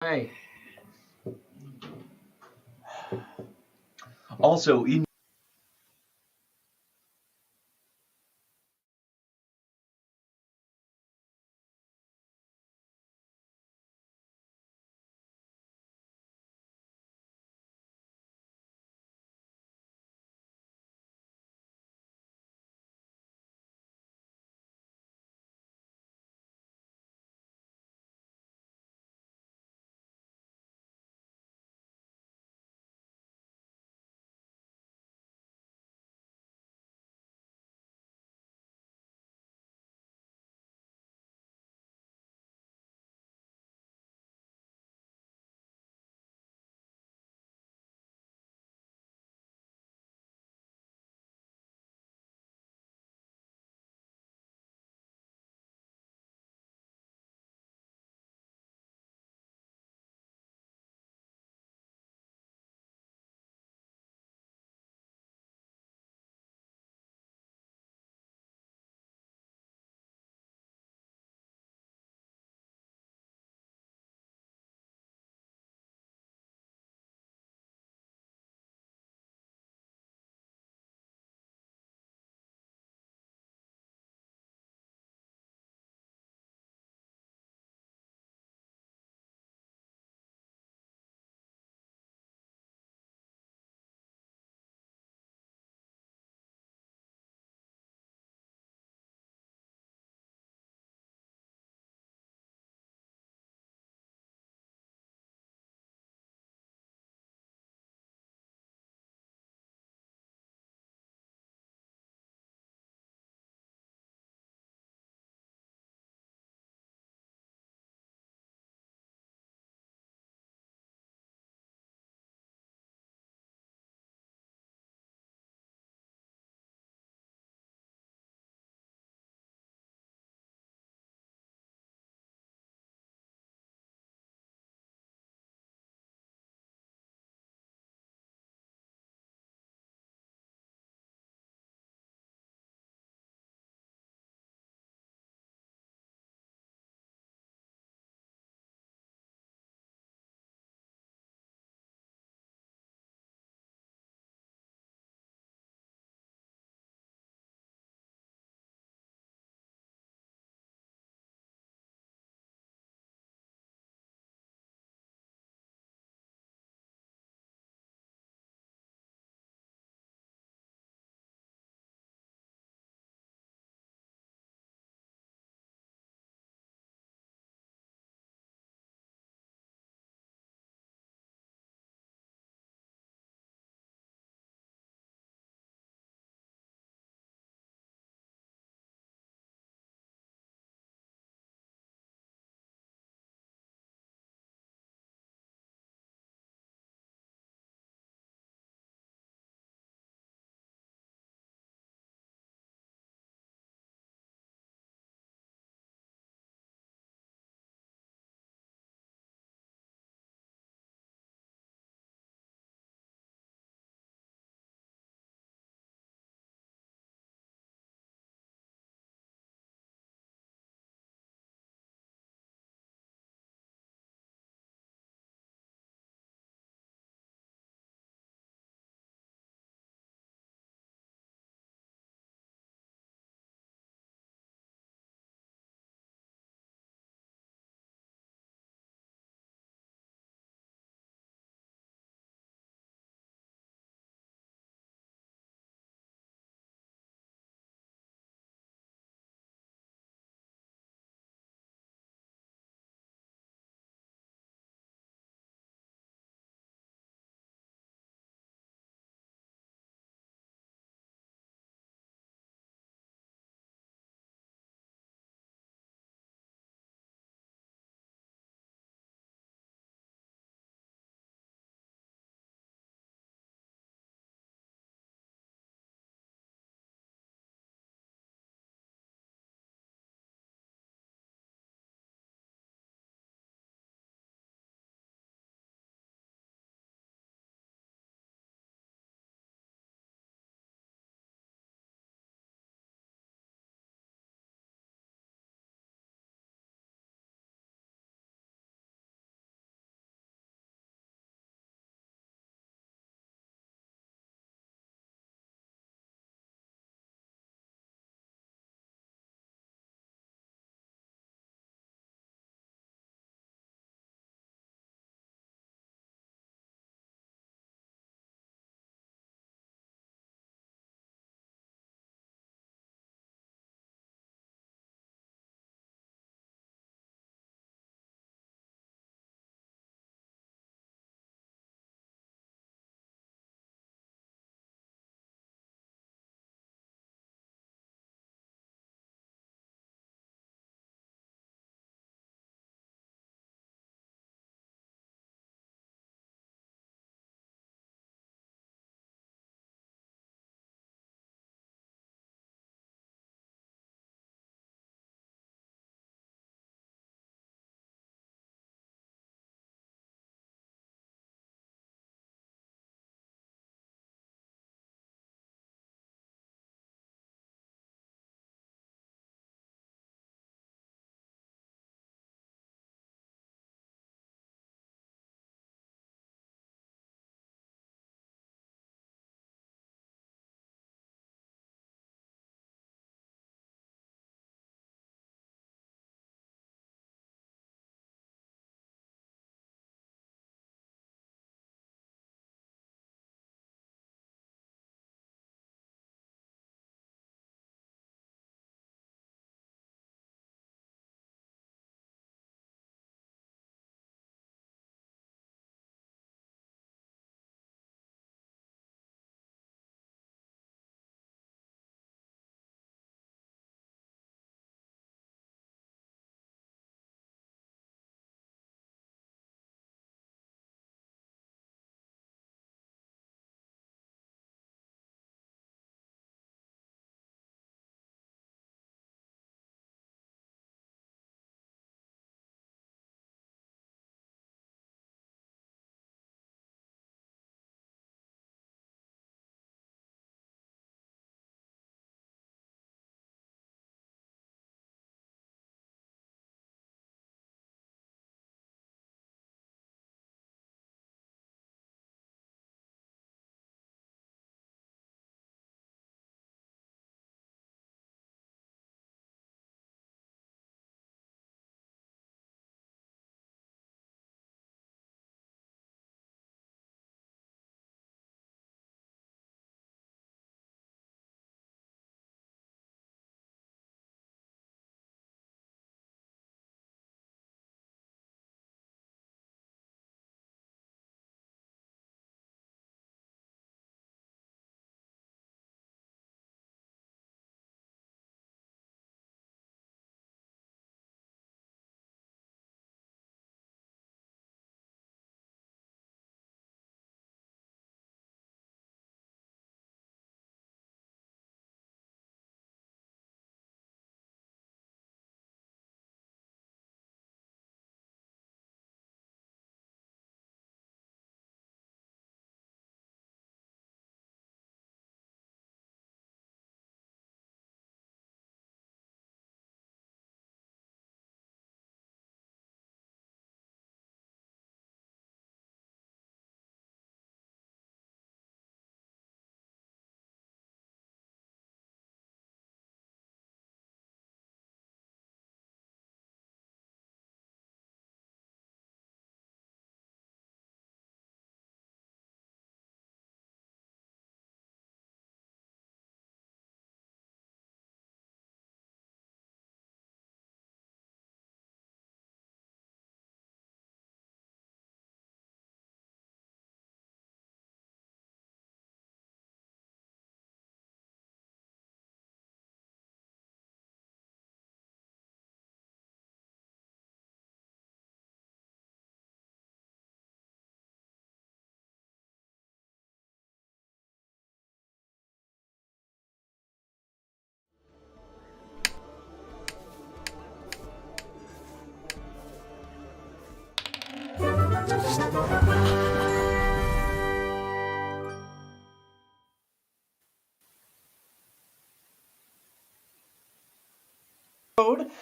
Hey. Also, in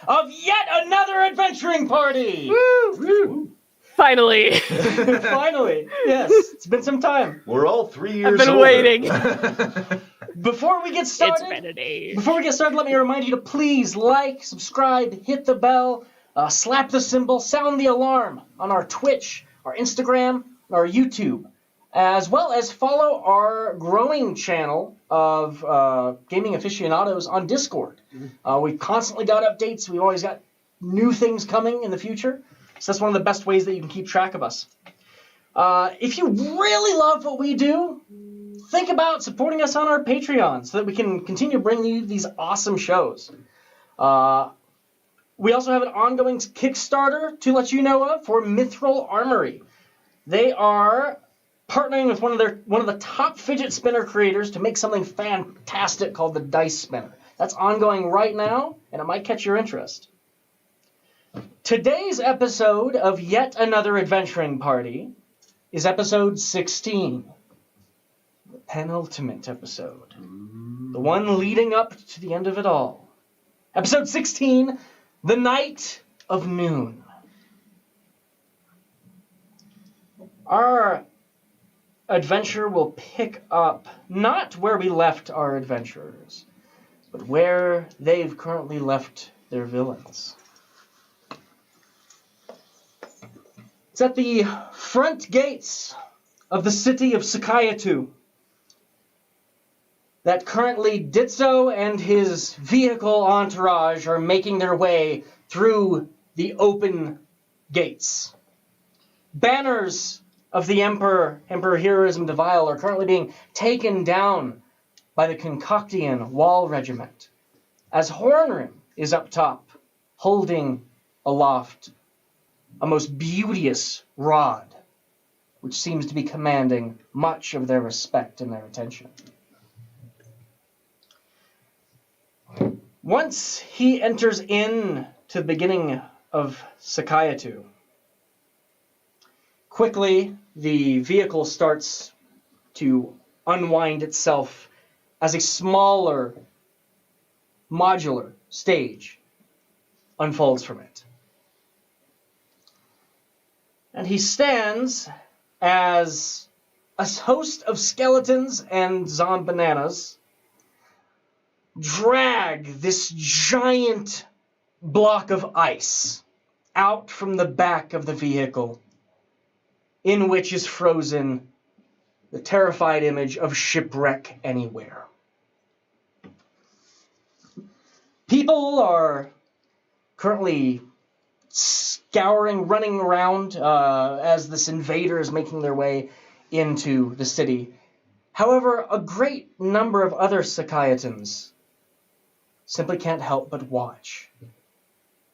Of yet another adventuring party! Woo! Woo! Finally. Finally, yes. It's been some time. We're all 3 years I've been older. waiting. Before we get started, It's been an age. let me remind you to please like, subscribe, hit the bell, slap the cymbal, sound the alarm on our Twitch, our Instagram, our YouTube, as well as follow our growing channel of gaming aficionados on Discord. We've constantly got updates. We've always got new things coming in the future. So that's one of the best ways that you can keep track of us. If you really love what we do, think about supporting us on our Patreon so that we can continue bringing you these awesome shows. We also have an ongoing Kickstarter to let you know of for Mithril Armory. They are partnering with one of the top fidget spinner creators to make something fantastic called the Dice Spinner. That's ongoing right now, and it might catch your interest. Today's episode of Yet Another Adventuring Party is episode 16. The penultimate episode. The one leading up to the end of it all. Episode 16, The Night of Noon. Our adventure will pick up not where we left our adventurers, but where they've currently left their villains. It's at the front gates of the city of Sakayatu that currently Ditzo and his vehicle entourage are making their way through the open gates. Banners of the Emperor Heroism Devile, are currently being taken down by the Concoctian Wall Regiment, as Hornrim is up top, holding aloft a most beauteous rod, which seems to be commanding much of their respect and their attention. Once he enters in to the beginning of Sakayatu, quickly the vehicle starts to unwind itself as a smaller, modular stage unfolds from it. And he stands as a host of skeletons and zombananas drag this giant block of ice out from the back of the vehicle, in which is frozen the terrified image of Shipwreck Anywhere. People are currently running around as this invader is making their way into the city. However, a great number of other Sakayatans simply can't help but watch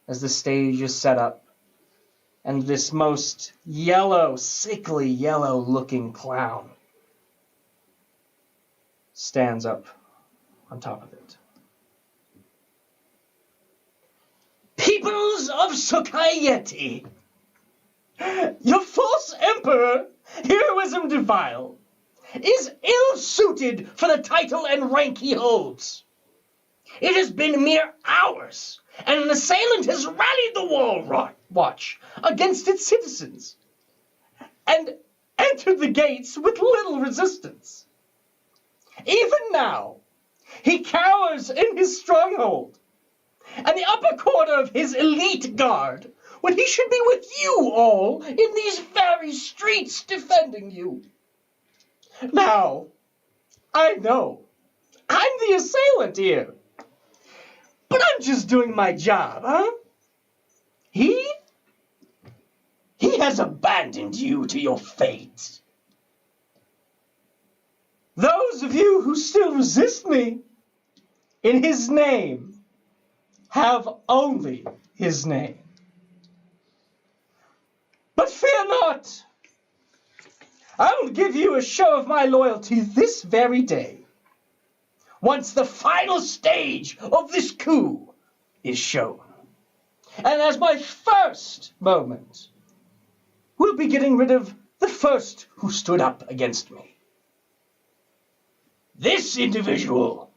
as the stage is set up and this most yellow, sickly yellow-looking clown stands up on top of it. Peoples of Sakayeti, your false emperor, Heroism Devile, is ill-suited for the title and rank he holds. It has been mere hours, and an assailant has rallied the Wall Watch against its citizens, and entered the gates with little resistance. Even now, he cowers in his stronghold, and the upper quarter of his elite guard, when he should be with you all in these very streets defending you. Now, I know, I'm the assailant here, but I'm just doing my job, huh? He has abandoned you to your fate. Those of you who still resist me, in his name, have only his name. But fear not. I will give you a show of my loyalty this very day, once the final stage of this coup is shown. And as my first moment, we'll be getting rid of the first who stood up against me. This individual,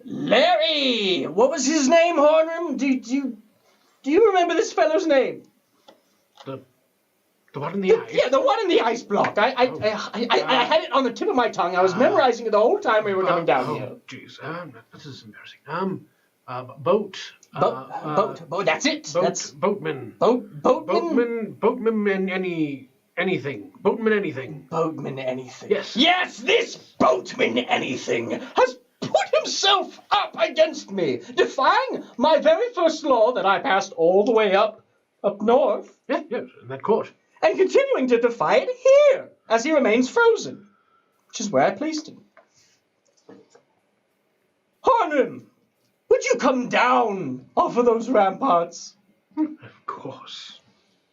Larry, what was his name, Hornram? Do you remember this fellow's name? The one in the ice? Yeah, the one in the ice block. I had it on the tip of my tongue. I was memorizing it the whole time we were coming down here. Oh, jeez. This is embarrassing. Boat. Boat. That's it. That's Boatman. Boatman. Boatman. Anything. Boatman. Anything. Boatman. Anything. Yes. Yes, this Boatman. Anything has put himself up against me, defying my very first law that I passed all the way up north. Yes, in that court. And continuing to defy it here, as he remains frozen, which is where I placed him. Hornram, would you come down off of those ramparts? Of course.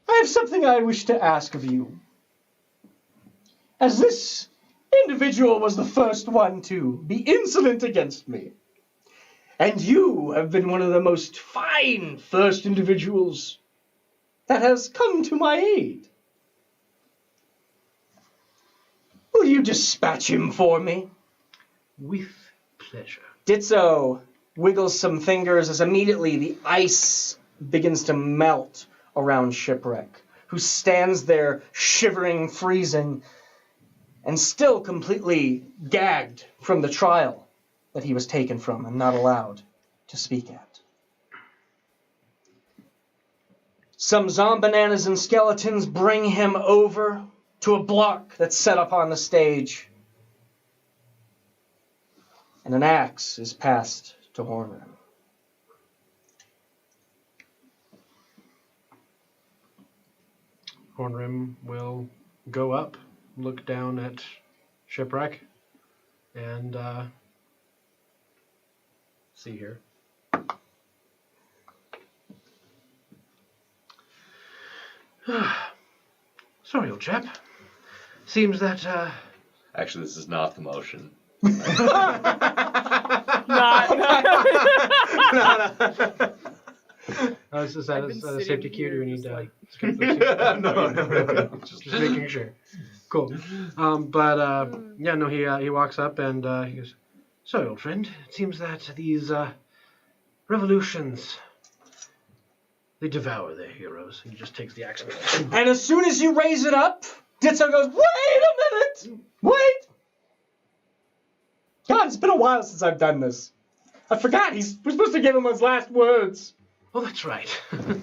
I have something I wish to ask of you. As this individual was the first one to be insolent against me, and you have been one of the most fine first individuals that has come to my aid. Will you dispatch him for me? With pleasure. Ditzo wiggles some fingers as immediately the ice begins to melt around Shipwreck, who stands there shivering, freezing, and still completely gagged from the trial that he was taken from and not allowed to speak at. Some zombananas and skeletons bring him over to a block that's set up on the stage, and an axe is passed to Hornram. Hornram will go up, look down at Shipwreck, and see here. Sorry, old chap. Seems that, Actually, this is not the motion. Is that a safety cue? Do we need to skip No. Just making sure. Cool. He walks up and he goes, "Sorry, old friend. It seems that these revolutions, they devour their heroes." He just takes the axe. And as soon as you raise it up, Ditzo goes, "Wait a minute! Wait!" God, it's been a while since I've done this. I forgot. We're supposed to give him his last words. Oh, that's right.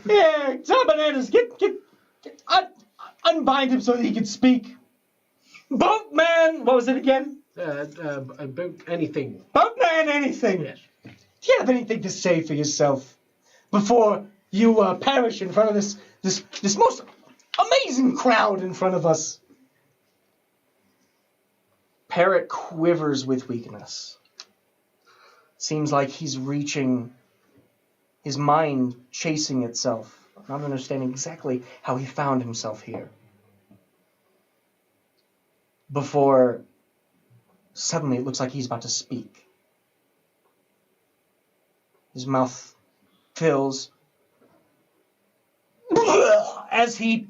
Yeah, zombananas, unbind him so that he can speak. Boatman, what was it again? Anything. Boatman, anything. Yes. Do you have anything to say for yourself before you perish in front of this most amazing crowd in front of us? Parrot quivers with weakness. Seems like he's reaching, his mind chasing itself, not understanding exactly how he found himself here. Before suddenly it looks like he's about to speak. His mouth fills as he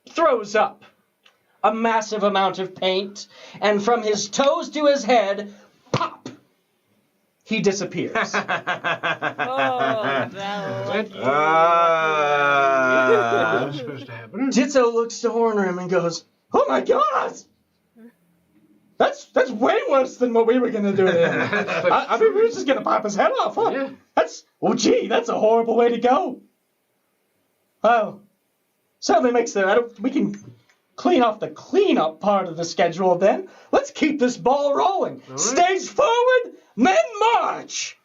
throws up a massive amount of paint, and from his toes to his head, pop, he disappears. Oh, that That's supposed to happen. Ditzo looks to Hornram and goes, "Oh my God! That's way worse than what we were gonna do to him. I mean, we were just gonna pop his head off, huh? Yeah. That's a horrible way to go. Well, certainly makes we can clean off the cleanup part of the schedule then. Let's keep this ball rolling. All right. Stage forward, men march!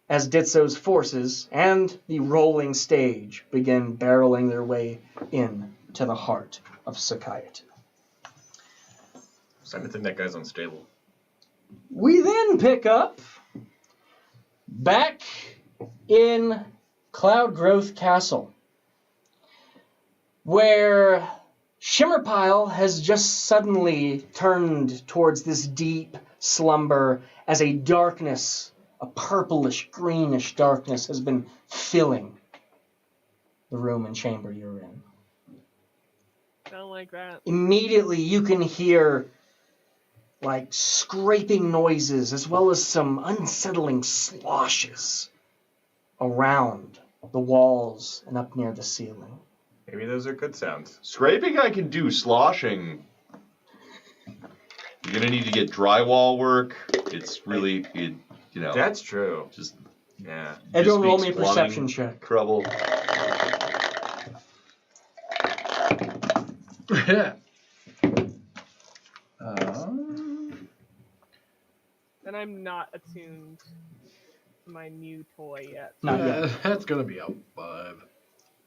As Ditzo's forces and the rolling stage begin barreling their way in to the heart of Psychiatry. Starting to think that guy's unstable. We then pick up back in Cloudgrowth Castle, where Shimmerpile has just suddenly turned towards this deep slumber as a darkness, a purplish, greenish darkness has been filling the room and chamber you're in. Don't like that. Immediately you can hear like scraping noises as well as some unsettling sloshes around the walls and up near the ceiling. Maybe those are good sounds. Scraping I can do. Sloshing. You're gonna need to get drywall work. It's really, That's true. just Yeah. Everyone roll me a speaks perception plumbing check. trouble. And I'm not attuned to my new toy yet. Not yet. That's gonna be a 5.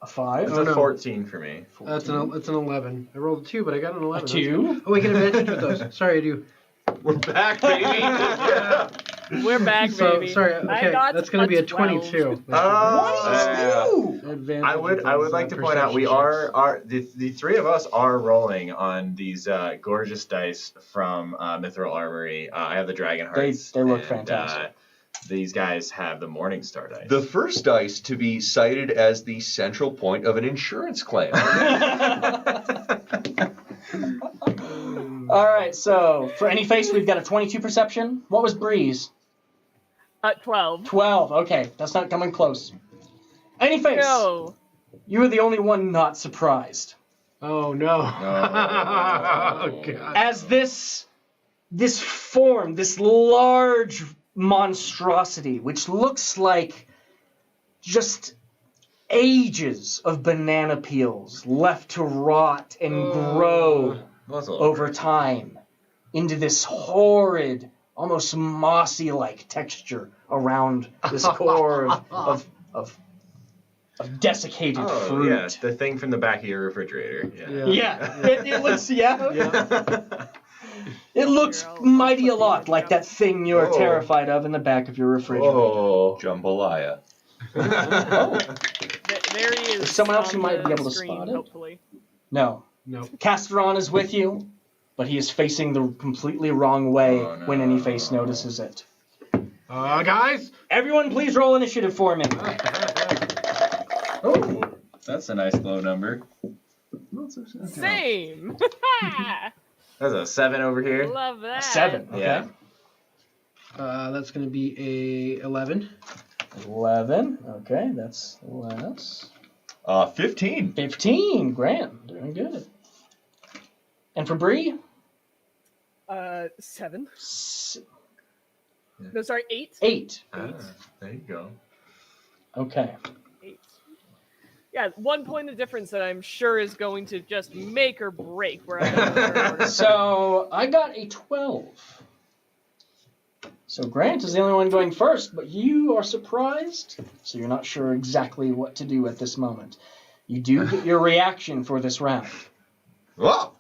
A 5? It's Oh, a no. 14 for me. That's an 11. I rolled a 2, but I got an 11. A 2? Oh, I get advantage with those. Sorry, I do. We're back, baby. Yeah. We're back, So baby. sorry. I Okay, got that's gonna be a 12. 22. What? I would like to point out we are the three of us are rolling on these gorgeous dice from Mithril Armory. I have the Dragon Hearts. They look and, fantastic. These guys have the Morning Star dice. The first dice to be cited as the central point of an insurance claim. All right, so for any face, we've got a 22 perception. What was Breeze? 12. 12. Okay, that's not coming close. Any face, No. you were the only one not surprised. Oh no. Oh god. As this form, this large monstrosity, which looks like just ages of banana peels left to rot and grow over time into this horrid, almost mossy-like texture around this core of desiccated fruit. Yeah, the thing from the back of your refrigerator. Yeah, it looks, Yeah. it looks Here, I'll mighty put a the lot image like up. that thing you're Whoa. terrified of in the back of your refrigerator. Oh, jambalaya. There he is. There's someone else who on might be the able to screen, spot it. Hopefully. No. Nope. Casteron is with you, but he is facing the completely wrong way Oh, no. when any face notices it. Guys. Everyone, please roll initiative for me. Oh, that's a nice low number. Same. That's a 7 over here. Love that. 7. Okay. Yeah. That's gonna be a 11. 11. Okay, that's less. 15. 15. Grant, doing good. And for Bree? 7. No, sorry, 8. 8. There you go. Okay. 8. Yeah, 1 point of difference that I'm sure is going to just make or break where I am. So I got a 12. So Grant is the only one going first, but you are surprised, so you're not sure exactly what to do at this moment. You do get your reaction for this round. Whoa!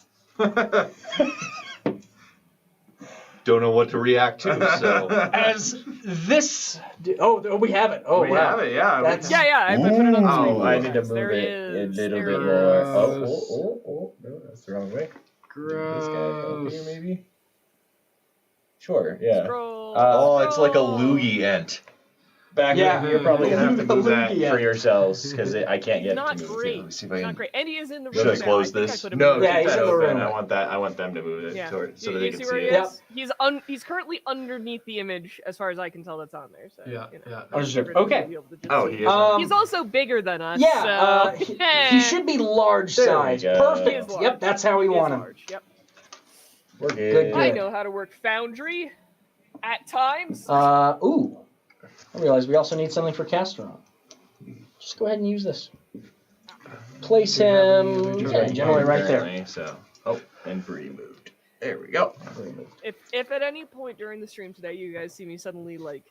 Don't know what to react to, so. As this... Oh, we have it. Oh, we wow. have it, yeah. That's- Yeah, I put it on the screen. Oh, I need to Yes, move there it is. a little There bit it more. is. Oh, no, that's the wrong way. Gross. This guy up here, maybe? Sure, yeah. Scroll. Oh, it's like a scroll. loogie ent. Back Yeah. you're probably going to have to move that Loogie, yeah. for yourselves, because I can't get Not to move great. it. Let me see if I Not can. great. And he is in the room. Should I now. close think this? I could've No, moved Yeah, keep he's that in the open. room. I want them to move it Yeah. so You that they see can where see he it. is? He's currently underneath the image, as far as I can tell. That's on there. So Yeah, you know, yeah. I Understood. figured we'd Okay. be able to just Oh, see. he is. He's also bigger than us. Yeah, so he should be large There we size. go. He Perfect. is large. Yep, that's how we He is want him. large. Yep. We're Good. I know how to work Foundry at times. Ooh. I realize we also need something for Casteron. Just go ahead and use this. Place him generally right there. Apparently, so, and Bree moved. There we go. If at any point during the stream today you guys see me suddenly like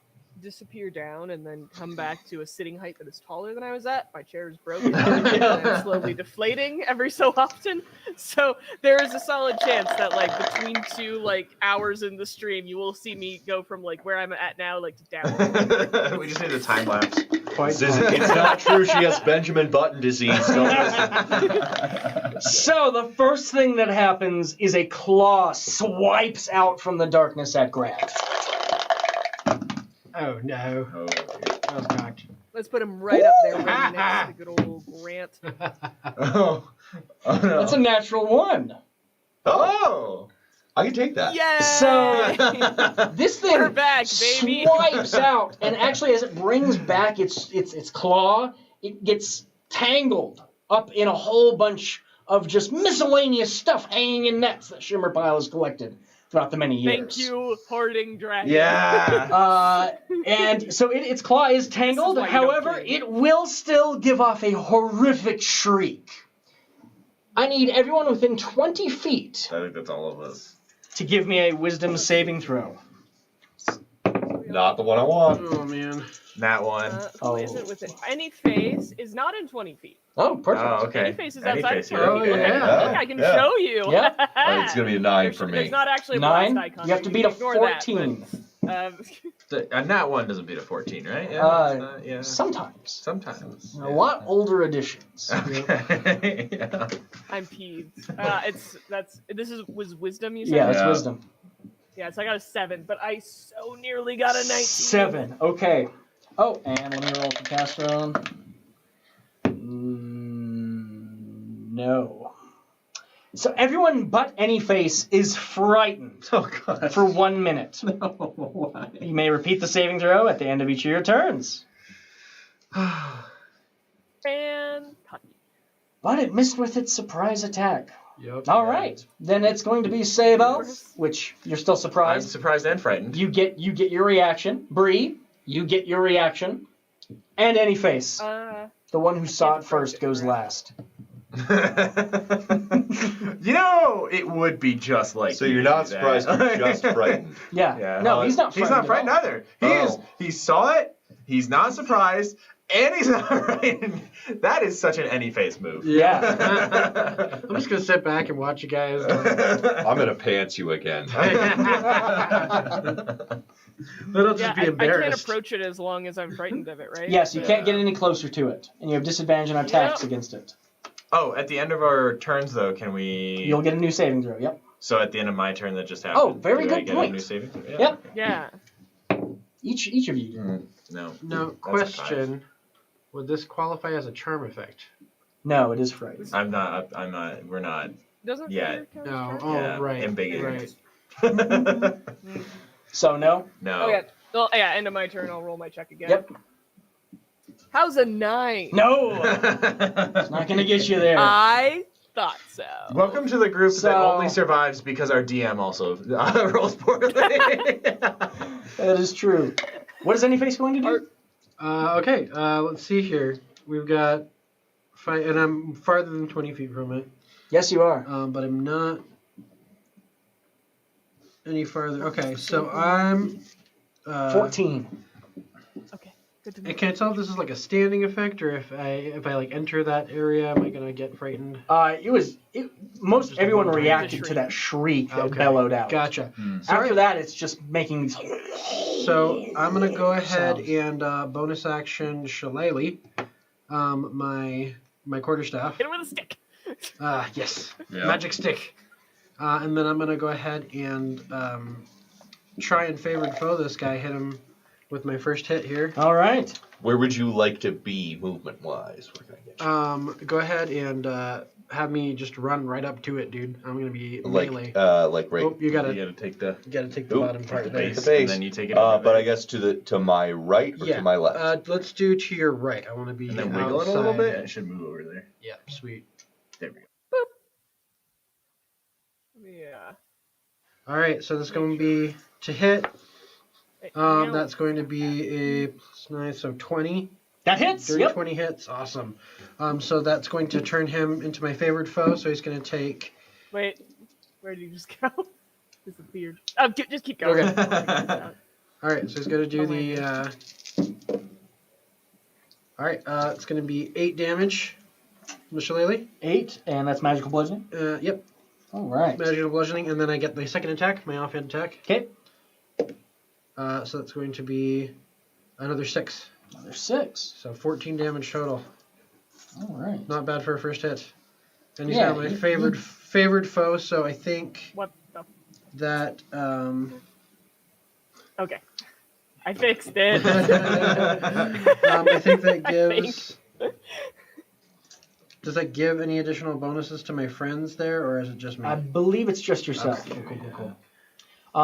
disappear down and then come back to a sitting height that is taller than I was at, my chair is broken and I'm slowly deflating every so often. So there is a solid chance that like between 2 like hours in the stream you will see me go from like where I'm at now like to down. We just need a time lapse. It's not true she has Benjamin Button disease. Don't listen. So the first thing that happens is a claw swipes out from the darkness at Grant. Oh no. Oh, That was cocked. Let's put him right up there, right next to good old Grant. Oh no. That's a natural 1. Oh. I can take that. Yay! So this thing We're back, baby. swipes out, and actually, as it brings back its claw, it gets tangled up in a whole bunch of just miscellaneous stuff hanging in nets that Shimmerpile has collected throughout the many years. Thank you, hoarding dragon. Yeah. And so its claw is tangled. This is why you don't However, play. it will still give off a horrific shriek. I need everyone within 20 feet I think that's all of us. to give me a wisdom saving throw. Not the one I want. Oh man. That one. Who is it with it? Any face is not in 20 feet. Oh, perfect. Oh, okay. Any face is outside of 20 Oh, feet. yeah. Look, I can Yeah. show you. Yeah. It's gonna be a 9 for me. There's not actually a 9. blast icon. You have to so beat a can ignore that, 14. but, And that one doesn't beat a 14, right? Yeah. it's not- yeah. Sometimes. Sometimes. A lot older editions. Okay. Yeah. I'm peeved. Was wisdom you said? Yeah, that's Yeah. wisdom. Yeah, so I got a 7, but I so nearly got a 19. 7. Okay. Oh, and let me roll for Castron. No. So everyone but Anyface is frightened Oh god. for 1 minute. No, why? You may repeat the saving throw at the end of each of your turns. Fantastic. But it missed with its surprise attack. Yep. All right. Then it's going to be Save Elf, which you're still I'm surprised. surprised and frightened. You get your reaction. Bree, you get your reaction. And Anyface, the one who saw it first, goes last. You know, it would be just like. So you you're to not do surprised, that. you're just frightened. Yeah. Yeah. No, he's not frightened. He's not frightened at all. either. Oh. He saw it. He's not surprised, and he's not frightened. That is such an any face move. Yeah. I'm just gonna sit back and watch you guys. I'm gonna pants you again. Then I'll just Yeah, be I can't embarrassed. approach it as long as I'm frightened of it, right? Yes, you can't get any closer to it, and you have disadvantage on attacks Yep. against it. Oh, at the end of our turns, though, can we? You'll get a new saving throw. Yep. So at the end of my turn, that just happened. Oh, very do I good get point. A new saving throw? Yeah. Yep. Yeah. Each of you do. No. Now, That's a question: would this qualify as a charm effect? No, it is frightened. I'm not. I'm not. We're not. Doesn't Yeah. fear count as No. charm? Oh, Yeah, right. ambiguous. Right. So no. No. Oh, yeah. Well, yeah, end of my turn, I'll roll my check again. Yep. How's a 9? No. It's not gonna get you there. I thought so. Welcome to the group that So- only survives because our DM also rolls poorly. That is true. What is Anyface going to do? Okay. Let's see here. We've got 5, and I'm farther than 20 feet from it. Yes, you are. But I'm not any farther. Okay, so I'm 14. Okay, good to know. I can't tell if this is like a standing effect or if I like enter that area, am I gonna get frightened? Most Just everyone one time. reacted to that shriek that Okay. bellowed out. Gotcha. After that, it's just making these. So I'm gonna go ahead sounds. and bonus action Shillelagh, my quarterstaff. Hit him with a stick. Yes, Yeah. magic stick. And then I'm gonna go ahead and try and favored foe this guy. Hit him with my first hit here. All right. Where would you like to be movement wise? Where can I get you? Go ahead and have me just run right up to it, dude. I'm gonna be melee. Like right. Oh, you gotta take the take the Oop, bottom part the there. base. Base. and then you take it. But I guess to my right or Yeah. to my left. Let's do to your right. I want to be and then outside. wiggle it a little bit. It should move over there. Yeah, sweet. There we go. Yeah. All right, so that's going to be to hit. Hey, now- That's going to be a plus 9, so 20. That hits. Dirty Yep. 20 hits. Awesome. So that's going to turn him into my favored foe. So he's going to take. Wait, where did you just go? Disappeared. Just keep going. Okay. All right, so he's going to do Oh, the. All right, it's going to be 8 damage. Shillelagh. 8, and that's magical bludgeoning. Yep, All right. magical bludgeoning, and then I get the second attack, my offhand attack. Okay. So that's going to be another 6. Another 6. So 14 damage total. All right. Not bad for a first hit. And he's Yeah, now my you- favored foe, so I think What the? that Okay. I fixed it. I think that I gives. Does that give any additional bonuses to my friends there, or is it just me? I believe it's just yourself. Okay, Cool.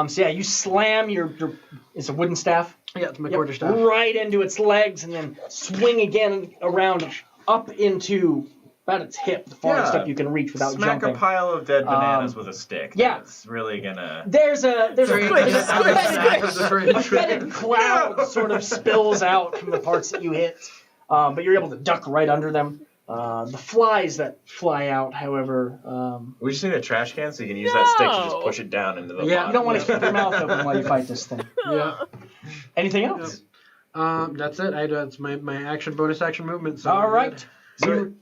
So yeah, you slam your it's a wooden staff. Yeah, it's my Yep, quarterstaff. right into its legs, and then swing again around up into about its hip, the farthest Yeah. up you can reach without Smack jumping. a pile of dead bananas with a stick. yeah. It's really gonna. There's a Squish. fetid cloud sort of spills out from the parts that you hit, but you're able to duck right under them. The flies that fly out, however, We just need a trash can so you can use that stick to just push it down into the Yeah. bottom. you don't want to keep your mouth open while you fight this thing. Yeah. Anything else? That's it. That's my action bonus action movement. So All we're right. good.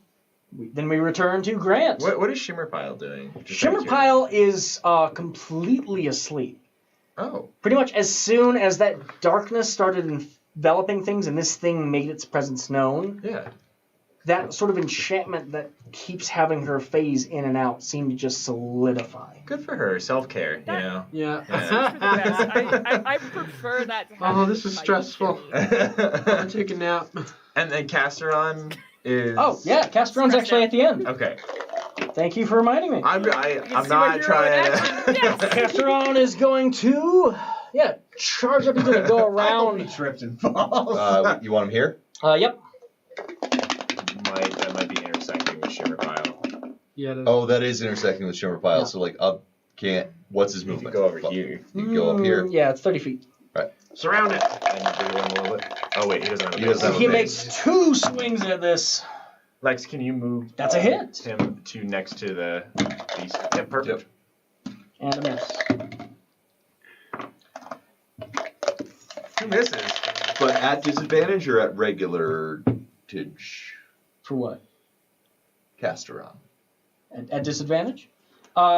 Then we return to Grant. What is Shimmer Pile doing? Just out of Shimmerpile is completely asleep. curiosity. Oh. Pretty much as soon as that darkness started enveloping things and this thing made its presence known, Yeah. that sort of enchantment that keeps having her phase in and out seemed to just solidify. Good for her. Self-care, you know. Yeah. I prefer that to happen. Oh, this is by stressful. Jimmy. I'm taking a nap. And then Casteron is. Oh, yeah, Castron's actually at the end. Okay. Thank you for reminding me. I'm see not my hero trying in to. action. Yes. Castron is going to, charge up. He's going to go I hope he around. tripped and falls. You want him here? Yep. That might be intersecting with Shimmer Pile. Yeah. Oh, that is intersecting with Shimmer Pile. Yeah. So like up can't. What's his You movement? could go over here. You can go up here. Yeah, it's 30 feet. Surround it. And do one a little bit. Oh wait, he doesn't have a He base. doesn't have a He base. makes 2 swings at this. Lex, can you move? That's a hit. Him to next to the beast. Yeah, perfect. And a miss. 2 misses. But at disadvantage or at regular For what? Casteron? At disadvantage?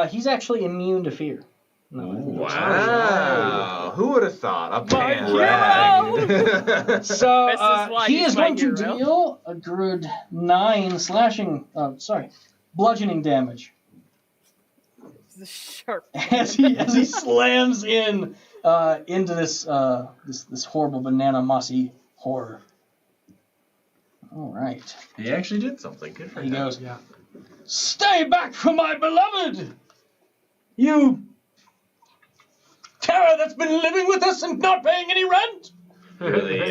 He's actually immune to fear. No. Wow. Who would have thought? A My pan. So This is why he he's is my going to hero. deal a good 9 bludgeoning damage This is sharp. as he slams into this this horrible banana mossy horror. All right. He actually did something. Good for He him. goes, Yeah. "Stay back from my beloved, you terror that's been living with us and not paying any rent." Really,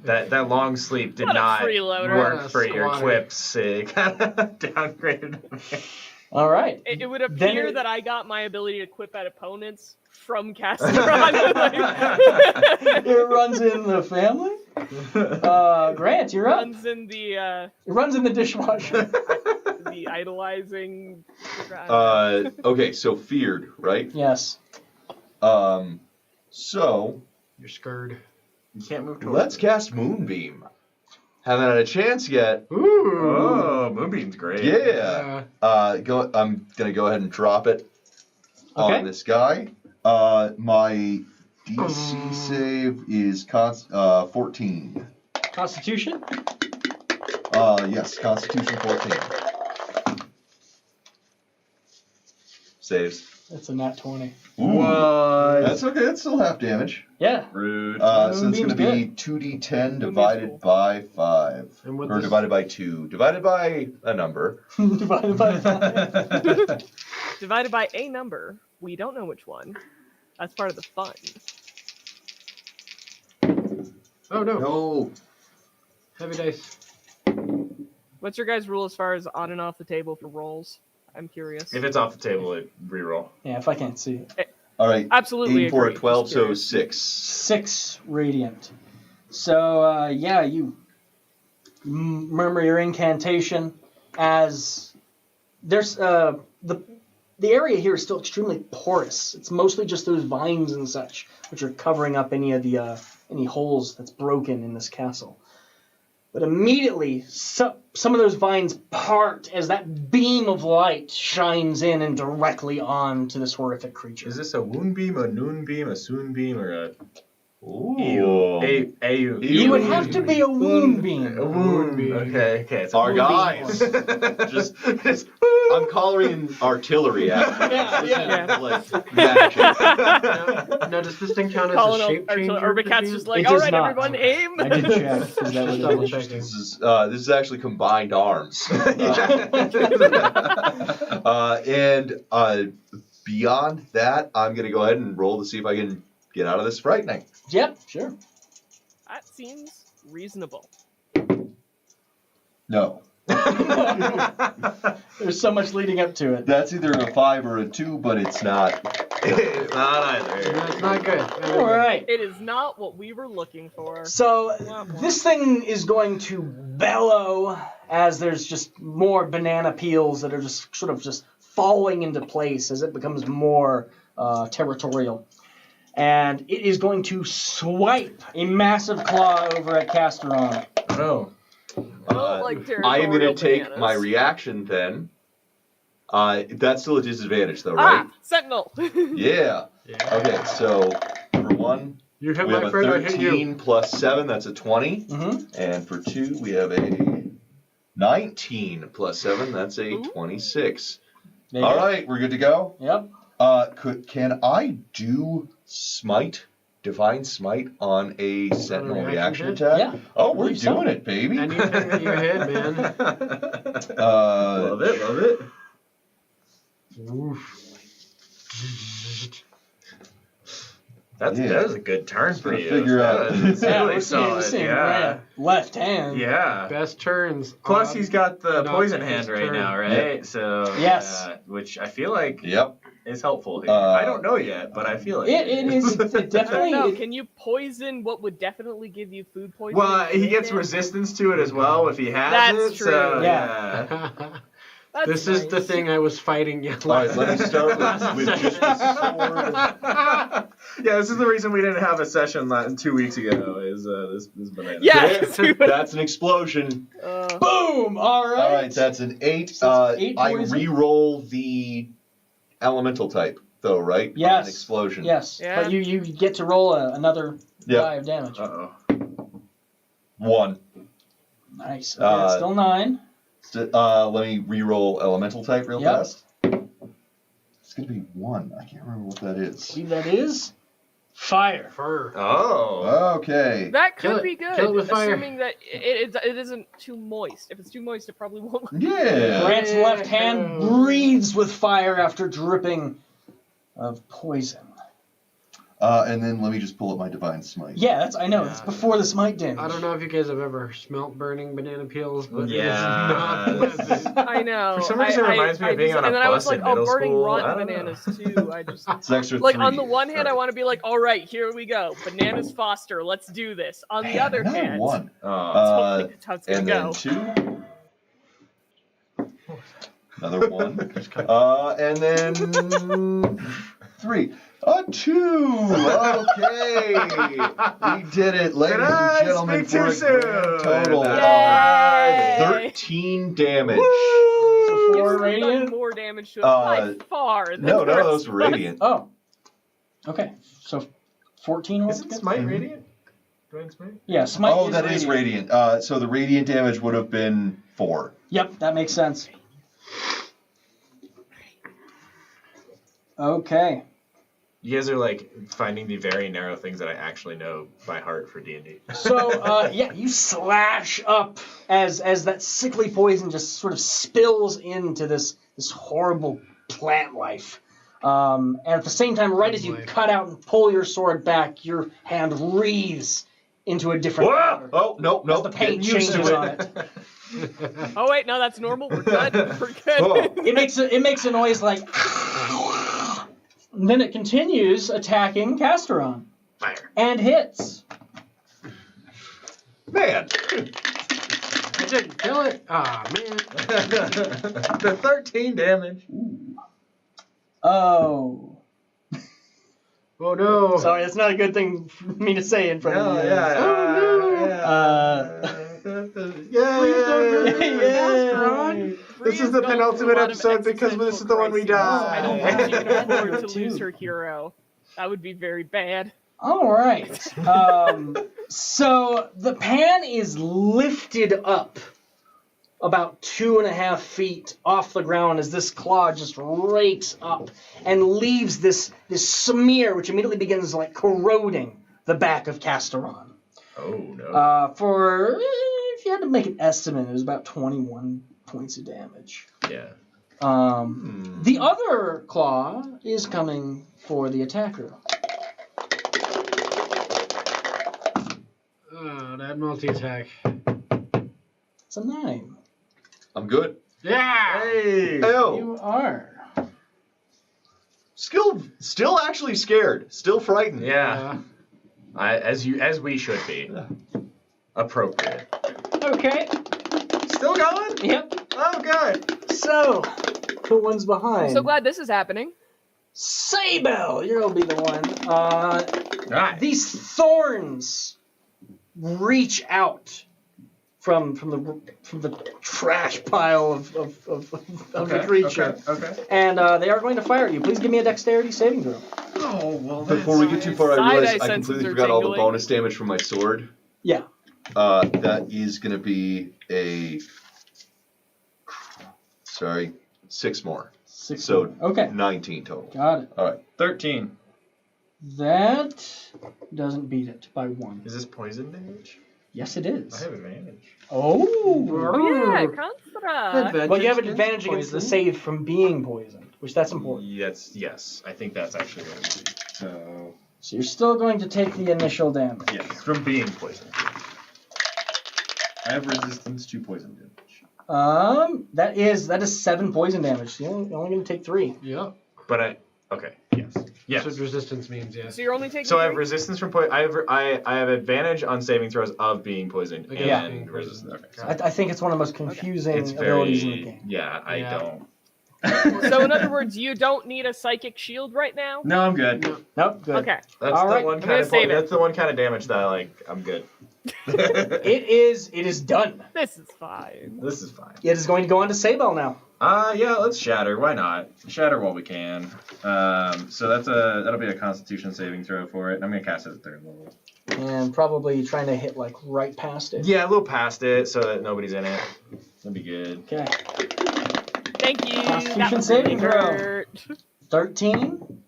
that long sleep did What a not freeloader. work What a for your squatter. quips. It kind of downgraded him. All right. It would Then appear it- that I got my ability to quip at opponents from Castron. It runs in the family. Grant, you're up. Runs in the It runs in the dishwasher. the idolizing. Okay, so feared, right? Yes. So You're scared. You can't move towards let's cast Moonbeam. Haven't had a chance yet. Ooh. Oh, Moonbeam's great. Yeah. I'm gonna go ahead and drop it Okay. on this guy. My DC save is 14. Constitution. Yes, Constitution 14. Saves. That's a nat 20. What? That's okay. That's still half damage. Yeah. Rude. So it's Moonbeam's going to be 2d10 cool. divided by 5. And with Or this- divided by 2. Divided by a number. Divided by 5. Divided by a number. We don't know which one. That's part of the fun. Oh no. No. Heavy dice. What's your guys' rule as far as on and off the table for rolls? I'm curious. If it's off the table, it reroll. Yeah, if I can't see it. All right. Absolutely Aim for a agree. 12, Just so curious. 6. 6 radiant. So, you murmur your incantation as there's the area here is still extremely porous. It's mostly just those vines and such which are covering up any of the any holes that's broken in this castle. But immediately, some of those vines part as that beam of light shines in and directly on to this horrific creature. Is this a wound beam, a noon beam, a soon beam, or a Ooh. You would have to be a wound being. A wound being. Okay. It's a Our wound guys. being. Just I'm calling artillery after. Yeah. Like magic. Now, does this thing count as a Calling shape changer? Urbicat's just like, It all does right, not. everyone, aim. I did check. Is that what Just it double is? checking. This is actually combined arms. And beyond that, I'm gonna go ahead and roll to see if I can get out of this frightening. Yep, sure. That seems reasonable. No. There's so much leading up to it. That's either a 5 or a 2, but it's not. It's not either. That's not good. All right. It is not what we were looking for. So this thing is going to bellow as there's just more banana peels that are just sort of just falling into place as it becomes more territorial. And it is going to swipe a massive claw over at Casteron. Oh. I don't like I am going to territorial take bananas. my reaction then. That's still a disadvantage though, right? Ah, Sentinel. Yeah. Okay, so for 1, You hit we have my a friend, I hit you. 13 plus 7, that's a 20. Mm-hmm. And for 2, we have a 19 plus 7, that's a Ooh. 26. All right, we're good to go. Yep. Can I do smite, divine smite on a sentinel reaction hit? attack? Yeah. Oh, we're Believe so. doing it, baby. Anything that you hit, man. Love it. Oof. That was a good turn for Gonna you. figure out. That's Yeah, really we're seeing solid. right? Yeah. Left hand. Yeah. Best turns. Plus, he's got the not poison his hand right turn. now, right? So Yes. which I feel like Yep. is helpful here. Uh, I don't know yet, but I feel like It is it I don't definitely. know. Can you poison what would definitely give you food poisoning? Well, he gets resistance to it as well if he has That's it. true. So, Yeah. That's This is the nice. thing I was fighting you. All right, let me start with just the sword. Yeah, this is the reason we didn't have a session 2 weeks ago. Is this banana? Yeah. That's an explosion. Boom! All right. All right, that's an 8. So it's 8 I poison? re-roll the elemental type, though, right? Yes. An explosion. Yes. Yeah. But you get to roll another Yep. die of damage. Uh-oh. 1. Nice. Okay, that's still 9. Let me re-roll elemental type real Yep. fast. It's gonna be 1. I can't remember what that is. See what that is? Fire. Fur. Oh. Okay. That Kill could it. be good, Kill it with fire. assuming that it isn't too moist. If it's too moist, it probably won't. Yeah. Grant's left hand breathes with fire after dripping of poison. And then let me just pull up my divine smite. Yeah, I know. It's before the smite damage. I don't know if you guys have ever smelt burning banana peels, but Yeah. it is not pleasant. I know. For some reason, it reminds me of being on a and then I was bus like, in oh, middle burning school. I rotten don't know. bananas too. I just It's an extra like 3. on the one hand, I want to be like, all right, here we go, bananas foster, let's do this. On the other another hand, 1. Oh. that's how it's gonna And go. then 2. Another 1. And then 3. A 2. Okay. We did it, ladies Did I and gentlemen. speak too For a soon? grand total of Yay! 13 damage. So You've 4 still radiant? done more damage to us by far. Than No, the rest those were of us. radiant. Oh. Okay. So 14 was Isn't Smite radiant? Divine Smite? Yeah, smite Oh, that is radiant. So the radiant damage would have been 4. Yep, that makes sense. Okay. You guys are like finding the very narrow things that I actually know by heart for D&D. So, yeah, you slash up as that sickly poison just sort of spills into this horrible plant life. And at the same time, right as you cut out and pull your sword back, your hand wreathes into a different pattern. Oh, no, As the paint Getting used changes to on it. it. Oh wait, no, that's normal. We're good. We're good. Oh. It makes a noise like... And then it continues attacking Casteron. Fire. And hits. Man. I didn't kill it. Ah, man. The 13 damage. Oh. Oh, no. Sorry, that's not a good thing for me to say in front of you. Yay! This is the penultimate episode because this is the one we I don't die. think she can afford to Two. lose her hero. That would be very bad. All right. So the pan is lifted up about 2.5 feet off the ground as this claw just rakes up and leaves this smear, which immediately begins like corroding the back of Casteron. Oh no. If you had to make an estimate, it was about 21 points of damage. Yeah. The other claw is coming for the attacker. Oh, that multi-attack. It's a 9. I'm good. Yeah! Hey. Oh, You are. still actually scared. Still frightened. Yeah. As we should be. Appropriate. Okay. Still going? Yep. Oh, good. So, the one's I'm behind. so glad this is happening. Saybell, you'll be the one. Alright. These thorns reach out from the trash pile of the creature, Okay. and they are going to fire at you. Please give me a dexterity saving throw. Oh, well, Before we get too far, I Side-eye realized I senses completely are forgot all the tingling. bonus damage from my sword. Yeah. That is going to be 6 more. 6. So Okay. 19 total. Got it. All right. 13. That doesn't beat it by 1. Is this poison damage? Yes, it I is. have advantage. Oh. Oh yeah, Contra. Well, you have an advantage against the save from being poisoned, which that's important. Yes. I think that's actually what it is. So, So you're still going to take the initial damage. yes, from being poisoned. I have resistance to poison damage. That is 7 poison damage. So you're only going to take 3. Yeah. But okay, yes. That's what resistance means, yeah. So you're only taking. So I have 3? resistance from poison. I have advantage on saving throws of being poisoned Yeah. and resistance. Okay. I think it's one of the most confusing It's abilities in the very game. yeah. I Yeah. don't. So in other words, you don't need a psychic shield right now. No, I'm good. Nope, good. Okay. That's All the right, one I'm kind gonna of save it. that's the one kind of damage that I like. I'm good. It is done. This is fine. This is fine. It is going to go on to Saybell now. Yeah, let's shatter. Why not? Shatter while we can. So that'll be a Constitution saving throw for it. And I'm gonna cast it at 3rd level. And probably trying to hit like right past it. Yeah, a little past it so that nobody's in it. That'd be good. Okay. Thank you. Constitution That was saving really throw. hurt. 13.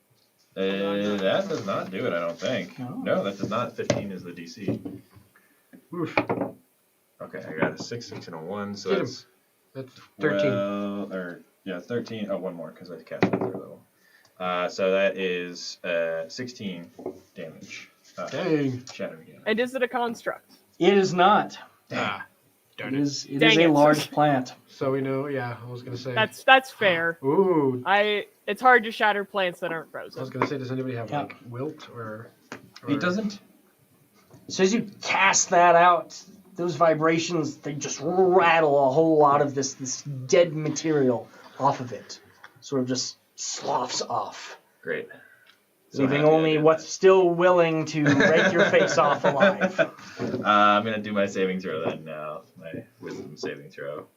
That does not do it, I don't think. No. No, that does not. 15 is the DC. Oof. Okay, I got a 6, and a 1, so Get him. that's That's 13. 13. Oh, one more because I cast it at 3rd level. So that is 16 damage. Dang. Shatter again. And is it a construct? It is not. Ah. It is Dang a it. large plant. So we know, yeah, I was going to say. That's fair. Ooh. It's hard to shatter plants that aren't I was frozen. going to say, does anybody have, Yeah. like, wilt or... He doesn't. So as you cast that out, those vibrations, they just rattle a whole lot of this dead material off of it. Sort of just sloughs off. Great. So Leaving happy I only did what's still willing to rake your face off alive. that. I'm gonna do my saving throw then now. My wisdom saving throw.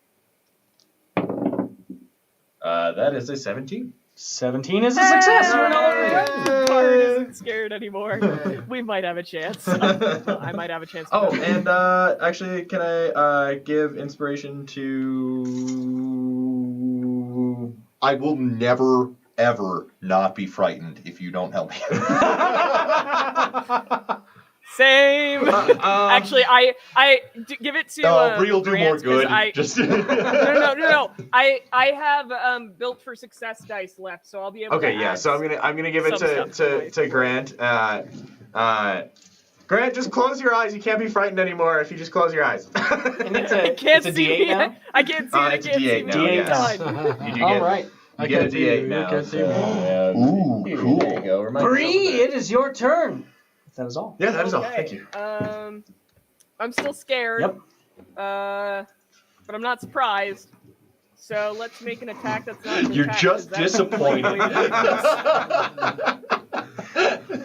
That is a 17. 17 is a success. You're no longer Hey! threatened. Bard isn't scared anymore. We might have a chance. I might have a chance. to Oh, win. and actually, can I give inspiration to? I will never, ever not be frightened if you don't help me. Same. Actually, I give it to. Real do more Grant, 'cause good. Just No. I have built for success dice left, so I'll be able. Okay, to yeah. add So I'm gonna give it some stuff to Grant. Grant, just close your eyes. You can't be frightened anymore if you just close your eyes. And it's I a, can't it's a see D8 me. now? I can't see it. I It's a can't see D8 me. now, D8 It's now. fine. You do All get, right. you get a can't see D8 you, now. I can't see so, you. yeah. Ooh, Here, cool. There you go. Remind Bree, yourself of it is your turn. That is all. that. Yeah, that is all. Okay, Thank you. I'm still scared. Yep. But I'm not surprised. So let's make an attack that's not. an You're attack, just 'cause that's disappointed.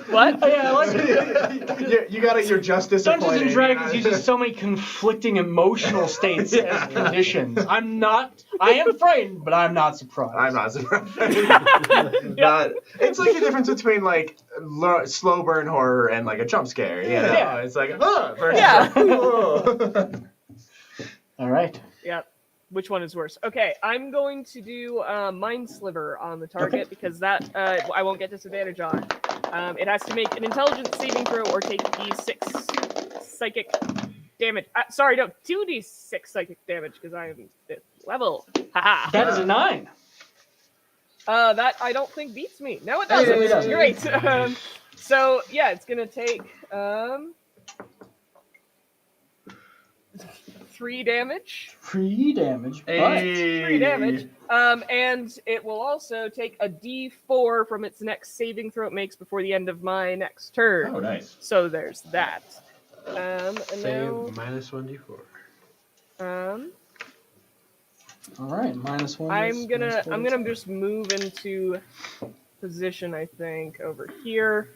What? Yeah, I like it. You got it. You're just disappointed. Dungeons and Dragons uses so many conflicting emotional states as conditions. I am frightened, but I'm not surprised. I'm not surprised. It's like the difference between like slow burn horror and like a jump scare. You know? Yeah. It's like, versus Yeah. whoa. All right. Yep. Which one is worse? Okay, I'm going to do Mind Sliver on the target Okay. because that I won't get disadvantage on. It has to make an intelligence saving throw or take d6 psychic damage. Sorry, no, 2d6 psychic damage because I am 5th level. Haha. That is a 9. That I don't think beats me. No, it doesn't. Hey, it doesn't. Great. So yeah, it's gonna take 3 damage. 3 damage. But 3 damage. And it will also take a d4 from its next saving throw it makes before the end of my next turn. Oh, nice. So there's that. And Save now, minus 1d4. all right, -1. I'm gonna just move into position. I think over here.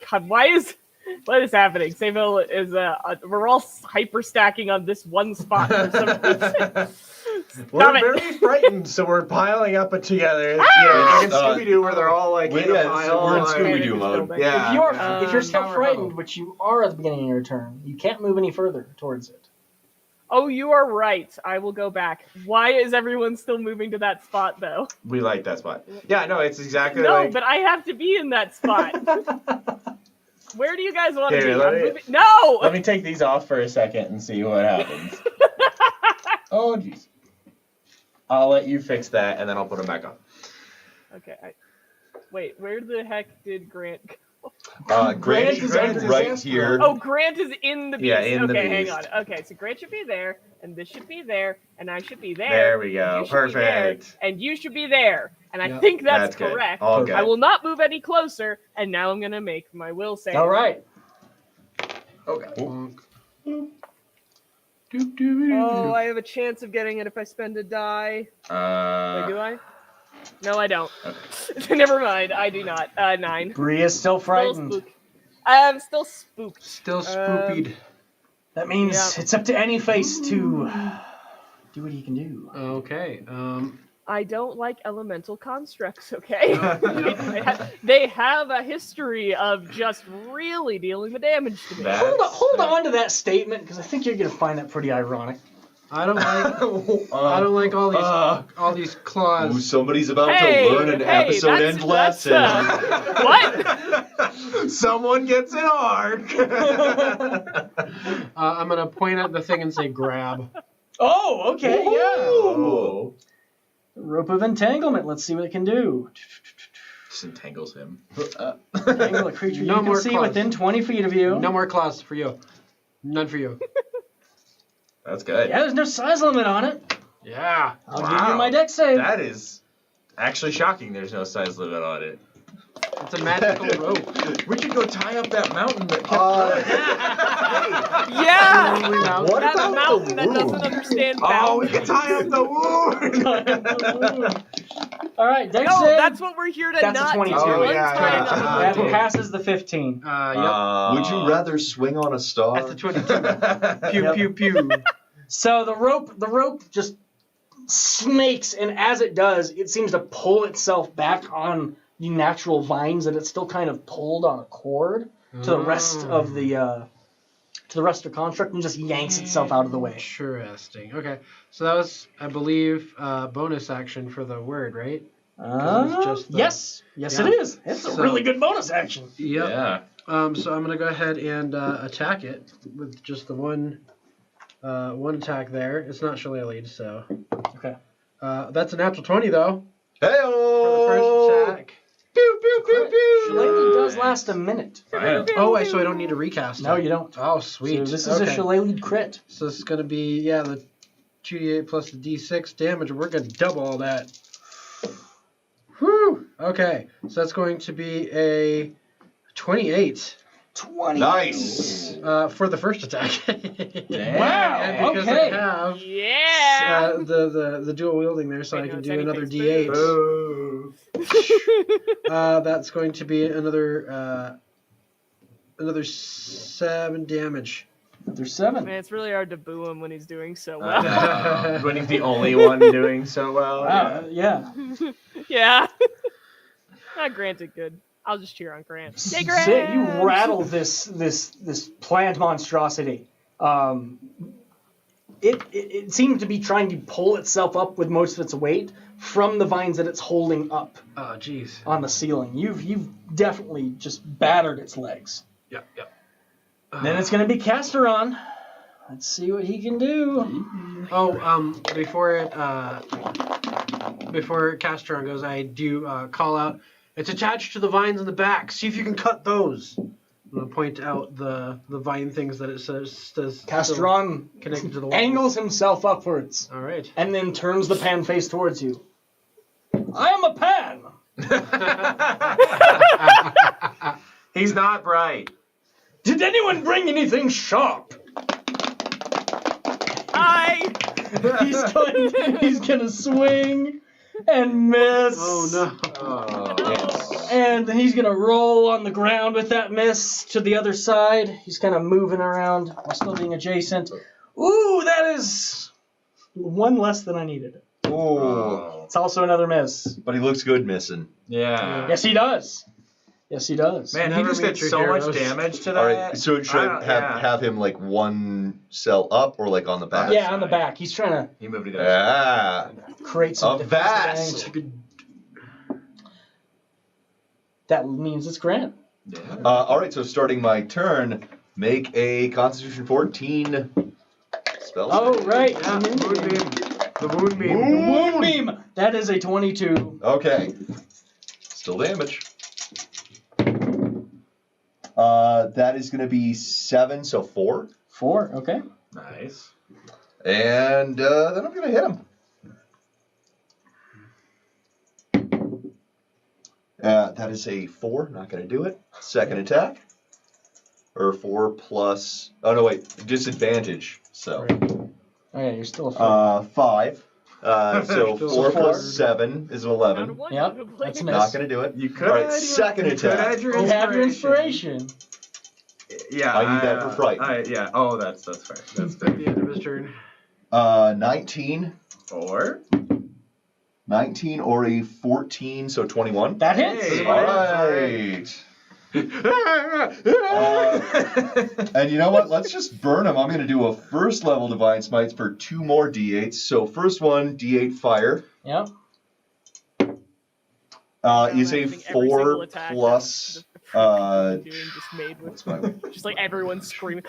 God, what is happening? Sayville is we're all hyper stacking on this one spot for some reason. We're Stop it. very frightened, so we're piling up together. It's, you know, like in Scooby-Doo where they're all like in a pile. we're in like- Scooby-Doo mode. Yeah. If you're still Tower frightened, Huddle. which you are at the beginning of your turn, you can't move any further towards it. Oh, you are right. I will go back. Why is everyone still moving to that spot though? We like that spot. Yeah, no, it's exactly No, like. but I have to be in that spot. Where do you guys want to Here, be? let I'm me- moving- No! Let me take these off for a second and see what happens. Oh, jeez. I'll let you fix that, and then I'll put them back on. Okay. Wait, where the heck did Grant go? Grant is is under right disaster. here. Oh, Grant is in the beast. Yeah, in the okay, hang beast. on. Okay, so Grant should be there, and this should be there, and I should be there. There we and go. you should be there, Perfect. and you should be there. And I Yep. think that's good. correct. All good. I will not move any closer, and now I'm going to make my will save. All right. Okay. Bonk. Oh, I have a chance of getting it if I spend a die. Wait, do I? No, I don't. Okay. Never mind. I do not. 9. Bree is still Still frightened. spooked. I'm still spooked. Still spoopied. That means Yeah. it's up to any face to do what he can do. Okay. I don't like elemental constructs, okay? They have a history of just really dealing the damage to me. That- Hold on to that statement because I think you're gonna find that pretty ironic. I don't like all these claws. Ooh, somebody's about Hey, to learn an hey, episode that's- end lesson. What? Someone gets an arc. I'm gonna point at the thing and say grab. Oh, okay, yeah. Oh. Rope of entanglement. Let's see what it can do. Disentangles him. Entangle a creature No you more can see claws. within 20 feet of you. No more claws for you. None for you. That's good. Yeah, there's no size limit on it. Yeah. I'll give you my deck save. That is actually shocking. There's no size limit on it. It's a magical rope. We could go tie up that mountain that kept Yeah! What That about mountain the that doesn't wound? understand Oh, we boundaries. could tie up the wound. All right, deck No, save. that's what we're here to That's a not 22. do. Oh, Untie yeah. another That mountain. passes the 15. Yep. Would you rather swing on a star? That's a 22. Pew Yep. pew pew. So the rope just snakes, and as it does, it seems to pull itself back on the natural vines that it's still kind of pulled on a cord to the rest of the construct, and just yanks itself out of the way. Interesting. Okay. So that was, I believe, bonus action for the word, right? 'Cause it's just the- Yes, Yeah. it is. It's a So- really good bonus action. Yep. Yeah. So I'm gonna go ahead and attack it with just the one attack there. It's not shillelagh, so. Okay. That's a natural 20 though Hey for the first attack. Pew pew pew pew. Shillelagh does last a minute. Oh, wait, so I don't need to recast No, it. you don't. Oh, sweet. So this is okay. a shillelagh crit. So this is gonna be the 2d8 plus the d6 damage. We're gonna double all that. Whew. Okay, so that's going to be a 28 20. Nice. for the first attack. Wow. And because Okay. I have Yeah! the dual wielding there, so Wait, I no, can it's do another anything. d8. Boo. That's going to be another 7 damage. There's 7. Man, it's really hard to boo him when he's doing so well. When he's the only one doing so well. Wow. Yeah. Yeah. Not granted good. I'll just cheer on Grant. Yay, Sit, Grant! you rattle this plant monstrosity. It seemed to be trying to pull itself up with most of its weight from the vines that it's holding up Oh, jeez. on the ceiling. You've definitely just battered its legs. Yep. Then it's going to be Casteron. Let's see what he can do. Oh, before Castron goes, I do call out. It's attached to the vines in the back. See if you can cut those. I'm gonna point out the vine things that it says Casteron connected to the wall. angles himself upwards All right. and then turns the pan face towards you. I am a pan. He's not bright. Did anyone bring anything sharp? He's gonna swing and miss. Oh no. And then he's gonna roll on the ground with that miss to the other side. He's kind of moving around while still being adjacent. Ooh, that is one less than I needed. Ooh. It's also another miss. But he looks good missing. Yeah. Yes, he does. Yes, he does. Man, he Never just meet did your so much heroes. damage to that. All right, so should I Yeah. have him like one cell up or like on the back? Yeah, on the back. He's trying to He moved it. Ah. create some A defensive vast. angles. That means it's Grant. Yeah. All right, so starting my turn, make a Constitution 14 spell. Oh, save. right. Yeah, moonbeam. The moonbeam. Moonbeam. That is a 22. Okay. Still damage. That is going to be 7, so 4. 4. Okay. Nice. And then I'm going to hit him. That is a 4. Not going to do it. Second attack. Or 4 plus... Oh, no, wait. Disadvantage. So Oh yeah, you're still a 5. So Still 4 a plus four. 7 is an Round 11. of one, Yep, notably. that's a miss. Not going to do it. You could. All right, second You could attack. add your You have your inspiration. Yeah. I need that for fright. Yeah. Oh, that's fair. That's At fair. the end of his turn. 19. 4. 19 or a 14, so 21. That hits. Hey. All right. And you know what? Let's just burn him. I'm going to do a first level Divine Smites for 2 more D8s. So first one, D8 fire, Yep. is a Imagining every single 4 attack plus. that doing just made with What's my? just like everyone screaming.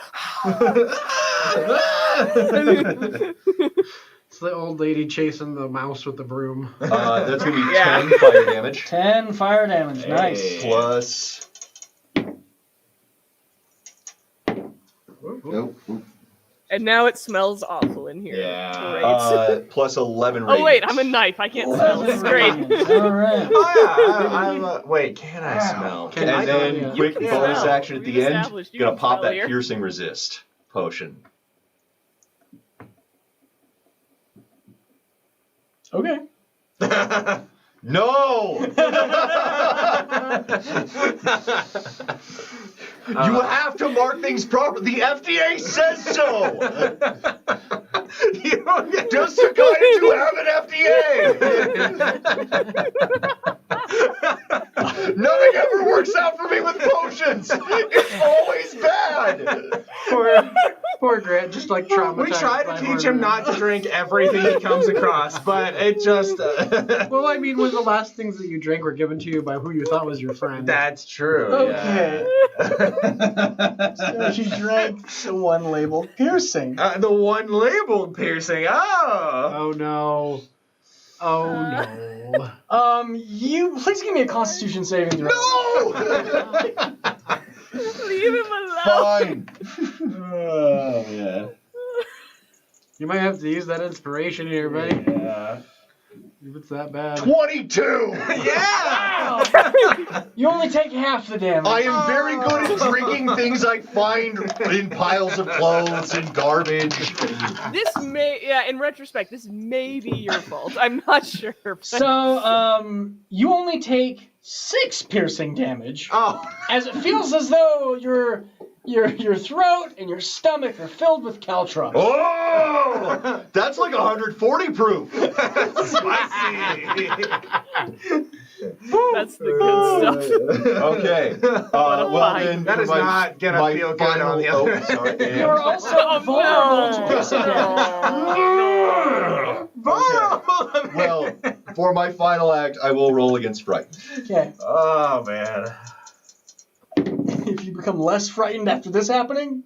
It's the old lady chasing the mouse with the broom. That's going to be Yeah. 10 fire damage 10 fire damage. Hey. Nice. plus. Nope. And now it smells awful in here. Yeah. Great. Plus 11 oh radiant. wait, I'm a knife. I can't smell. This is great. All right. Oh yeah. Wait, can I smell? Can And I- then You quick can bonus smell. action at We've the end. established you Gonna can pop smell that here. piercing resist potion. Okay. No! You have to mark things properly. The FDA says so. Does Psychiatry have an FDA? Nothing ever works out for me with potions. It's always bad. Poor Grant, just like traumatized. We try to by teach him horror. not to drink everything he comes across, but it just. Well, I mean, when the last things that you drank were given to you by who you thought was your friend. That's true. Okay. Yeah. So she drank the one labeled piercing. The one labeled piercing. Oh. Oh no. Oh no. You please give me a Constitution saving throw. No! Leave him alone. Fine. Oh, man. You might have to use that inspiration here, buddy. Yeah. If it's that bad. 22! Yeah. You only take half the damage. I am very good at drinking things I find in piles of clothes and garbage. This may, yeah, in retrospect, this may be your fault. I'm not sure. But So, you only take 6 piercing damage, Oh. as it feels as though your throat and your stomach are filled with caltrops. Oh! That's like 140 proof. Spicy. That's the good stuff. Okay. a Well fight. then, That for is my- not gonna my feel good on the final- other sorry. end. You're also Oh, vulnerable to no. disadvantage. Vulnerable. Well, for my final act, I will roll against fright. Okay. Oh man. If you become less frightened after this happening,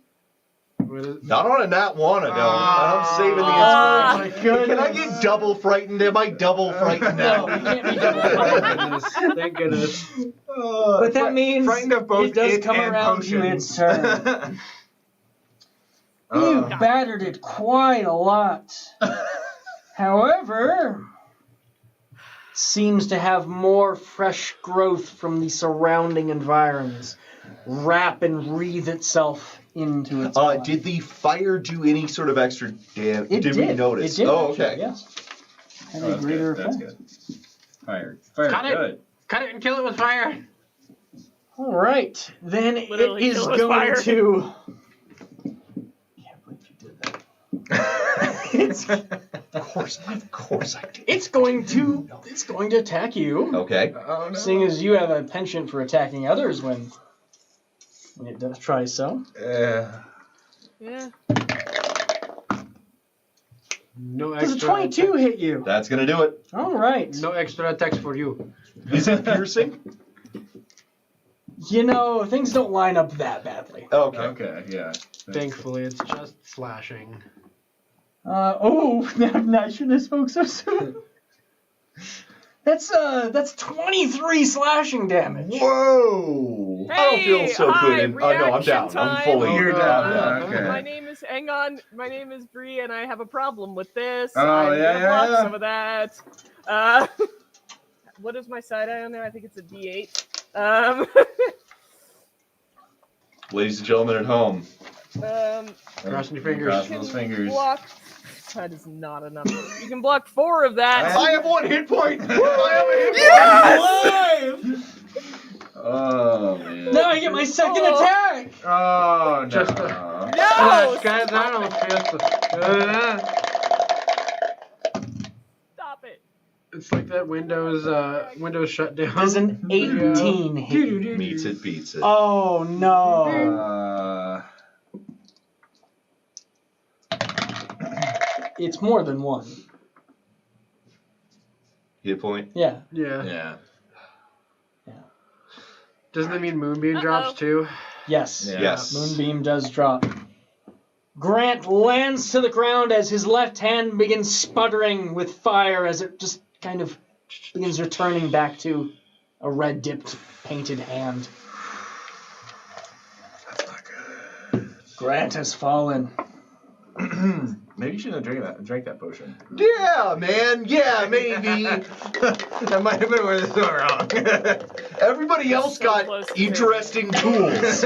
What is- Not on a nat one, I don't. I'm saving the Ah. inspiration. my goodness. Can I get double frightened? Am I double frightened No, now? you can't be double frightened. Thank goodness. But that means frightened of both it does it come and around to potions. its turn. You battered it quite a lot. However, seems to have more fresh growth from the surrounding environs. Wrap and wreathe itself into its body. Did the fire do any sort of extra damage? It did. we notice? It did, Oh, actually, okay. yes. Had Oh, a that's greater good. That's effect. good. Fire. Fire. Cut it. Good. Cut it and kill it with fire. All right, then Literally it is kill with going fire. to. Can't believe you did that. It's, Of course I did. it's going to attack you. Okay. Oh no. Seeing as you have a penchant for attacking others when it does try so. Yeah. No Does a extra. 22 attacks. hit you? That's gonna do it. All right. No extra attacks for you. Is it piercing? You know, things don't line up that badly. Okay. Okay. Yeah. Thankfully, it's just slashing. I shouldn't have spoke so soon. That's 23 slashing damage. Whoa! I don't feel so good. And, no, I'm down. reaction I'm fully. time. You're I'm down. down. Okay. My name is, hang on, my name is Bree, and I have a problem with this. Oh, I'm yeah, gonna block yeah. some of that. What is my side eye on there? I think it's a D8. Ladies and gentlemen at home, Crossing your fingers. Crossing those fingers. block. That is not enough. You can block 4 of that. I have 1 hit point. I have a hit point. Oh man. Now I get my second attack. Oh no. Just No! Guys, I don't feel Stop it. It's like that Windows shutdown. Does an 18 hit you? Meets it, beats it. Oh no. It's more than 1. Hit point. Yeah. Yeah. Yeah. Doesn't that mean Moonbeam drops too? Yes. Yeah. Yes. Moonbeam does drop. Grant lands to the ground as his left hand begins sputtering with fire as it just kind of begins returning back to a red dipped painted hand. That's not good. Grant has fallen. Maybe you shouldn't have drank that potion. Yeah, man. Yeah, maybe. That might have been where this went wrong. Everybody else So got close to interesting tools.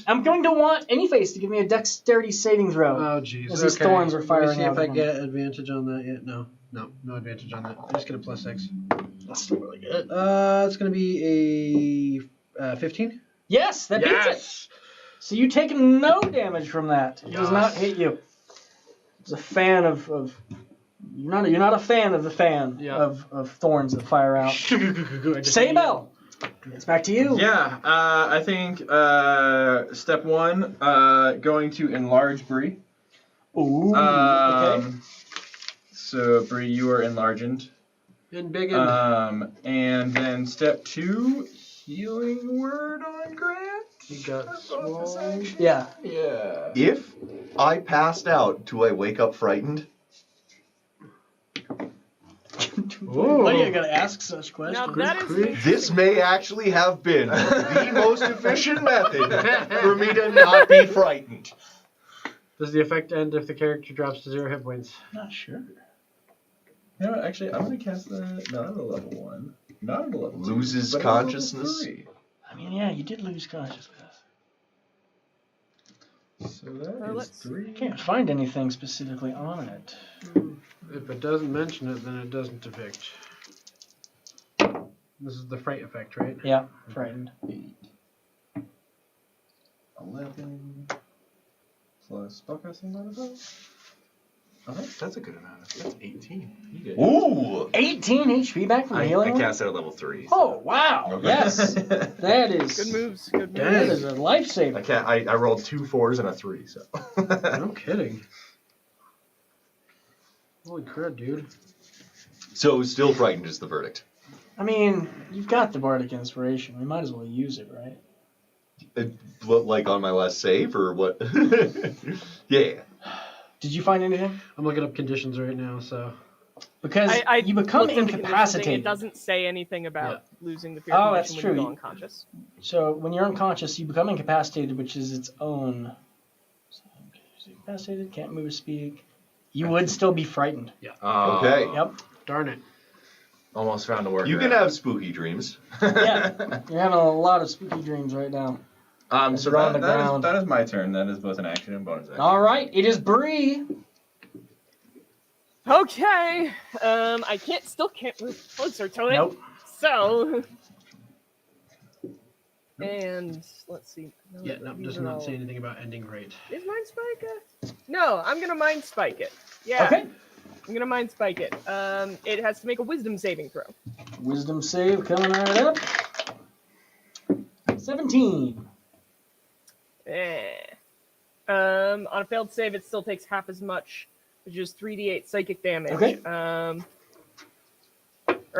I'm going to want Anyface to give me a dexterity saving throw. Oh jeez. As these thorns are Let me firing see if out I at him. get advantage on that yet. No advantage on that. I just get a +6. That's still really good. It's gonna be a 15. Yes, that beats it. So you take no damage from that. It does not hit you. It's a fan of you're not a fan of the fan of thorns that fire out. Saybell, it's back to you. Yeah, I think step 1, going to enlarge Bree. Ooh, okay. So Bree, you are enlarged. And big And then step 2, healing word on Grant. He got Bonus swole. action. Yeah. Yeah. If I passed out, do I wake up frightened? Why are you gonna ask such Now questions? that is an This interesting may actually have been the most efficient method for me to not be frightened. Does the effect end if the character drops to 0 hit points? Not sure. You know what, actually, I'm going to cast that not at a level 1. Not at a level 2. Loses but at a level consciousness? 3. I mean, yeah, you did lose consciousness. So that Well, is let's- 3. I can't find anything specifically on it. If it doesn't mention it, then it doesn't affect. This is the fright effect, right? Yeah, frightened. 11 plus spellcasting modifier. That's a good amount. That's 18. You good. Ooh. 18 HP back from the I healing word? cast it at level 3. Oh, wow. Okay. Yes. That is... Good moves. Good That moves. is a lifesaver. I rolled 2 4s and a 3, so. No kidding. Holy crap, dude. So still frightened is the verdict. I mean, you've got the Bardic Inspiration. We might as well use it, right? Like on my last save or what? Yeah. Did you find anything? I'm looking up conditions right now, so. Because I you become looked at the condition thing, incapacitated. It doesn't say anything about losing the fear Oh, condition that's when true. you go unconscious. So when you're unconscious, you become incapacitated, which is its own. Incapacitated, can't move or speak. You would still be frightened. Okay. Yep. Darn it. Almost found a workaround. You can have spooky dreams. Yeah. You're having a lot of spooky dreams right now. So You're on the that ground. is my turn. That is both an action and bonus action. All right, it is Bree. Okay. Still can't move closer to it. Nope. So. And let's see. No, Yeah, no, these does are not all- say anything about ending rate. Is Mind Spike it? No, I'm gonna Mind Spike it. Yeah. Okay. I'm gonna Mind Spike it. It has to make a Wisdom saving throw. Wisdom save coming right up. 17. On a failed save, it still takes half as much, which is 3d8 psychic damage. Okay. Or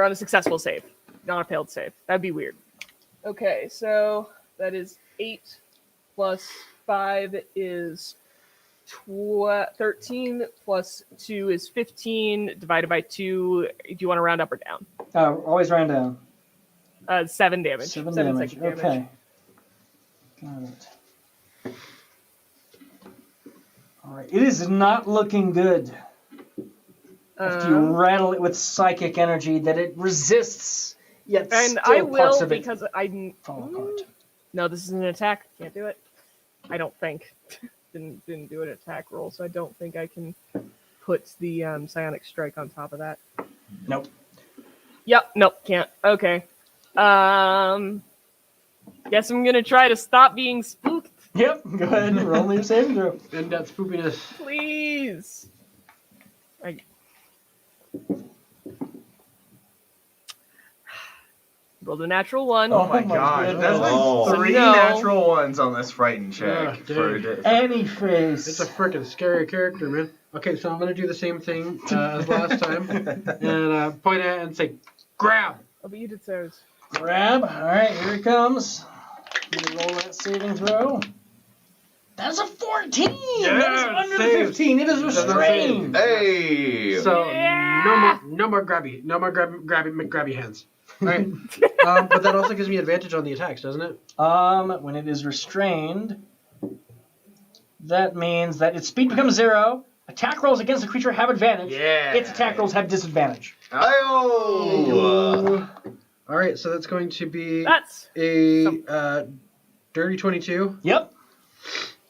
on a successful save, not a failed save. That'd be weird. Okay, so that is 8 plus 5 is 13 plus 2 is 15 divided by 2. Do you want to round up or down? Always round down. 7 damage. 7 7 damage. psychic damage. Okay. Got it. All right. It is not looking good. After you rattle it with psychic energy, that it resists, yet And still I parts will of it because I fall apart. No, this is an attack. Can't do it. I don't think. didn't do an attack roll, so I don't think I can put the psionic strike on top of that. Nope. Yep. Nope. Can't. Okay. Guess I'm gonna try to stop being spooked, Yep. Go ahead and roll your saving throw. End that spoopiness. please. Rolled a natural 1. Oh my my gosh. goodness. That's been Oh. 3 No. natural ones on this frightened check. Yeah, for dude. Any face. It's a freaking scary character, man. Okay, so I'm gonna do the same thing as last time, and point at it and say, "Grab." Oh, but you did Sarah's. Grab. All right, here it comes. You roll that saving throw. That's a 14. Yeah, that is under the saves. 15. It is That's a restrained. Hey! So Yeah! no more grabby grabby hands. All right, but that also gives me advantage on the attacks, doesn't it? When it is restrained, that means that its speed becomes 0. Attack rolls against the creature have advantage. Yeah. Its attack rolls have disadvantage. Ayo! All right, so that's going to be That's a dirty 22, Yep.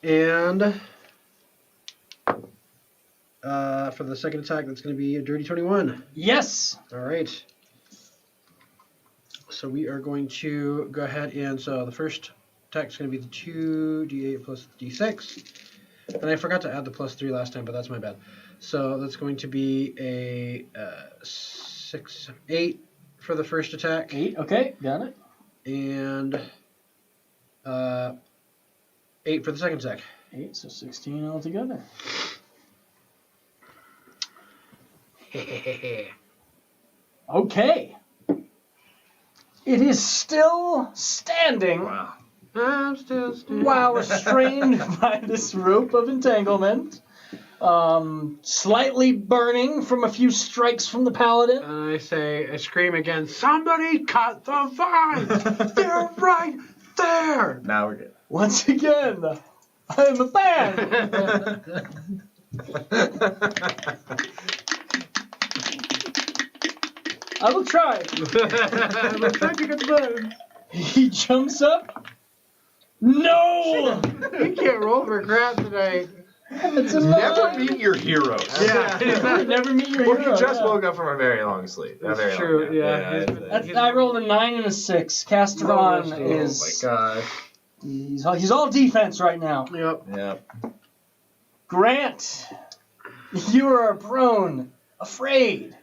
and for the second attack, that's going to be a dirty 21. Yes. All right. So we are going to go ahead and so the first attack is going to be the 2d8 plus d6. And I forgot to add the plus 3 last time, but that's my bad. So that's going to be a 8 for the first attack. 8. Okay, got it. And 8 for the second attack. 8, so 16 altogether. Okay. It is still standing Wow. I'm still standing. while restrained by this rope of entanglement. Slightly burning from a few strikes from the paladin. And I scream again, somebody cut the vines! They're right there! Now we're good. Once again, I'm a fan. I will try. I'm trying to get the vines. He jumps up. No! We can't roll for crap tonight. It's a Never 9. meet your heroes. Yeah. Never meet your Well, hero. he just yeah. woke up from a very long sleep. That's very true, Long, yeah. That's, I rolled a 9 and a 6. Casteron Oh is Oh my god. he's all defense right now. Yep. Yep. Grant, You are prone, afraid.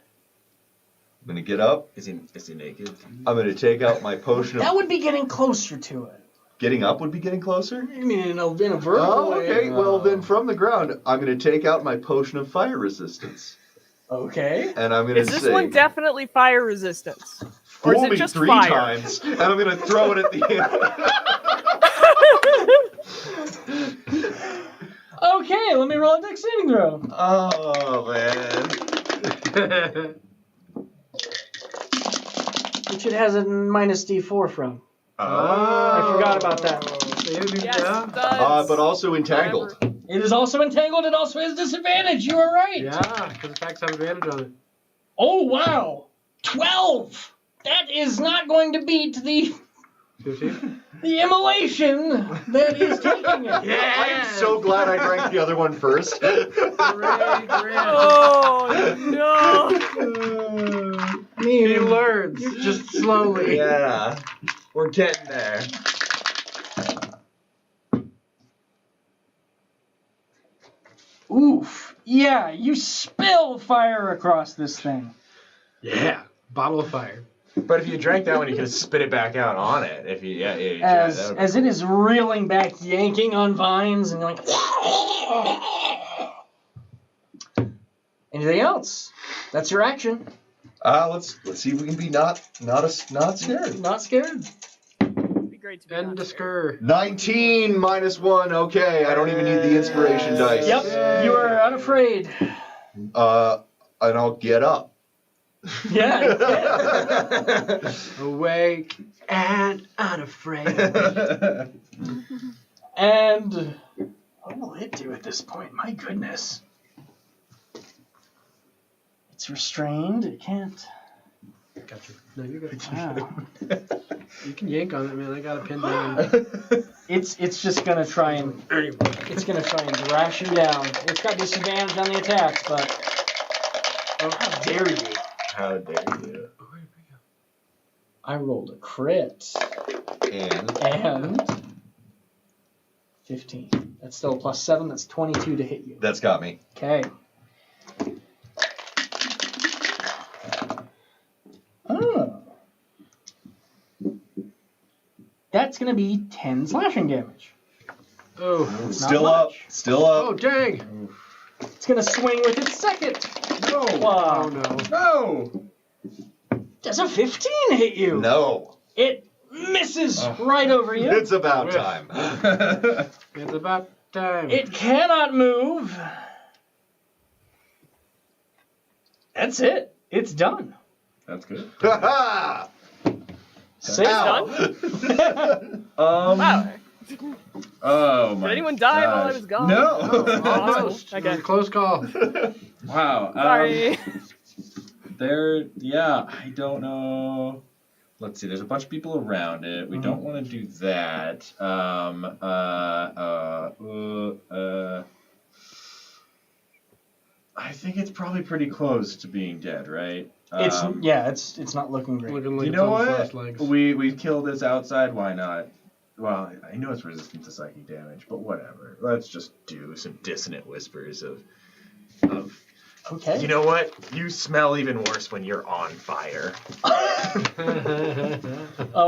I'm gonna get up. Is he naked? I'm gonna take out my potion That of. would be getting closer to it. Getting up would be getting closer. I mean, in a vertical Oh, way. okay. Well, then from the ground, I'm gonna take out my potion of fire resistance, Okay. and I'm gonna Is this say, one definitely fire resistance? Or is "Fool it me just 3 fire? times," and I'm gonna throw it at the end. Okay, let me roll a dex saving throw. Oh man. Which it has a minus D4 from. Oh. I forgot about that. Yes, it does. But also entangled. Forever. It is also entangled. It also has disadvantage. You are right. Yeah, because attacks have advantage on it. Oh, wow. 12. That is not going to beat the 15? immolation that is taking it. I am so glad I drank the other one first. Oh no! He learns, just slowly. Yeah. We're getting there. Oof. Yeah, you spill fire across this thing. Yeah, bottle of fire. But if you drank that one, you could spit it back out on it. If you, you tried. That would be As it is reeling back, yanking on vines, and going. Anything else? That's your action. Let's see if we can be not scared. Not scared. It'd be great to be End not the scared. skir. 19 minus 1. Okay, I don't even need the inspiration dice. Yep, you are unafraid. And I'll get up. Yeah. Awake and unafraid. And what will it do at this point? My goodness. It's restrained. It can't. Gotcha. No, you're good. Wow. You can yank on it, man. I got a pin down. It's just gonna try and thrash you down. It's got disadvantage on the attacks, but oh, how dare you? How dare you? I rolled a crit and 15. That's still a +7. That's 22 to hit you. That's got me. Okay. Oh. That's going to be 10 slashing damage. Oh. Still up. much. Still Oh, up. dang. It's going to swing with its second. No. Oh, no. No. Does a 15 hit you? No. It misses right over you. It's about time. It's about time. It cannot move. That's it. It's done. That's good. Ha Save Ow. Wow. Oh my. Did anyone die while I gosh. was gone? No. Almost. Okay. It was a close call. Wow. Sorry. Yeah, I don't know. Let's see, there's a bunch of people around it. We don't want to do that. I think it's probably pretty close to being dead, right? It's not looking great. Looking like You it's know on its what? last legs. We've killed this outside. Why not? Well, I know it's resistant to psychic damage, but whatever. Let's just do some dissonant whispers of. Okay. You know what? You smell even worse when you're on fire.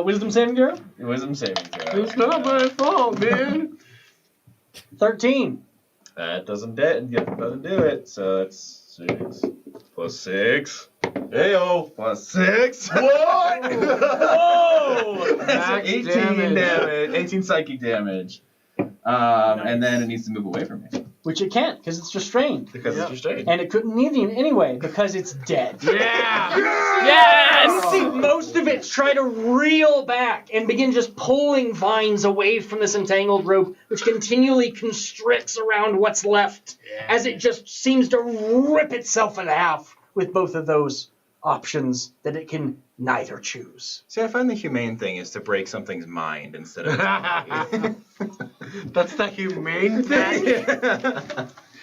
Wisdom saving throw? Wisdom saving throw. It's not my fault, man. 13. That doesn't do it. So it's 6 plus 6. Heyo, plus 6. What? Whoa! That's Max 18 damage. damage. 18 psychic damage. And then it needs to move away from me Which it can't, because it's restrained. because Yep. it's restrained. And it couldn't need you anyway, because it's dead. Yeah. Yes! You see most of it try to reel back and begin just pulling vines away from this entangled rope, which continually constricts around what's left, as it just seems to rip itself in half with both of those options that it can neither choose. See, I find the humane thing is to break something's mind instead of body. That's the humane thing.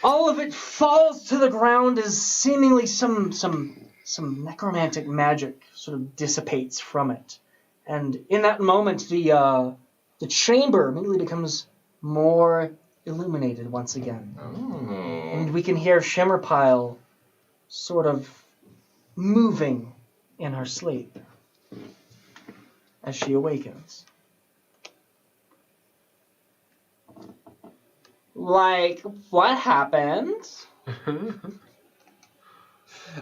All of it falls to the ground as seemingly some necromantic magic sort of dissipates from it. And in that moment, the chamber immediately becomes more illuminated once again. Oh. And we can hear Shimmerpile sort of moving in her sleep as she awakens. Like, what happened?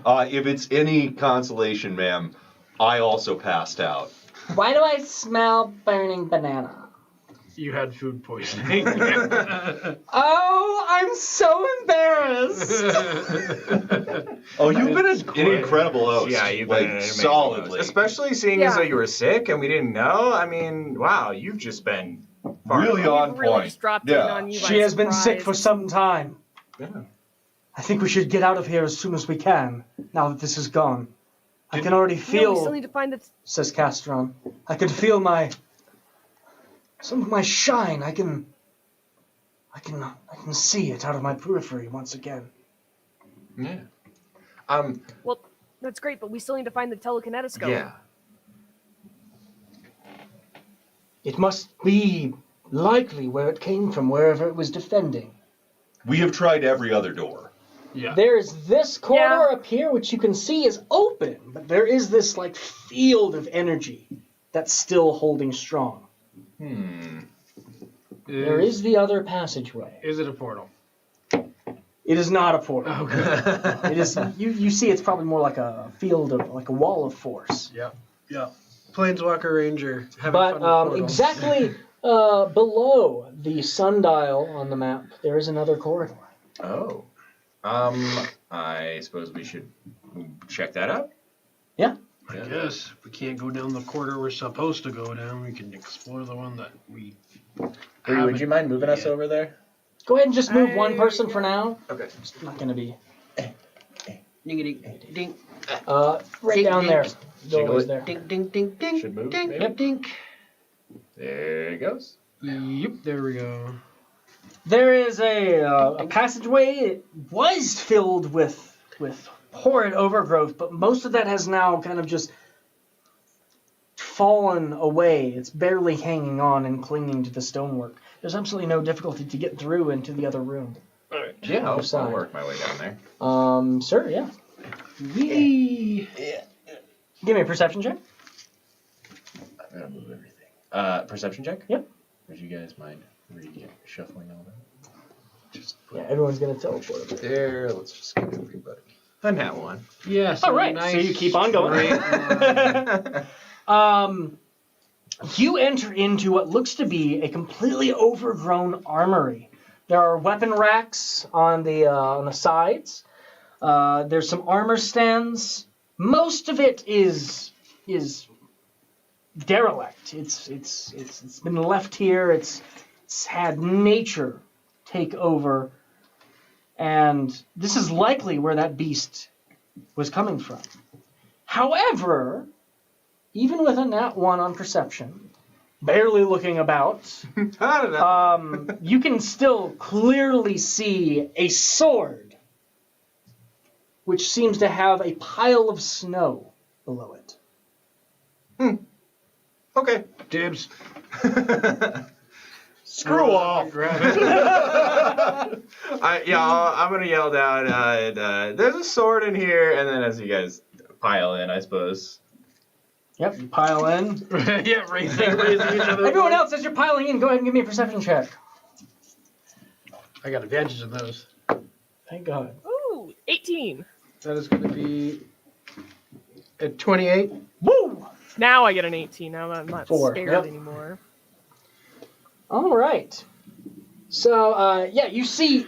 If it's any consolation, ma'am, I also passed out. Why do I smell burning banana? You had food poisoning. Oh, I'm so embarrassed. Oh, you've been an incredible host. Yeah, you've like, been an amazing solidly. host. Especially seeing as Yeah. though you were sick and we didn't know. I mean, wow, you've just been Really on We've really point. just dropped in Yeah. on you by She has been sick for surprise. some time. Yeah. I think we should get out of here as soon as we can, now that this is gone. I can already No, feel, we still need to find the. says Castron. I can feel some of my shine. I can see it out of my periphery once again. Yeah. Well, that's great, but we still need to find the telekinetiscope. Yeah. It must be likely where it came from, wherever it was defending. We have tried every other door. Yeah. There's this corridor Yeah. up here, which you can see is open, but there is this like field of energy that's still holding strong. There is the other passageway. Is it a portal? It is not a portal. Okay. It is. You see, it's probably more like a field of, like a wall of force. Yep. Planeswalker Ranger. Having But fun with portals. exactly below the sundial on the map, there is another corridor. Oh. I suppose we should check that out. I guess if we can't go down the corridor we're supposed to go down, we can explore the one that we. Bree, would you mind moving us over there? Go ahead and just move one person for now. Okay. It's not going to be Ding, right Ding, down ding. there. Jiggle Doorway's it. there. ding, ding, ding, ding, Should move, ding, maybe? ding. There it goes. Yep. There we go. There is a passageway. It was filled with horrid overgrowth, but most of that has now kind of just fallen away. It's barely hanging on and clinging to the stonework. There's absolutely no difficulty to get through into the other room. All right. Yeah, Other I'll side. work my way down there. Sir, yeah. Whee! Give me a perception check. I'm gonna move everything. Perception check? Yep. Would you guys mind shuffling all that? Just Yeah, everyone's gonna teleport over. there. Let's just give everybody. I'm at one. Yes. All right, so you keep on going. You enter into what looks to be a completely overgrown armory. There are weapon racks on the sides. There's some armor stands. Most of it is derelict. It's been left here. It's had nature take over, and this is likely where that beast was coming from. However, even with a nat 1 on perception, barely looking about, I don't know. you can still clearly see a sword, which seems to have a pile of snow below it. Okay. Dibs. Screw off. Grab it. I'm gonna yell down. There's a sword in here, and then as you guys pile in, I suppose. Yep, you pile in. Yeah, raising each other. Everyone else, as you're piling in, go ahead and give me a perception check. I got advantage in those. Thank God. Ooh, 18. That is going to be at 28. Woo! Now I get an 18. Now I'm not 4, scared yep. anymore. All right. So, you see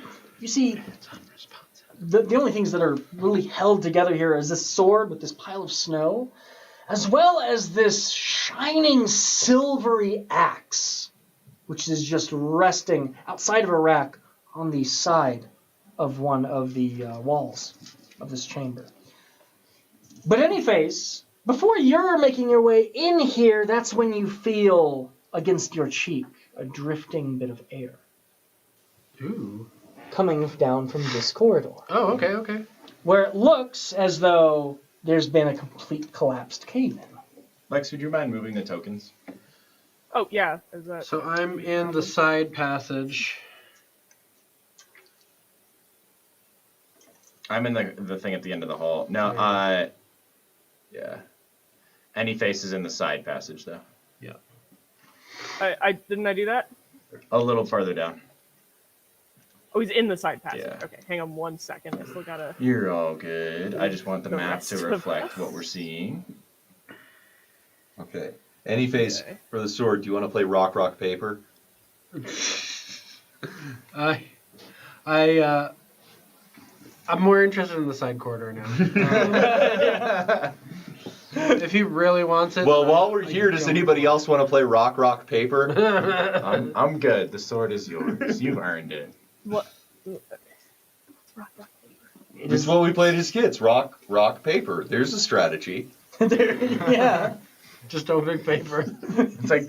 the only things that are really held together here is this sword with this pile of snow, as well as this shining silvery axe, which is just resting outside of a rack on the side of one of the walls of this chamber. But anyways, before you're making your way in here, that's when you feel against your cheek a drifting bit of air Ooh. coming down from this corridor, Oh, okay. where it looks as though there's been a complete collapsed cave-in. Lex, would you mind moving the tokens? Oh, yeah. Is that... So I'm in the side passage. I'm in the thing at the end of the hall. No, yeah. Any face is in the side passage, though. Yeah. I didn't I do that? A little farther down. Oh, he's in the side passage. Yeah. Okay, hang on 1 second. I still gotta. You're all good. I just want the The map rest to of reflect us. what we're seeing. Okay. Any face Okay. for the sword. Do you want to play rock, rock, paper? I'm more interested in the side quarter now. If he really wants it. Well, while we're I here, does don't anybody else want to play rock, rock, paper? I'm good. The sword is yours. You've earned it. What? Rock, rock, paper. This is what we played as kids. Rock, rock, paper. There's a strategy. Yeah. Just open paper. It's like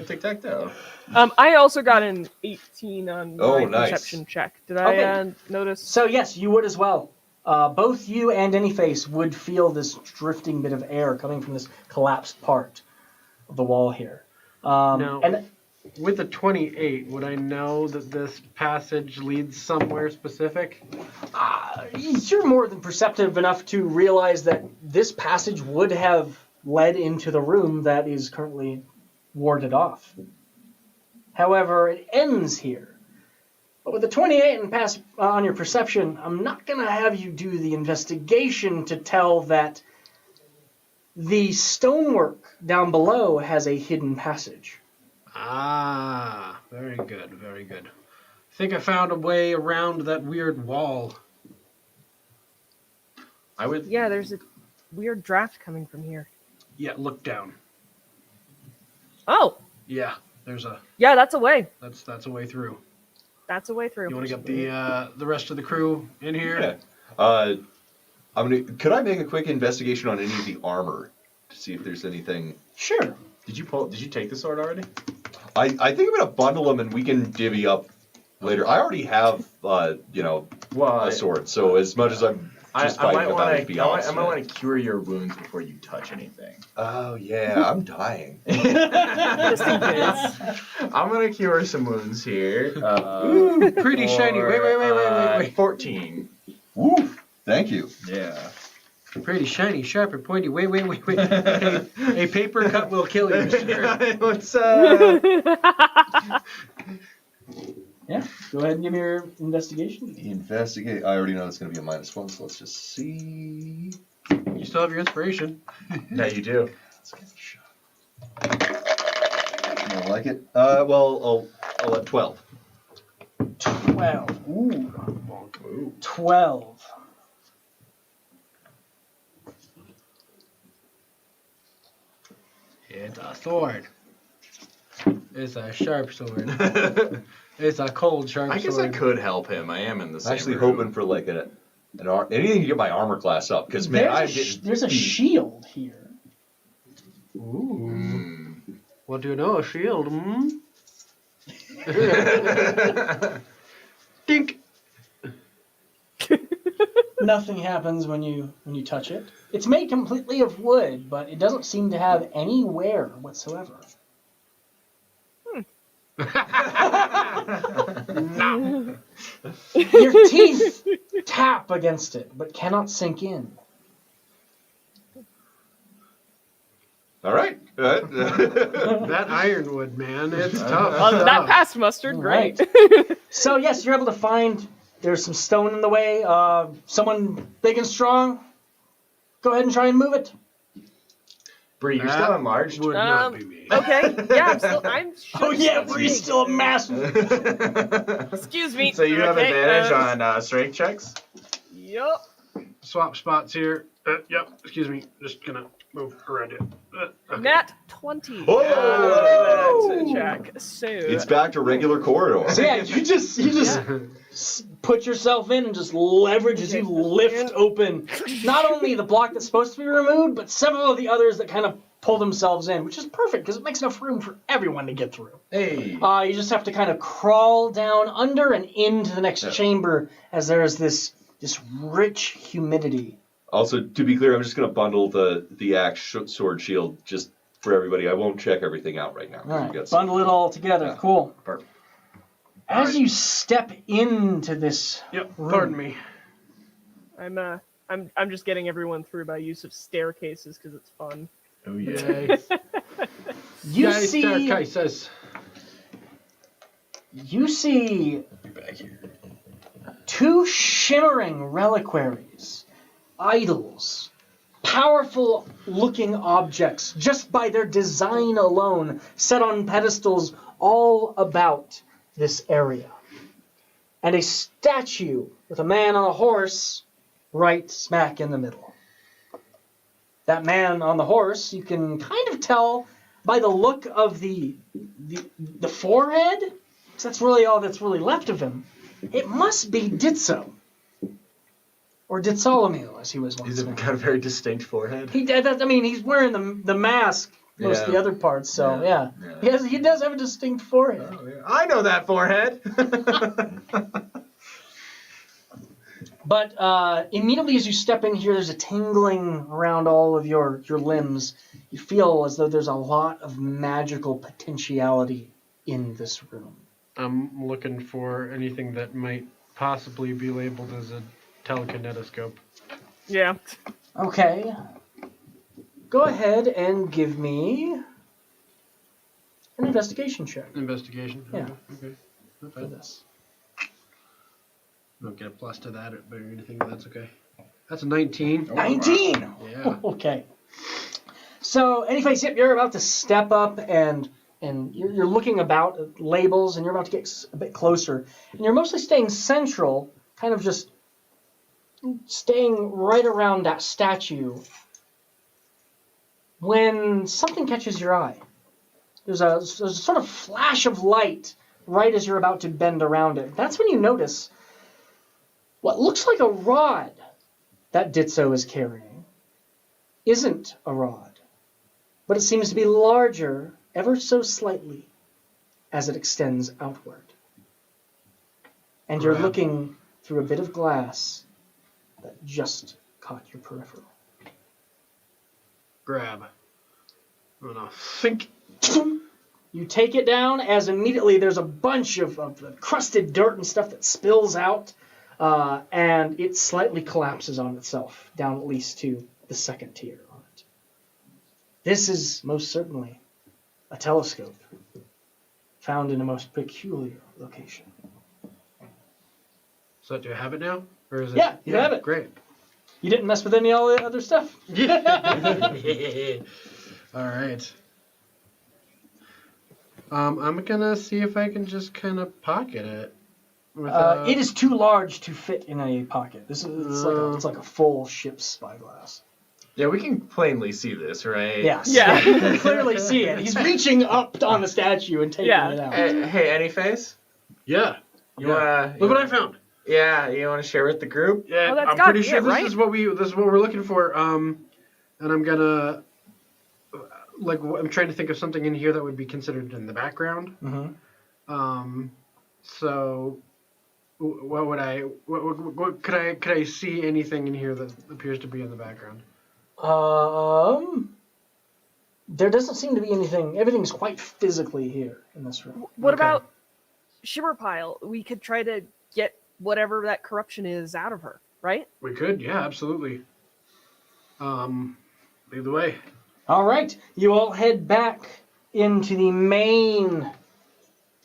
tic-tac-toe. I also got an 18 on Oh, my nice. perception check. Did Okay. I notice? So yes, you would as well. Both you and any face would feel this drifting bit of air coming from this collapsed part of the wall here. No. And With the 28, would I know that this passage leads somewhere specific? you're more than perceptive enough to realize that this passage would have led into the room that is currently warded off. However, it ends here. But with the 28 and pass on your perception, I'm not going to have you do the investigation to tell that the stonework down below has a hidden passage. Ah, very good, very good. I think I found a way around that weird wall. I would. Yeah, there's a weird draft coming from here. Yeah, look down. Oh, Yeah, there's a yeah, that's a way. that's a way through. That's a way through. You want to get the rest of the crew in here? Yeah. Could I make a quick investigation on any of the armor to see if there's anything? Sure. Did you take the sword already? I think I'm gonna bundle them and we can divvy up later. I already have Well, a sword, so as much as I'm just I fighting might about want it to. beyond. I might want to cure your wounds before you touch anything. Oh yeah, I'm dying. Just in case. I'm gonna cure some wounds here. Ooh, pretty shiny. Wait. 14. Woo! Thank you. Yeah. Pretty shiny, sharp, and pointy. Wait. A paper cut will kill you, sir. What's Yeah. Go ahead and give me your investigation. Investigate. I already know it's gonna be a -1, so let's just see. You still have your inspiration. No, you do. Let's give it a shot. I like it. Well, I'll let 12. 12. Ooh. 12. It's a sword. It's a sharp sword. It's a cold sharp sword. I guess I could help him. I am in the I'm same actually room. hoping for like anything to get my armor class up, because man, There's a shield here. Ooh. Mm. What do you know? A shield? Hmm? Dink. Nothing happens when you touch it. It's made completely of wood, but it doesn't seem to have any wear whatsoever. Your teeth tap against it, but cannot sink in. All right. That ironwood, man. It's tough. That passed mustard. All Great. So yes, you're able to find. There's some stone in the way. Someone big and strong. Go ahead and try and move it. Bree, you're That still enlarged. Would not be me. Okay. Yeah, I'm Oh yeah, Bree's still a massive. Excuse me. So you have Okay, advantage on strength checks? Yup. Swap spots here. Yep. Excuse me. Just gonna move around it. Okay. Nat 20. Whoa! Check. So. It's back to regular corridor. So yeah, you just put yourself in and just leverage as you lift open not only the block that's supposed to be removed, but several of the others that kind of pull themselves in, which is perfect because it makes enough room for everyone to get through. Hey. You just have to kind of crawl down under and into the next chamber as there is this rich humidity. Also, to be clear, I'm just going to bundle the axe, sword, shield, just for everybody. I won't check everything out right now. All right, bundle it all together. Yeah. Cool. Perfect. As you step into this Yep. room, Pardon me. I'm just getting everyone through by use of staircases because it's fun. Oh yeah. Yay. You Yay, see, staircases. you see Back here. two shimmering reliquaries, idols, powerful-looking objects just by their design alone, set on pedestals all about this area. And a statue with a man on a horse right smack in the middle. That man on the horse, you can kind of tell by the look of the forehead, 'cause that's really all that's really left of him. It must be Ditso. Or Ditsolomil, as he was once He's known. got a very distinct forehead. He's wearing the mask most of the Yeah. other parts, so yeah. Yeah. He does have a distinct forehead. Oh, yeah. I know that forehead. But immediately as you step in here, there's a tingling around all of your limbs. You feel as though there's a lot of magical potentiality in this room. I'm looking for anything that might possibly be labeled as a telekinetiscope. Yeah. Okay. Go ahead and give me an investigation check Investigation. Yeah. Okay. Not for bad. this. Don't get a plus to that or anything, but that's okay. That's a 19. 19! Yeah. Okay. So, anyways, yep, you're about to step up and you're looking about at labels and you're about to get a bit closer. And you're mostly staying central, kind of just staying right around that statue when something catches your eye. There's a sort of flash of light right as you're about to bend around it. That's when you notice what looks like a rod that Ditso is carrying isn't a rod, but it seems to be larger ever so slightly as it extends outward. And you're Grab. looking through a bit of glass that just caught your peripheral. Grab. I'm gonna think. You take it down as immediately there's a bunch of crusted dirt and stuff that spills out, and it slightly collapses on itself, down at least to the second tier on it. This is most certainly a telescope found in a most peculiar location. So do I have it now? Or is it? Yeah, you have it. Great. You didn't mess with any all the other stuff. All right. I'm gonna see if I can just kind of pocket it. Without... It is too large to fit in a pocket. This is it's like a full ship's spyglass. Yeah, we can plainly see this, right? Yes. Yeah. You can clearly see it. He's reaching up on the statue and taking it out. Hey, Anyface? Yeah. You wanna? Look what I found. Yeah, you wanna share with the group? Yeah, Oh, that's I'm gotta pretty be sure it, this right? is what we're looking for. And I'm gonna I'm trying to think of something in here that would be considered in the background. Mm-hmm. So what would what could I see anything in here that appears to be in the background? There doesn't seem to be anything. Everything's quite physically here in this room. What Okay. about Shimmer Pile? We could try to get whatever that corruption is out of her, right? We could, yeah, absolutely. Lead the way. All right, you all head back into the main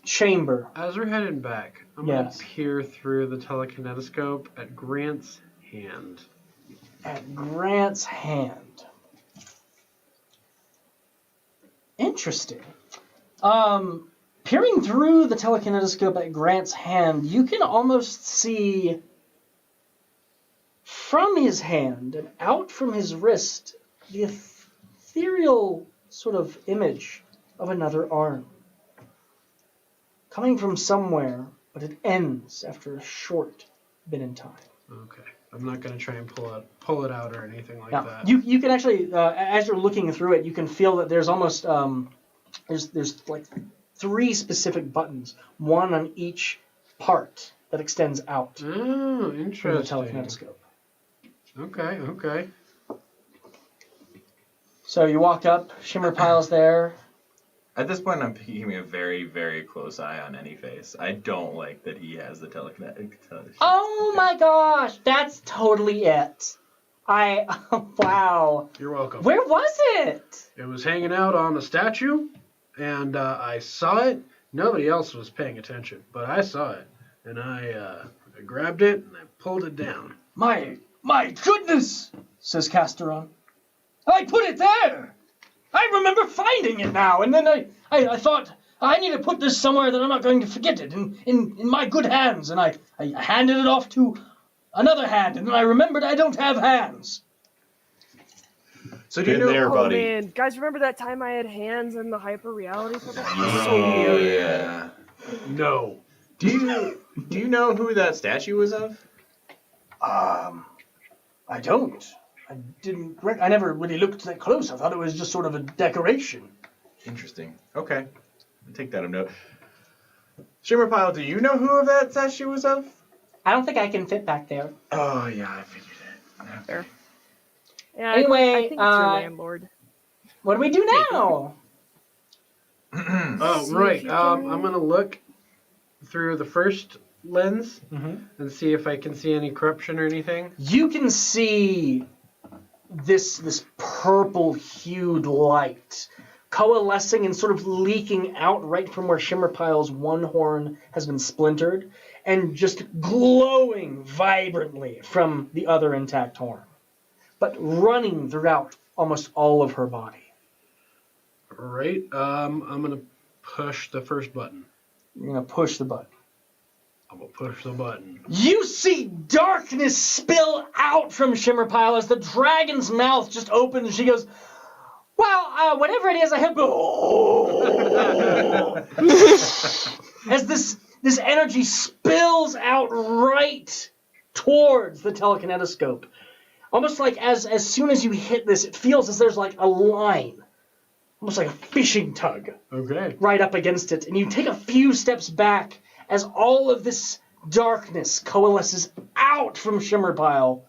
chamber. As we're heading back, I'm Yes. gonna peer through the telekinetiscope at Grant's hand. At Grant's hand. Interesting. Peering through the telekinetiscope at Grant's hand, you can almost see from his hand and out from his wrist the ethereal sort of image of another arm. Coming from somewhere, but it ends after a short bit in time. Okay. I'm not gonna try and pull it out or anything like Now, that. you can actually, as you're looking through it, you can feel that there's almost there's like 3 specific buttons, one on each part that extends out Oh, from the interesting. telekinetiscope. Okay. So you walk up, Shimmer Pile's there. At this point, I'm keeping a very, very close eye on any face. I don't like that he has the telekinetic. Oh my gosh, that's totally it. Wow. You're welcome. Where was it? It was hanging out on a statue, and I saw it. Nobody else was paying attention, but I saw it, and I grabbed it and I pulled it down. My goodness, says Casteron. I put it there. I remember finding it now, and then I thought, I need to put this somewhere that I'm not going to forget it, in my good hands, and I handed it off to another hand, and then I remembered I don't have hands. So do you Been know? there, Oh buddy. man, guys, remember that time I had hands in the hyper reality puppet? Oh yeah. No. Do you know who that statue was of? I don't. I never really looked that close. I thought it was just sort of a decoration. Interesting. Okay, I'll take that a note. Shimmerpile, do you know who of that statue was of? I don't think I can fit back there. Oh yeah, I figured it. There. Yeah, Anyway, I think it's your landlord. What do we do now? Oh, See right. if you can- I'm going to look through the first lens Mm-hmm. and see if I can see any corruption or anything. You can see this purple-hued light coalescing and sort of leaking out right from where Shimmerpile's one horn has been splintered, and just glowing vibrantly from the other intact horn, but running throughout almost all of her body. All right. I'm going to push the first button. You're going to push the button. I'm going to push the button. You see darkness spill out from Shimmerpile as the dragon's mouth just opens and she goes, well, whatever it is, I hope... As this energy spills out right towards the telekinetiscope. Almost like as soon as you hit this, it feels as there's like a line. Almost like a fishing tug Okay. right up against it. And you take a few steps back as all of this darkness coalesces out from Shimmerpile,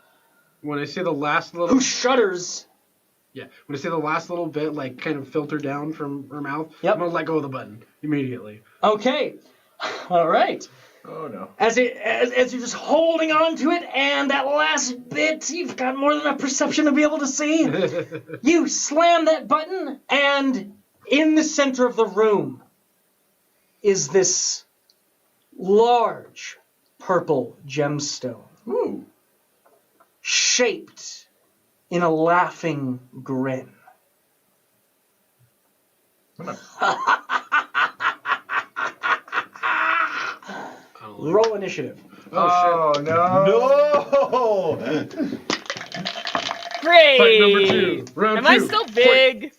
When I see the last little... who shudders. Yeah. When I see the last little bit, like, kind of filter down from her mouth, Yep. I'm going to let go of the button immediately. Okay. All right. Oh no. As you're just holding on to it, and that last bit, you've got more than enough perception to be able to see. You slam that button, and in the center of the room is this large purple gemstone, Ooh. shaped in a laughing grin. Roll initiative. Oh no. No! Great! Fight number 2. Round Am 2. I still big?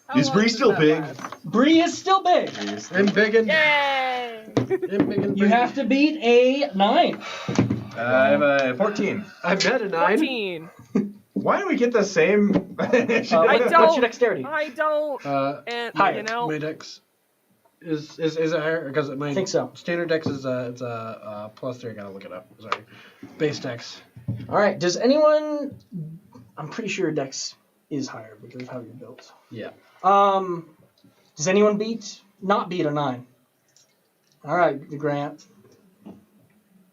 How Is long Bree does still that big? last? Bree is still big. And big and... Yay! and big and You have to beat a 9. I have a 14. I bet a 9. 14. Why do we get the same? I What's don't. your dexterity? I don't. And, Higher. you know, My dex is it higher? Because my I think so. standard dex is it's a +3. I gotta look it up. Sorry. Base dex. All right. Does anyone? I'm pretty sure your dex is higher because of how you're built. Yeah. Does anyone not beat a 9? All right, Grant.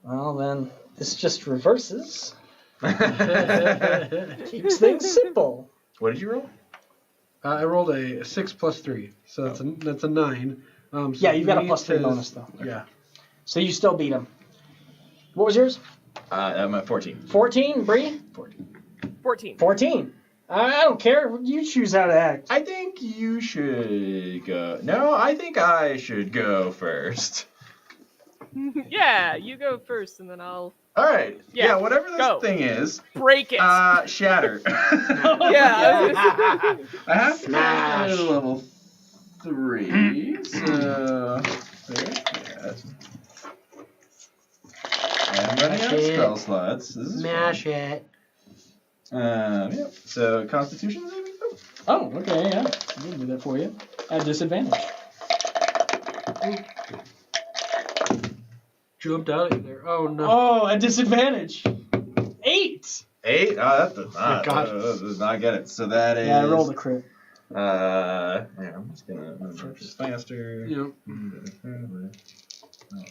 Well then, this just reverses. Keeps things simple. What did you roll? I rolled a 6 + 3, so that's a 9. So Yeah, you've got a me +3 says- bonus though. Yeah. So you still beat him. What was yours? I'm at 14. 14, Bree? 14. 14. I don't care. You choose how to act. I think you should go. No, I think I should go first. Yeah, you go first, and then I'll All right. Yeah, Yeah, whatever this go. thing is. break it. Shatter. Yeah. I have to Smash. get it to level 3. So there's that. I'm running out of Smash it. spell slots. This is Smash it. fun. Yeah. So Constitution saving throw. Oh, okay, yeah. We'll do that for you. At disadvantage. Jumped out of there. Oh no. Oh, at disadvantage. 8. 8. Oh, that does not. God. That does not get it. So that is. Yeah, I rolled a crit. Yeah, I'm just gonna make this faster. Yep. Oh,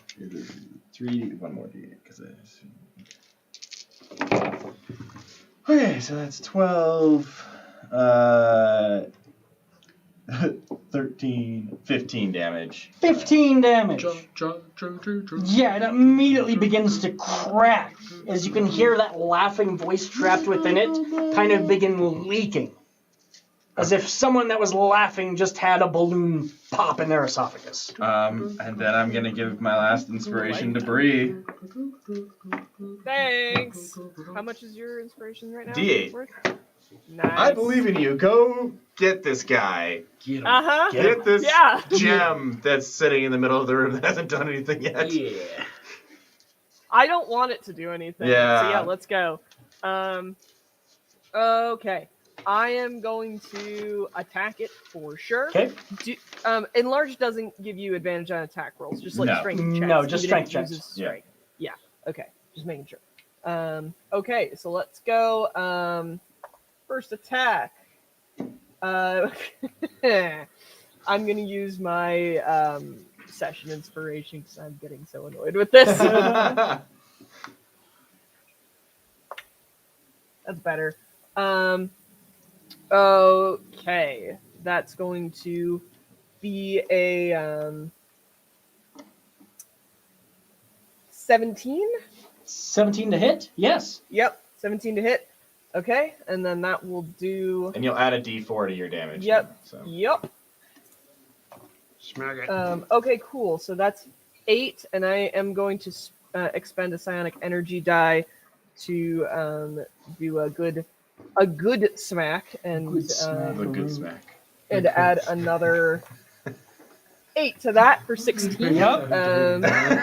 3, one more D8 because okay, so that's 12, 13, 15 damage. 15 damage. Jump. Yeah, it immediately begins to crack as you can hear that laughing voice trapped within it kind of begin leaking. As if someone that was laughing just had a balloon pop in their esophagus. And then I'm gonna give my last inspiration to Bree. Thanks. How much is your inspiration right now? D8. Worth? Nice. I believe in you. Go get this guy. Get him. Uh-huh. Get this Yeah. gem that's sitting in the middle of the room that hasn't done anything yet. Yeah. I don't want it to do anything. Yeah. So yeah, let's go. Okay. I am going to attack it for sure. Okay. Enlarge doesn't give you advantage on attack rolls, just like No. strength checks. No, just even if strength it checks. uses strength. Yeah. Okay. Just making sure. Okay, so let's go. First attack. I'm gonna use my session inspiration because I'm getting so annoyed with this. That's better. Okay, that's going to be a 17. 17 to hit? Yes. Yep, 17 to hit. Okay, and then that will do. And you'll add a D4 to your damage. Yep. So. Yep. Smack it. Okay, cool. So that's 8, and I am going to expend a psionic energy die to do a good smack and Good smack. A good smack. and add another 8 to that for 16. Yep.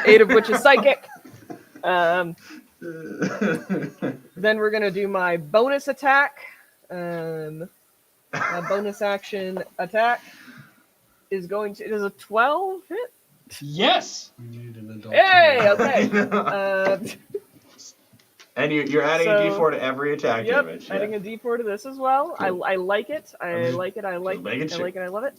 8 of which is psychic. Then we're gonna do my bonus attack. My bonus action attack is going to. It is a 12 hit. Yes. We need an adult. Hey, okay. And you're adding So- a D4 to every attack Yep, damage. adding a D4 to this as well. I like it. I like it. I like Making it. I sure. like it. I love it.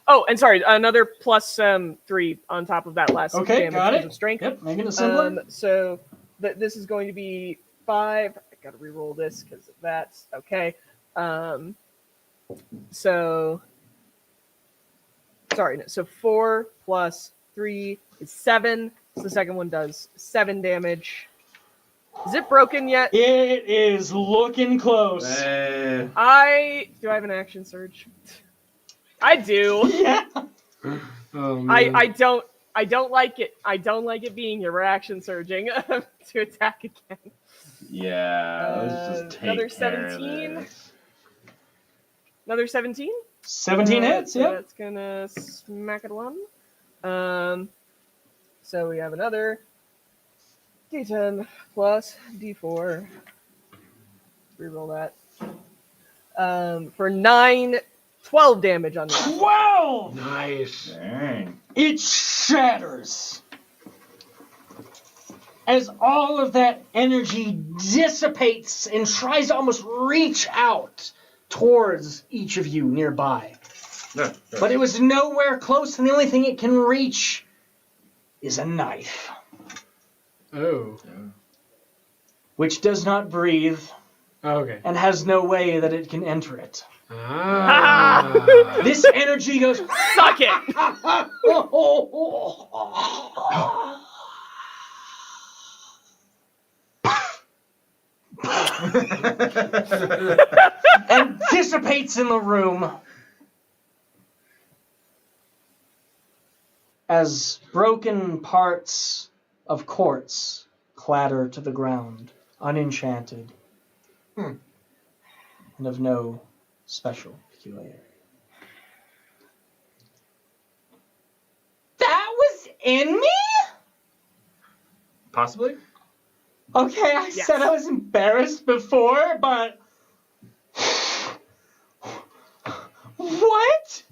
Oh, and sorry, another plus 3 on top of that last Okay, damage got because it. of strength. Yep, making it simpler. So this is going to be 5. I gotta re-roll this because that's okay. So 4 plus 3 is 7. So the second one does 7 damage. Is it broken yet? It is looking close. Eh, Do I have an action surge? I do. Yeah. Oh, man. I don't like it. I don't like it being here. We're action surging to attack again. yeah, let's just take Another care of 17? this. Another 17? 17 hits, So yep. that's gonna smack it one. So we have another D10 plus D4. Reroll that. For 12 damage on that. 12! Nice. Dang. It shatters. As all of that energy dissipates and tries to almost reach out towards each of you nearby. But it was nowhere close, and the only thing it can reach is a knife, Oh. which does not breathe Okay. and has no way that it can enter it. Ah. This energy goes. Suck it! And dissipates in the room as broken parts of quartz clatter to the ground, unenchanted, and of no special peculiarity. That was in me? Possibly? Okay, I Yes. said I was embarrassed before, but... What?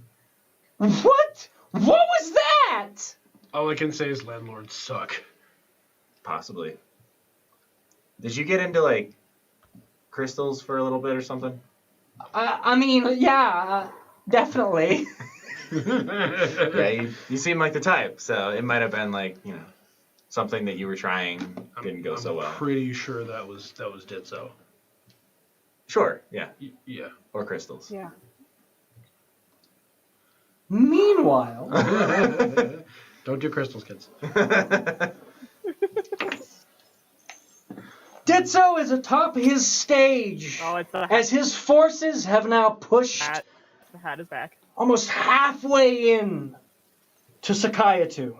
What? What was that? All I can say is landlords suck. Possibly. Did you get into, like, crystals for a little bit or something? I mean, yeah, definitely. Yeah, you seem like the type, so it might have been like, something that you were trying didn't go so well. Pretty sure that was Ditzo. Sure, yeah. Yeah. Or crystals. Yeah. Meanwhile, Don't do crystals, kids. Ditzo is atop his stage Oh, it's the hat. as his forces have now pushed The hat is back. almost halfway in to Sakayatu.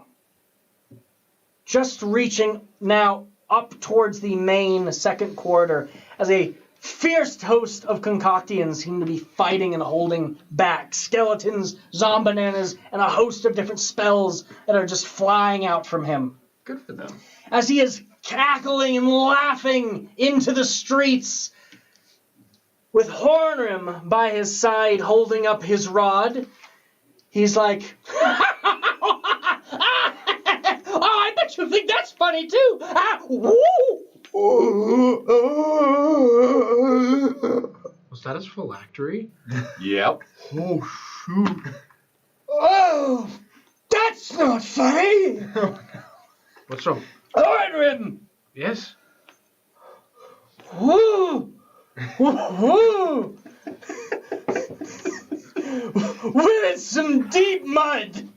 Just reaching now up towards the main second quarter as a fierce host of Concoctians seem to be fighting and holding back. Skeletons, zombananas, and a host of different spells that are just flying out from him. Good for them. As he is cackling and laughing into the streets, with Hornrim by his side holding up his rod, he's like, oh, I bet you think that's funny too. Was that his phylactery? Yep. Oh, shoot. Oh, that's not funny. What's wrong? Hornrim. Yes? Woo! Woo! We're in some deep mud.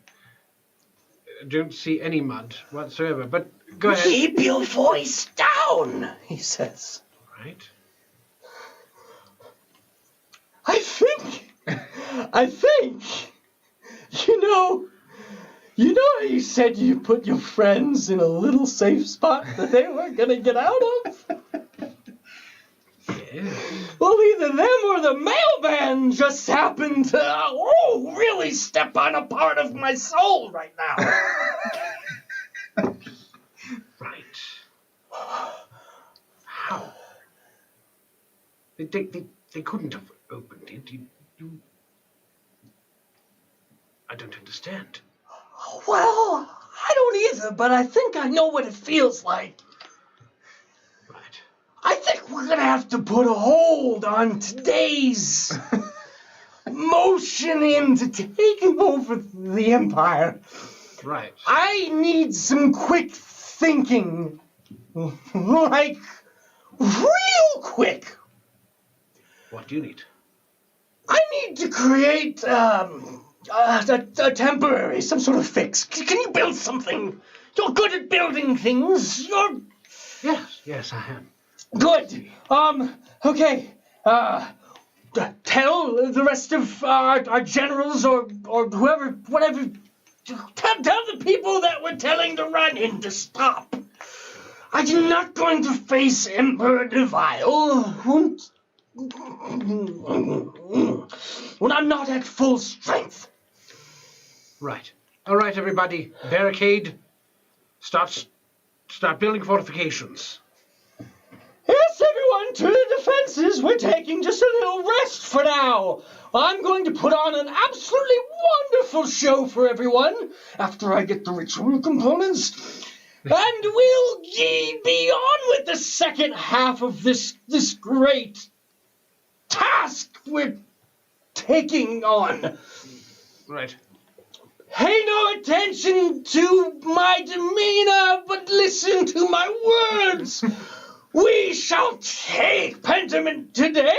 I don't see any mud whatsoever, but go ahead. Keep your voice down, he says. Right. I think, you know how you said you put your friends in a little safe spot that they weren't gonna get out of? Yes. Well, either them or the mailman just happened to, really step on a part of my soul right now. Right. How? They couldn't have opened it. You... I don't understand. Well, I don't either, but I think I know what it feels like. Right. I think we're gonna have to put a hold on today's motion into taking over the Empire. Right. I need some quick thinking. Like, real quick. What do you need? I need to create a temporary, some sort of fix. Can you build something? You're good at building things. You're Yes, I am. good. Okay. Tell the rest of our generals or whoever, whatever. Tell the people that we're telling to run in to stop. I'm not going to face Emperor Devile when I'm not at full strength. Right. All right, everybody. Barricade. Start building fortifications. Yes, everyone, to the defenses. We're taking just a little rest for now. I'm going to put on an absolutely wonderful show for everyone after I get the ritual components. And we'll be on with the second half of this great task we're taking on. Right. Pay no attention to my demeanor, but listen to my words. We shall take Pentiment today,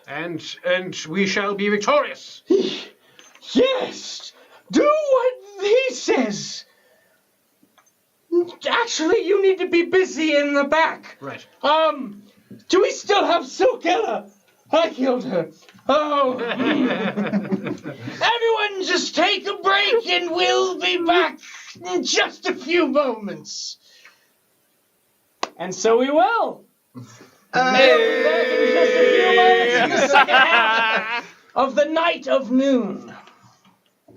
And we shall be victorious. Yes, do what he says. Actually, you need to be busy in the back. Right. Do we still have Silkella? I killed her. Oh. Everyone just take a break and we'll be back in just a few moments. And so we will. We'll be back in just a few moments in the second half of the Night of Noon.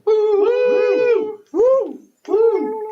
Woo! Woo! Woo!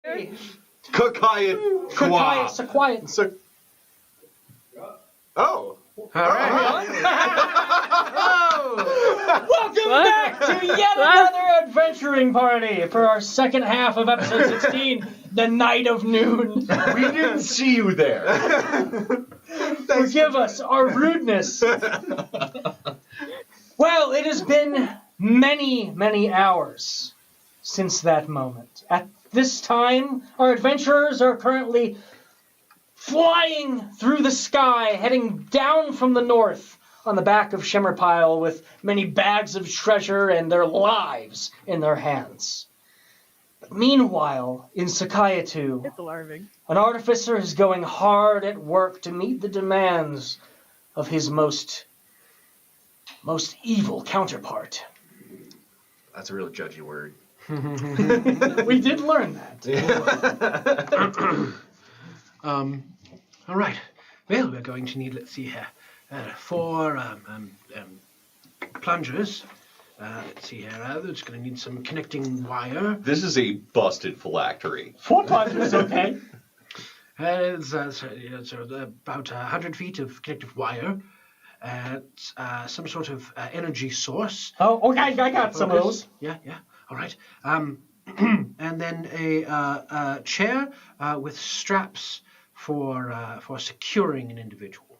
Quiet. Quiet. So, oh. All right. Welcome back to yet another adventuring party for our second half of episode 16, The Night of Noon. We didn't see you there. Forgive us our rudeness. Well, it has been many, many hours since that moment. At this time, our adventurers are currently flying through the sky, heading down from the north on the back of Shimmerpile with many bags of treasure and their lives in their hands. But meanwhile, in Sakayatu, It's alarming. an artificer is going hard at work to meet the demands of his most evil counterpart. That's a real judgy word. We did learn that. All right. Well, we're going to need, let's see here, 4 plungers. Let's see here. It's going to need some connecting wire. This is a busted phylactery. 4 plungers, okay. It's about 100 feet of connective wire. Some sort of energy source. Oh, okay, I got some of those. Yeah. All right. And then a chair with straps for securing an individual.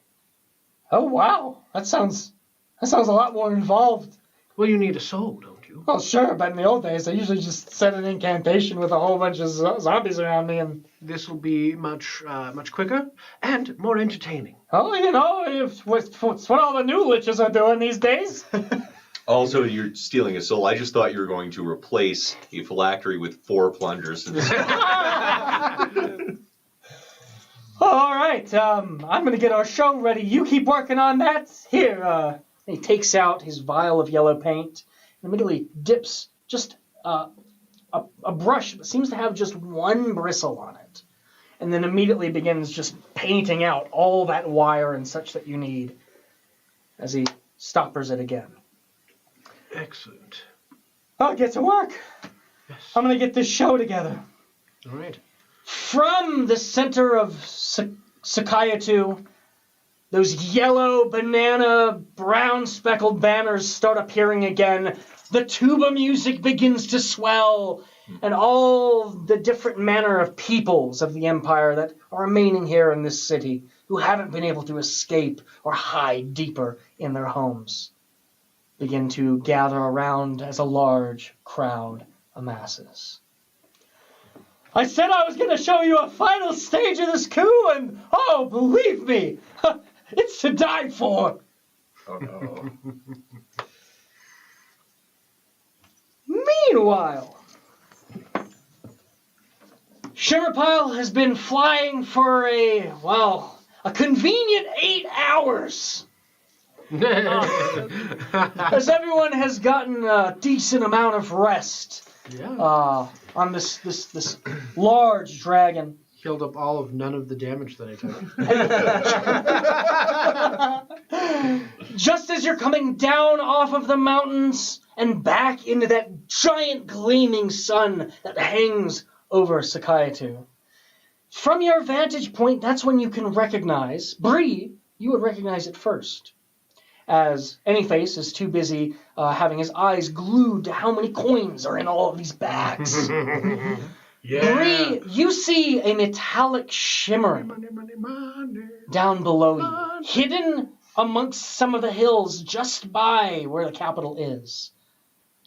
Oh, wow. That sounds a lot more involved. Well, you need a soul, don't you? Well, sure, but in the old days, I usually just said an incantation with a whole bunch of zombies around me, and This will be much quicker and more entertaining. oh, it's what all the new liches are doing these days. Also, you're stealing a soul. I just thought you were going to replace a phylactery with 4 plungers. All right, I'm gonna get our show ready. You keep working on that. Here, he takes out his vial of yellow paint and immediately dips just a brush that seems to have just one bristle on it, and then immediately begins just painting out all that wire and such that you need as he stoppers it again. Excellent. I'll get to work. Yes. I'm gonna get this show together. All right. From the center of Sakayatu, those yellow, banana, brown speckled banners start appearing again. The tuba music begins to swell, and all the different manner of peoples of the empire that are remaining here in this city, who haven't been able to escape or hide deeper in their homes, begin to gather around as a large crowd amasses. I said I was going to show you a final stage of this coup, and oh, believe me, it's to die for. Oh no. Meanwhile, Shimmerpile has been flying for a convenient 8 hours. As everyone has gotten a decent amount of rest. Yeah. On this large dragon. Healed up all of none of the damage that I took. Just as you're coming down off of the mountains and back into that giant gleaming sun that hangs over Sakayatu, from your vantage point, that's when you can recognize, Bree, you would recognize it first, as Anyface is too busy having his eyes glued to how many coins are in all of these bags. Yeah. Bree, you see a metallic shimmer down below you, hidden amongst some of the hills just by where the capital is.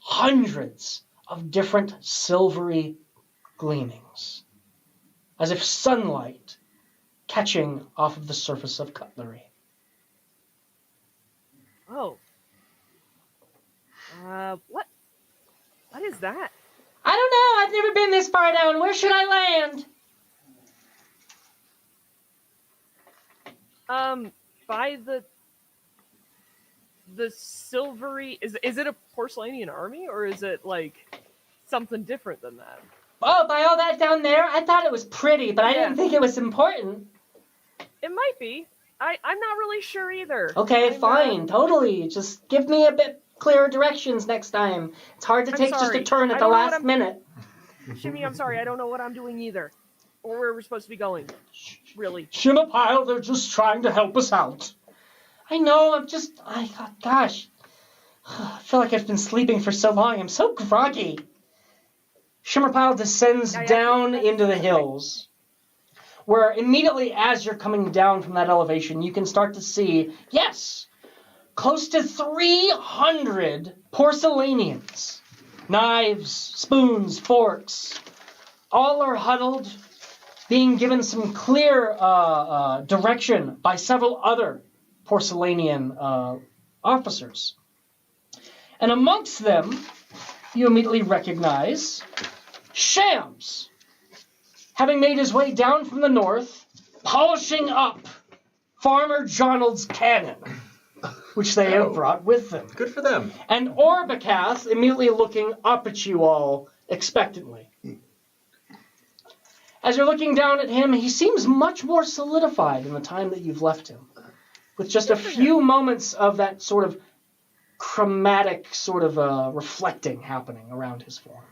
Hundreds of different silvery gleamings, as if sunlight catching off of the surface of cutlery. Oh. What is that? I don't know. I've never been this far down. Where should I land? By the silvery. Is it a porcelainian army, or is it like something different than that? Oh, by all that down there? I thought it was pretty, but I didn't think it was important. It might be. I'm not really sure either. Okay, fine, totally. Just give me a bit clearer directions next time. It's hard to take just a turn at the last minute. Shimmy, I'm sorry, I don't know what I'm doing either. Or where we're supposed to be going. Really. Shimmerpile, they're just trying to help us out. I know, gosh. I feel like I've been sleeping for so long. I'm so groggy. Shimmerpile descends down into the hills, where immediately as you're coming down from that elevation, you can start to see, yes, close to 300 porcelainians. Knives, spoons, forks, all are huddled, being given some clear direction by several other porcelainian officers. And amongst them, you immediately recognize Shams, having made his way down from the north, polishing up Farmer Jonald's cannon, which they have brought with them. Good for them. And Orbicath immediately looking up at you all expectantly. As you're looking down at him, he seems much more solidified in the time that you've left him, with just a few moments of that sort of chromatic sort of reflecting happening around his form.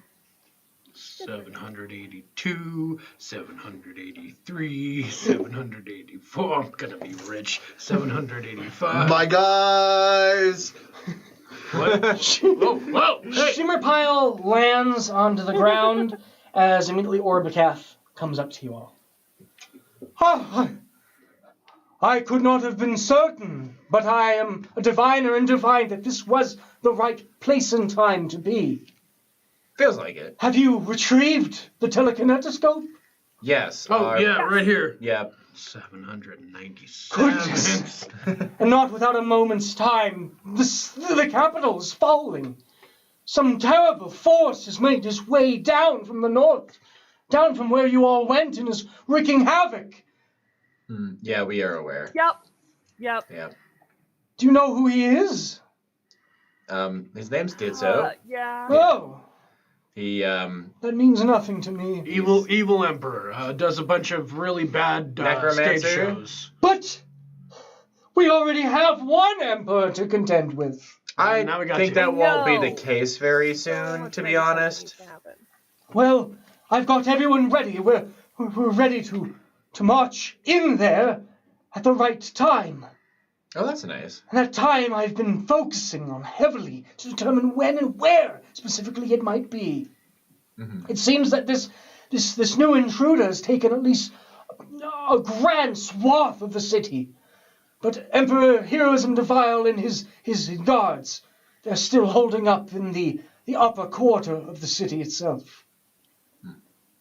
782, 783, 784. I'm gonna be rich. 785. My guys! What? Whoa! Hey! Shimmerpile lands onto the ground as immediately Orbicath comes up to you all. I could not have been certain, but I am a diviner and divined that this was the right place and time to be. Feels like it. Have you retrieved the telekinetiscope? Yes. Oh, yeah, right here. Yep. 797. Goodness. And not without a moment's time, the capital is falling. Some terrible force has made its way down from the north, down from where you all went, and is wreaking havoc. Yeah, we are aware. Yep. Do you know who he is? His name's Ditso. Yeah. Oh, He, that means nothing to me. Evil Emperor. Does a bunch of really bad stage Necromancer? shows. But we already have one emperor to contend with. I Now we got think you. that won't be the No. case very So soon, much to be negative honest. needs to happen. Well, I've got everyone ready. We're ready to march in there at the right time. Oh, that's nice. And that time I've been focusing on heavily to determine when and where specifically it might be. Mm-hmm. It seems that this new intruder has taken at least a grand swath of the city. But Emperor Heroism Defile and his guards, they're still holding up in the upper quarter of the city itself.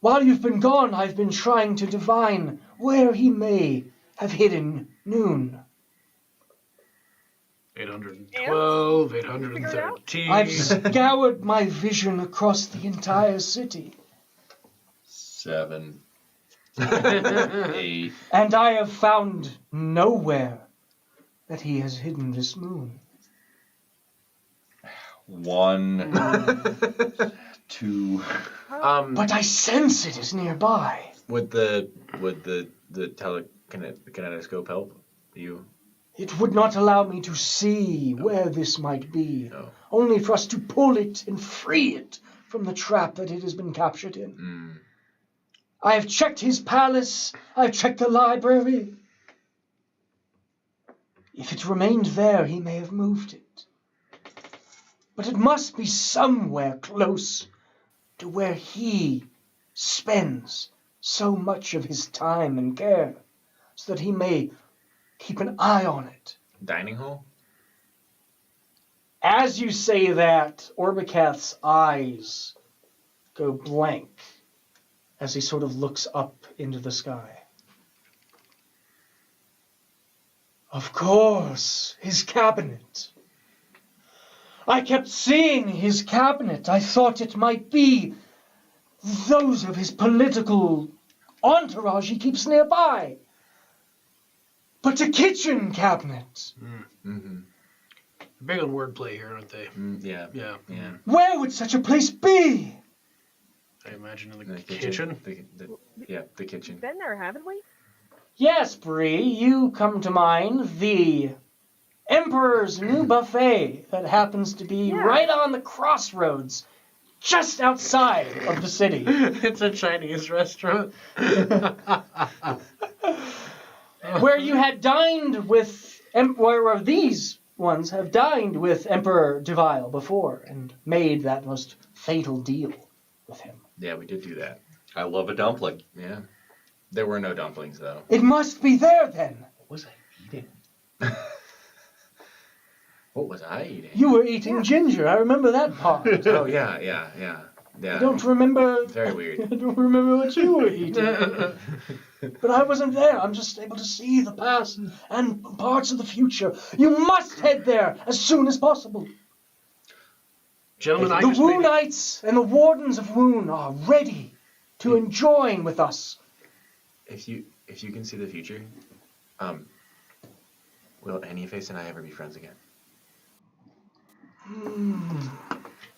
While you've been gone, I've been trying to divine where he may have hidden Noon. 812, Figure it out? 813. I've scoured my vision across the entire city, 7, 8. and I have found nowhere that he has hidden this moon. 1, 2. But I sense it is nearby. Would the telekinetiscope help you? It would not allow me to see where this might be, No. only for us to pull it and free it from the trap that it has been captured in. I have checked his palace, I've checked the library. If it remained there, he may have moved it. But it must be somewhere close to where he spends so much of his time and care, so that he may keep an eye on it. Dining hall? As you say that, Orbicath's eyes go blank as he sort of looks up into the sky. Of course, his cabinet. I kept seeing his cabinet. I thought it might be those of his political entourage he keeps nearby. But a kitchen cabinet. Mm-hmm. Big on wordplay here, aren't they? Yeah. Yeah. Where would such a place be? I imagine in the The kitchen. The kitchen. Been there, haven't we? Yes, Bree, you come to mind the Emperor's new buffet that happens to be right on the crossroads just outside of the city. It's a Chinese restaurant. Where you had dined with, where these ones have dined with Emperor Devile before and made that most fatal deal with him. Yeah, we did do that. I love a dumpling. Yeah. There were no dumplings, though. It must be there then. What was I eating? What was I eating? You were eating ginger. I remember that part. Oh, yeah. I don't remember. Very weird. I don't remember what you were eating. But I wasn't there. I'm just able to see the past and parts of the future. You must head there as soon as possible. Gentlemen, I The just made Woonites and the Wardens of Woon are ready to join with us. If you can see the future, will Anyface and I ever be friends again?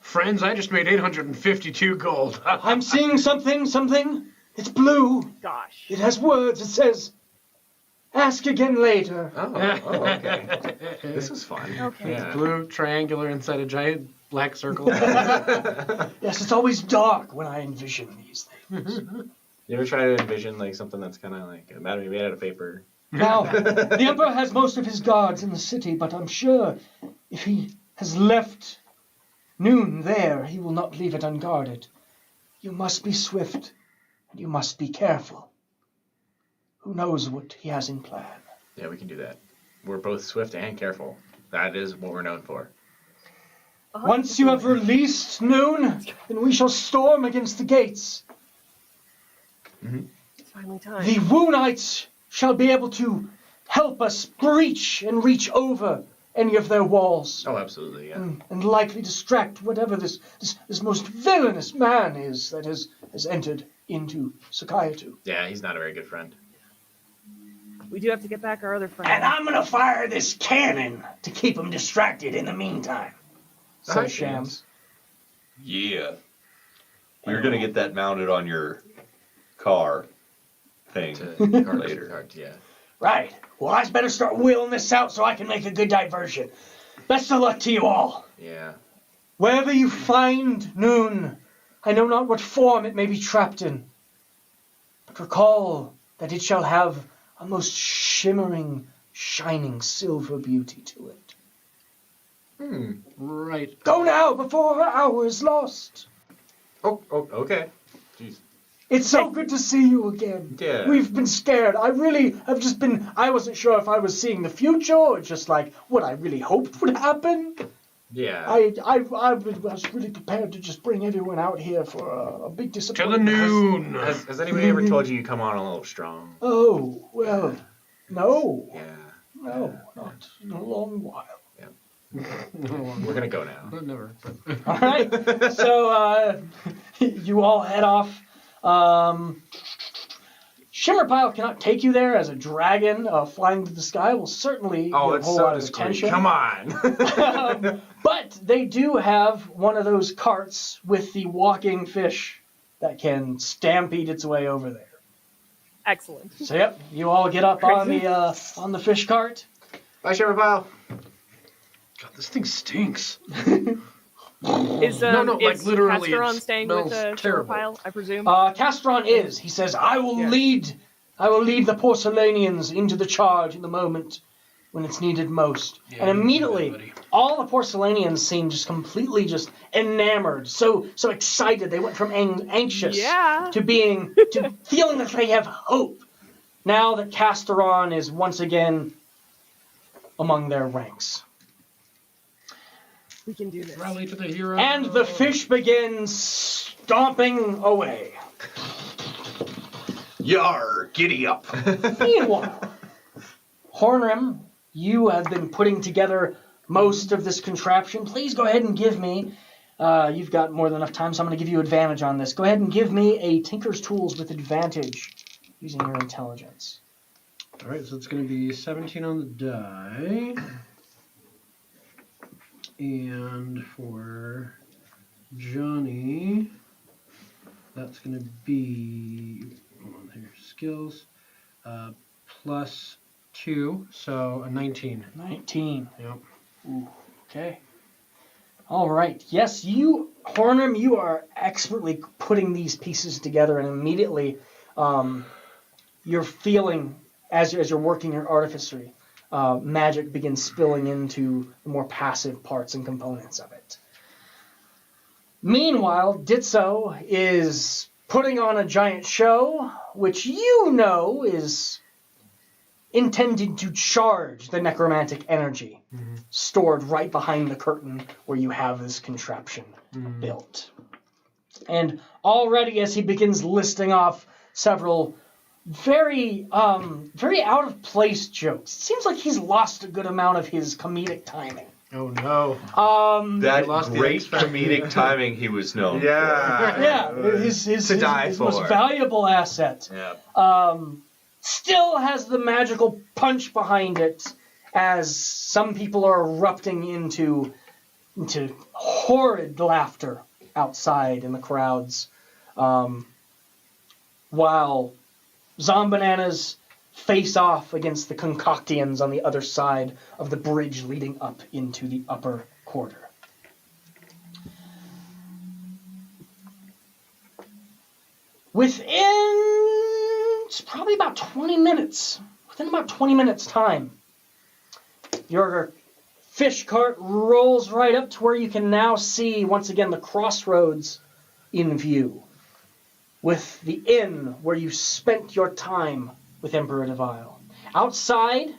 friends. I just made 852 gold. I'm seeing something. It's blue. Gosh. It has words. It says, ask again later. Oh, okay. This is fun. Okay. Yeah. Blue triangular inside a giant black circle. Yes, it's always dark when I envision these things. You ever try to envision like something that's kind of like made out of paper? Now, the Emperor has most of his guards in the city, but I'm sure if he has left Noon there, he will not leave it unguarded. You must be swift, and you must be careful. Who knows what he has in plan? Yeah, we can do that. We're both swift and careful. That is what we're known for. Once you have released Noon, then we shall storm against the gates. It's finally time. The Woonites shall be able to help us breach and reach over any of their walls. Oh, absolutely, yeah. And likely distract whatever this most villainous man is that has entered into Sakayatu. Yeah, he's not a very good friend. We do have to get back our other friend. And I'm gonna fire this cannon to keep him distracted in the meantime. Said Shams. Yeah. We're going to get that mounted on your car thing later. Yeah. Right. Well, I better start wheeling this out so I can make a good diversion. Best of luck to you all. Yeah. Wherever you find Noon, I know not what form it may be trapped in, but recall that it shall have a most shimmering, shining silver beauty to it. Right. Go now before our hour is lost. Oh, okay. Jeez. It's so good to see you again. Yeah. We've been scared. I really have just been, I wasn't sure if I was seeing the future or just like what I really hoped would happen. Yeah. I was really prepared to just bring everyone out here for a big To disappointment. the noon. Has anybody ever told you come on a little strong? Oh, well, no. Yeah. No, not in a long while. We're gonna go now. Never. All right. So you all head off. Shimmerpile cannot take you there as a dragon flying to the sky will certainly Oh, get a it's whole so lot of discreet. attention. Come on. But they do have one of those carts with the walking fish that can stampede its way over there. Excellent. So yep, you all get up on the fish cart. Bye, Shimmerpile. God, this thing stinks. Is No, like, is literally, it Castron staying with smells terrible. Pile, I presume? Castron is. He says, I will lead the Porcelainians into the charge in the moment when it's needed most. Yeah, And you do immediately, that, buddy. all the Porcelainians seem just completely just enamored, so excited. They went from anxious to feeling that they have hope. Now that Casteron is once again among their ranks. We can do this. Rally to the hero. And the fish begins stomping away. Yar, giddy up. Meanwhile, Hornrim, you have been putting together most of this contraption. Please go ahead and give me, you've got more than enough time, so I'm going to give you advantage on this. Go ahead and give me a Tinker's Tools with advantage using your intelligence. All right, so it's going to be 17 on the die. And for Johnny, that's going to be, hold on here, skills, plus 2, so a 19. 19. Yep. Ooh, okay. All right. Yes, you Hornum, you are expertly putting these pieces together, and immediately you're feeling, as you're working your artificery, magic begins spilling into the more passive parts and components of it. Meanwhile, Ditso is putting on a giant show, which you know is intended to charge the necromantic energy stored right behind the curtain where you have this contraption built. And already as he begins listing off several very out of place jokes, it seems like he's lost a good amount of his comedic timing. Oh no. That lost the great X factor. comedic timing he was known Yeah, his most valuable asset. Yeah. Still has the magical punch behind it, as some people are erupting into horrid laughter outside in the crowds, while Zombananas face off against the Concoctians on the other side of the bridge leading up into the upper quarter. It's probably about 20 minutes. Within about 20 minutes' time, your fish cart rolls right up to where you can now see, once again, the crossroads in view, with the inn where you spent your time with Emperor Devile. Outside,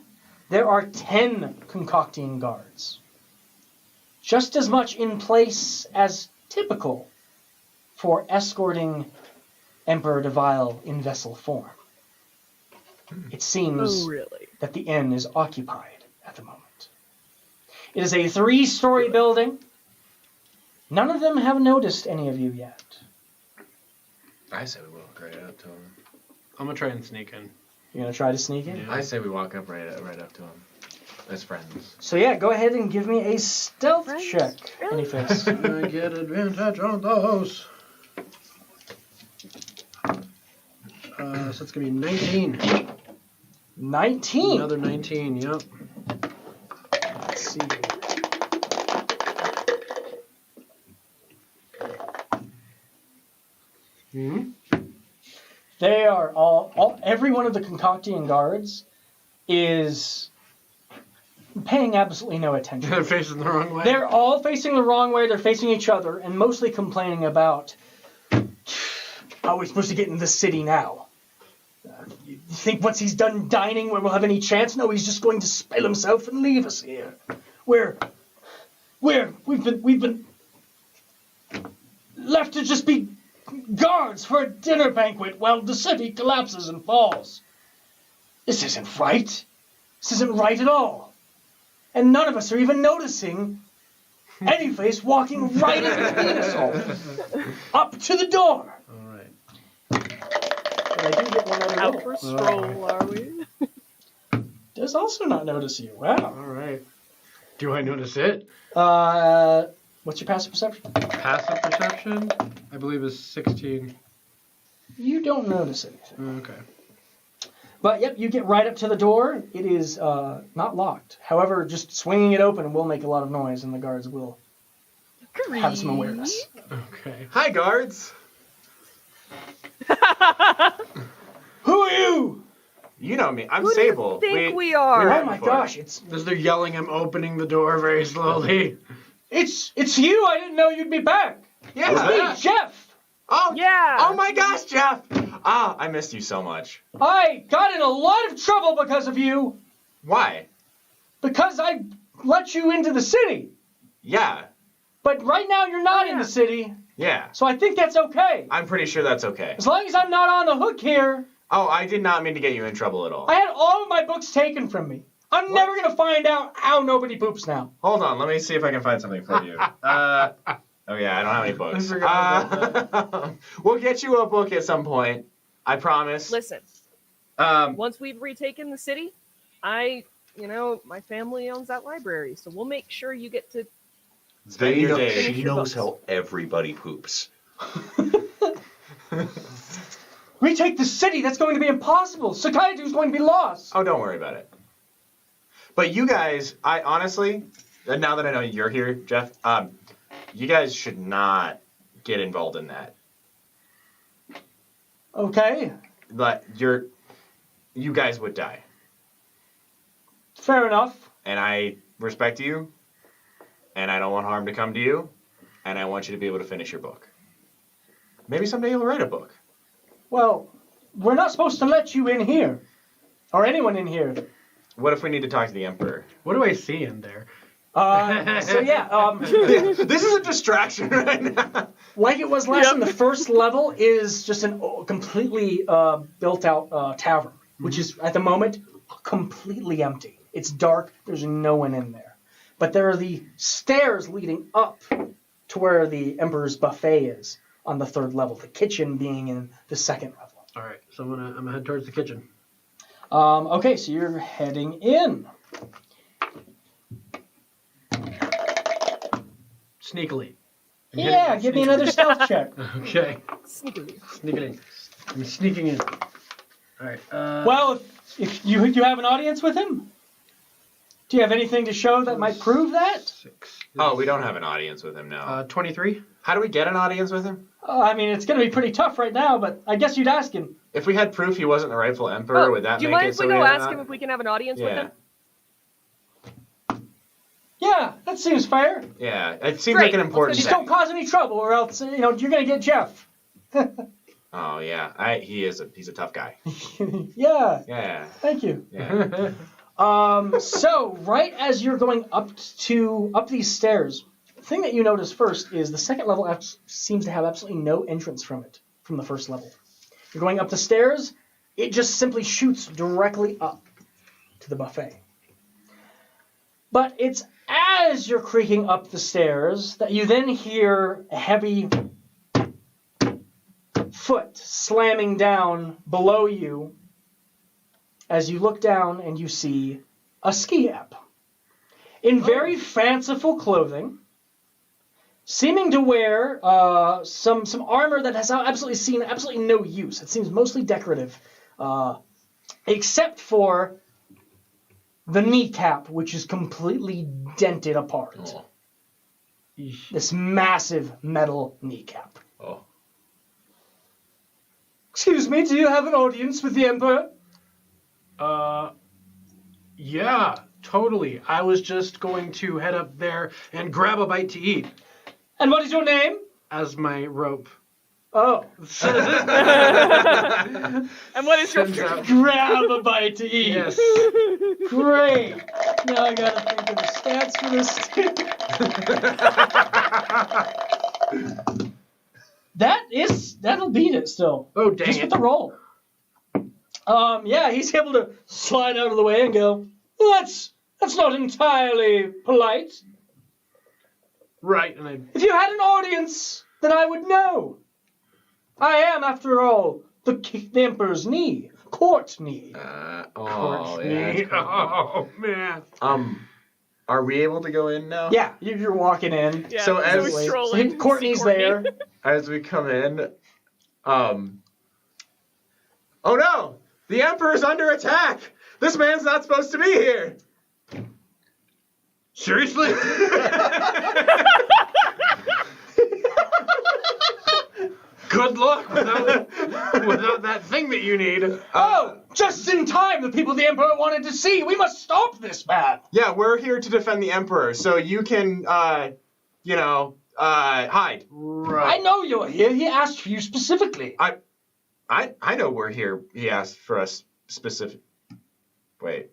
there are 10 Concoctian guards, just as much in place as typical for escorting Emperor Devile in vessel form. It seems that the inn is occupied at the moment. It is a 3-story building. None of them have noticed any of you yet. I say we walk right up to him. I'm gonna try and sneak in. You're going to try to sneak in? Yeah. I say we walk up right up to him. As friends. So yeah, go ahead and give me a stealth Friends? check. Really? Anyface. I get advantage on those. So it's gonna be 19. 19. Another 19. Yep. Let's see. They are every one of the Concoctian guards is paying absolutely no attention. They're facing the wrong way. They're all facing the wrong way. They're facing each other and mostly complaining about, how are we supposed to get in the city now? You think once he's done dining we'll have any chance? No, he's just going to spill himself and leave us here. We've been left to just be guards for a dinner banquet while the city collapses and falls. This isn't right. This isn't right at all. And none of us are even noticing Anyface walking right in between us all. Up to the door. All right. And I do get one other Out roll. for a stroll, are we? Does also not notice you. Wow. All right. Do I notice it? What's your passive perception? Passive perception, I believe, is 16. You don't notice anything. Okay. But yep, you get right up to the door. It is not locked. However, just swinging it open will make a lot of noise, and the guards will have some awareness. Okay. Hi, guards. Who are you? You know me. I'm Who Sable. do you think we were are? here Oh my before. gosh, it's As they're yelling, I'm opening the door very slowly. you. I didn't know you'd be back. Yeah. It's me, Jeff. Oh Yeah. Oh my gosh, Jeff. I missed you so much. I got in a lot of trouble because of you. Why? Because I let you into the city. Yeah. But right now you're not in the city, Yeah. so I think that's okay. I'm pretty sure that's okay. As long as I'm not on the hook here. Oh, I did not mean to get you in trouble at all. I had all of my books taken from me. I'm never going to find out how nobody poops now. Hold on, let me see if I can find something for you. Oh yeah, I don't have any books. I forgot We'll get you a book at some point. I promise. Listen, Um, once we've retaken the city, my family owns that library, so we'll make sure you get to. spend your know, day. she knows how everybody poops. Retake the city. That's going to be impossible. Sakaidu's going to be lost. Oh, don't worry about it. But you guys, I honestly, now that I know you're here, Jeff, You guys should not get involved in that. Okay, But you guys would die. fair enough. And I respect you, and I don't want harm to come to you, and I want you to be able to finish your book. Maybe someday you'll write a book. Well, we're not supposed to let you in here. Or anyone in here. What if we need to talk to the Emperor? What do I see in there? So yeah, This is a distraction right now. like it was last time, the first level is just a completely built-out tavern, which is, at the moment, completely empty. It's dark. There's no one in there. But there are the stairs leading up to where the Emperor's buffet is on the third level, the kitchen being in the second level. All right, so I'm gonna head towards the kitchen. Okay, so you're heading in. Sneakily. Yeah, give me another stealth check. Okay. Sneakily. Sneakily. I'm sneaking in. All right. Well, if you have an audience with him, do you have anything to show that might prove that? 6. Oh, we don't have an audience with him now. 23. How do we get an audience with him? I mean, it's going to be pretty tough right now, but I guess you'd ask him. If we had proof he wasn't the rightful emperor, would that do you make mind it if so we go had ask an him if we can have an audience with Yeah. him? Yeah, that seems fair. Yeah, it seems Great, like an let's important go Just do don't cause any trouble, or else you're going to get Jeff. Oh yeah, he's a tough guy. Yeah, Yeah, thank you. yeah. So right as you're going up these stairs, the thing that you notice first is the second level seems to have absolutely no entrance from the first level. You're going up the stairs, it just simply shoots directly up to the buffet. But it's as you're creaking up the stairs that you then hear a heavy foot slamming down below you as you look down and you see a ski app in very fanciful clothing, seeming to wear some armor that has absolutely no use. It seems mostly decorative, except for the kneecap, which is completely dented apart. Oh. This massive metal kneecap. Oh. Excuse me, do you have an audience with the Emperor? Yeah, totally. I was just going to head up there and grab a bite to eat And what is your name? as my rope. Oh. And what is your Sends out. Grab a bite to eat. Yes. Great. Now I gotta think of the stats for this. That'll beat it still. Oh, dang Just it. with the roll. Yeah, he's able to slide out of the way and go, that's not entirely polite. Right, and I. If you had an audience, then I would know. I am, after all, the Emperor's knee. Court knee. Oh yeah. Oh, man. Are we able to go in now? Yeah, you're walking in. Yeah, So as- we're strolling. So Courtney's See Courtney. there. As we come in, oh no! The Emperor's under attack! This man's not supposed to be here! Seriously? Good luck without that thing that you need. Oh, just in time, the people the Emperor wanted to see. We must stop this man. Yeah, we're here to defend the Emperor, so you can, hide. I Right. know you're here. He asked for you specifically. I know we're here. He asked for us specific. Wait.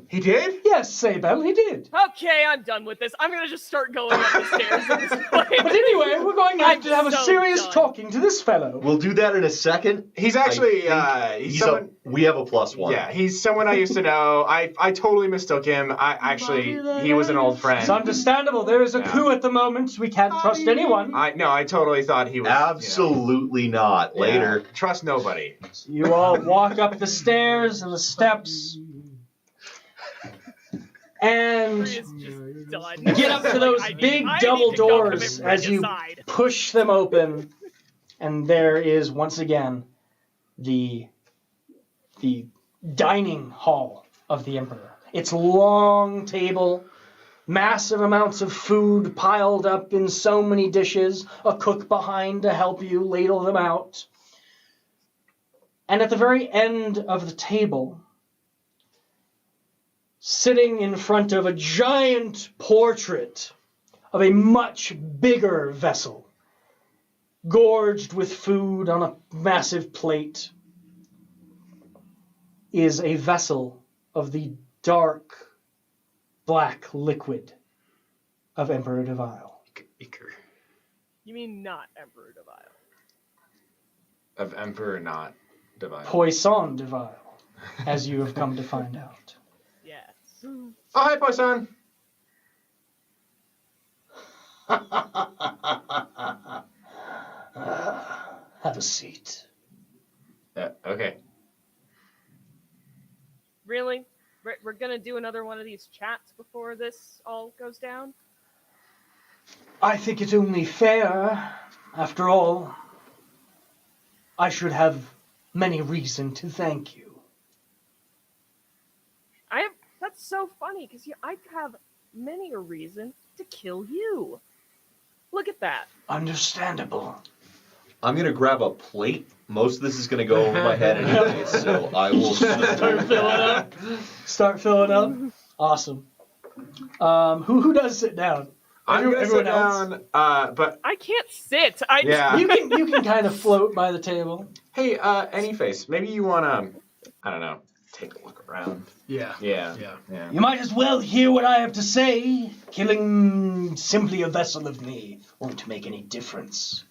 He did? Yes, Sabel, he did. Okay, I'm done with this. I'm gonna just start going up the stairs at this point. But anyway, we're going to have to have a so serious done. talking to this fellow. We'll do that in a second. He's actually, I think he's someone. we have a +1. Yeah, he's someone I used to know. I totally mistook him. He was an old It's friend. understandable. There is a Yeah. coup at the moment. We can't trust anyone. I totally thought he was. Absolutely not. Yeah. Later. Trust nobody. So you all walk up the stairs and the steps and It's just done. get up to those big double doors as you Aside. push them open, and there is once again the dining hall of the Emperor. Its long table Massive amounts of food piled up in so many dishes, a cook behind to help you ladle them out. And at the very end of the table, sitting in front of a giant portrait of a much bigger vessel, gorged with food on a massive plate, is a vessel of the dark black liquid of Emperor Devile. You mean not Emperor Devile? Of Emperor, not Divine. Poisson Devile, as you have come to find out. Yes. Oh, hi, Poisson. Have a seat. Okay. Really? We're gonna do another one of these chats before this all goes down? I think it's only fair. After all, I should have many reason to thank you. That's so funny, because I have many a reason to kill you. Look at that. Understandable. I'm gonna grab a plate. Most of this is gonna go over my head anyway, so I will Start filling up. Awesome. Who does sit down? I'm gonna sit Everyone else? down, but I can't sit. yeah. You can kind of float by the table. Hey, Anyface, maybe you wanna, I don't know, take a look around. Yeah. Yeah. You might as well hear what I have to say. Killing simply a vessel of me won't make any difference.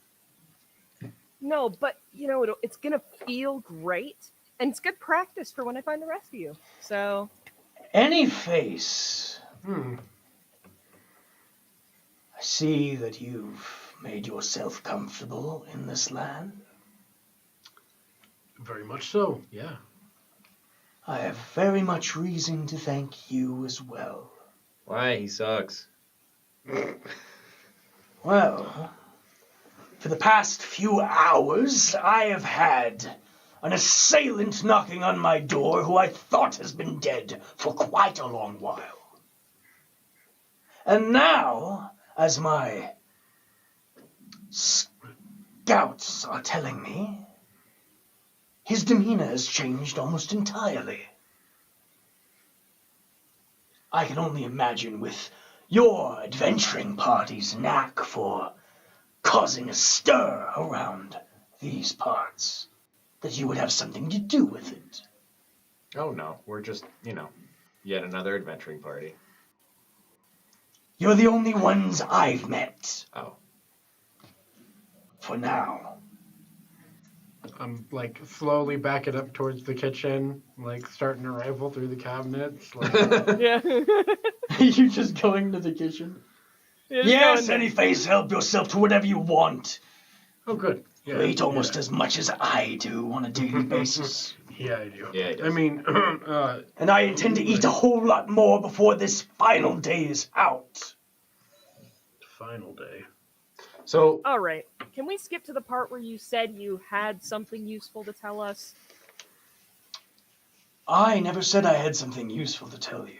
No, but it's gonna feel great, and it's good practice for when I find the rest of you. So. Any face. I see that you've made yourself comfortable in this land. Very much so, yeah. I have very much reason to thank you as well. Why? He sucks. Well, for the past few hours, I have had an assailant knocking on my door who I thought has been dead for quite a long while. And now, as my scouts are telling me, his demeanor has changed almost entirely. I can only imagine with your adventuring party's knack for causing a stir around these parts, that you would have something to do with it. Oh no, we're just, yet another adventuring party. You're the only ones I've met. Oh. For now. I'm slowly backing up towards the kitchen, starting to rifle through the cabinets. Yeah. You just going to the kitchen? Yes, Anyface, help yourself to whatever you want. Oh, good. Yeah, You eat almost as much as I do on a daily basis. Yeah, I do. Yeah, he does. I mean, And I intend to eat a whole lot more before this final day is out. final day. So, All right. Can we skip to the part where you said you had something useful to tell us? I never said I had something useful to tell you.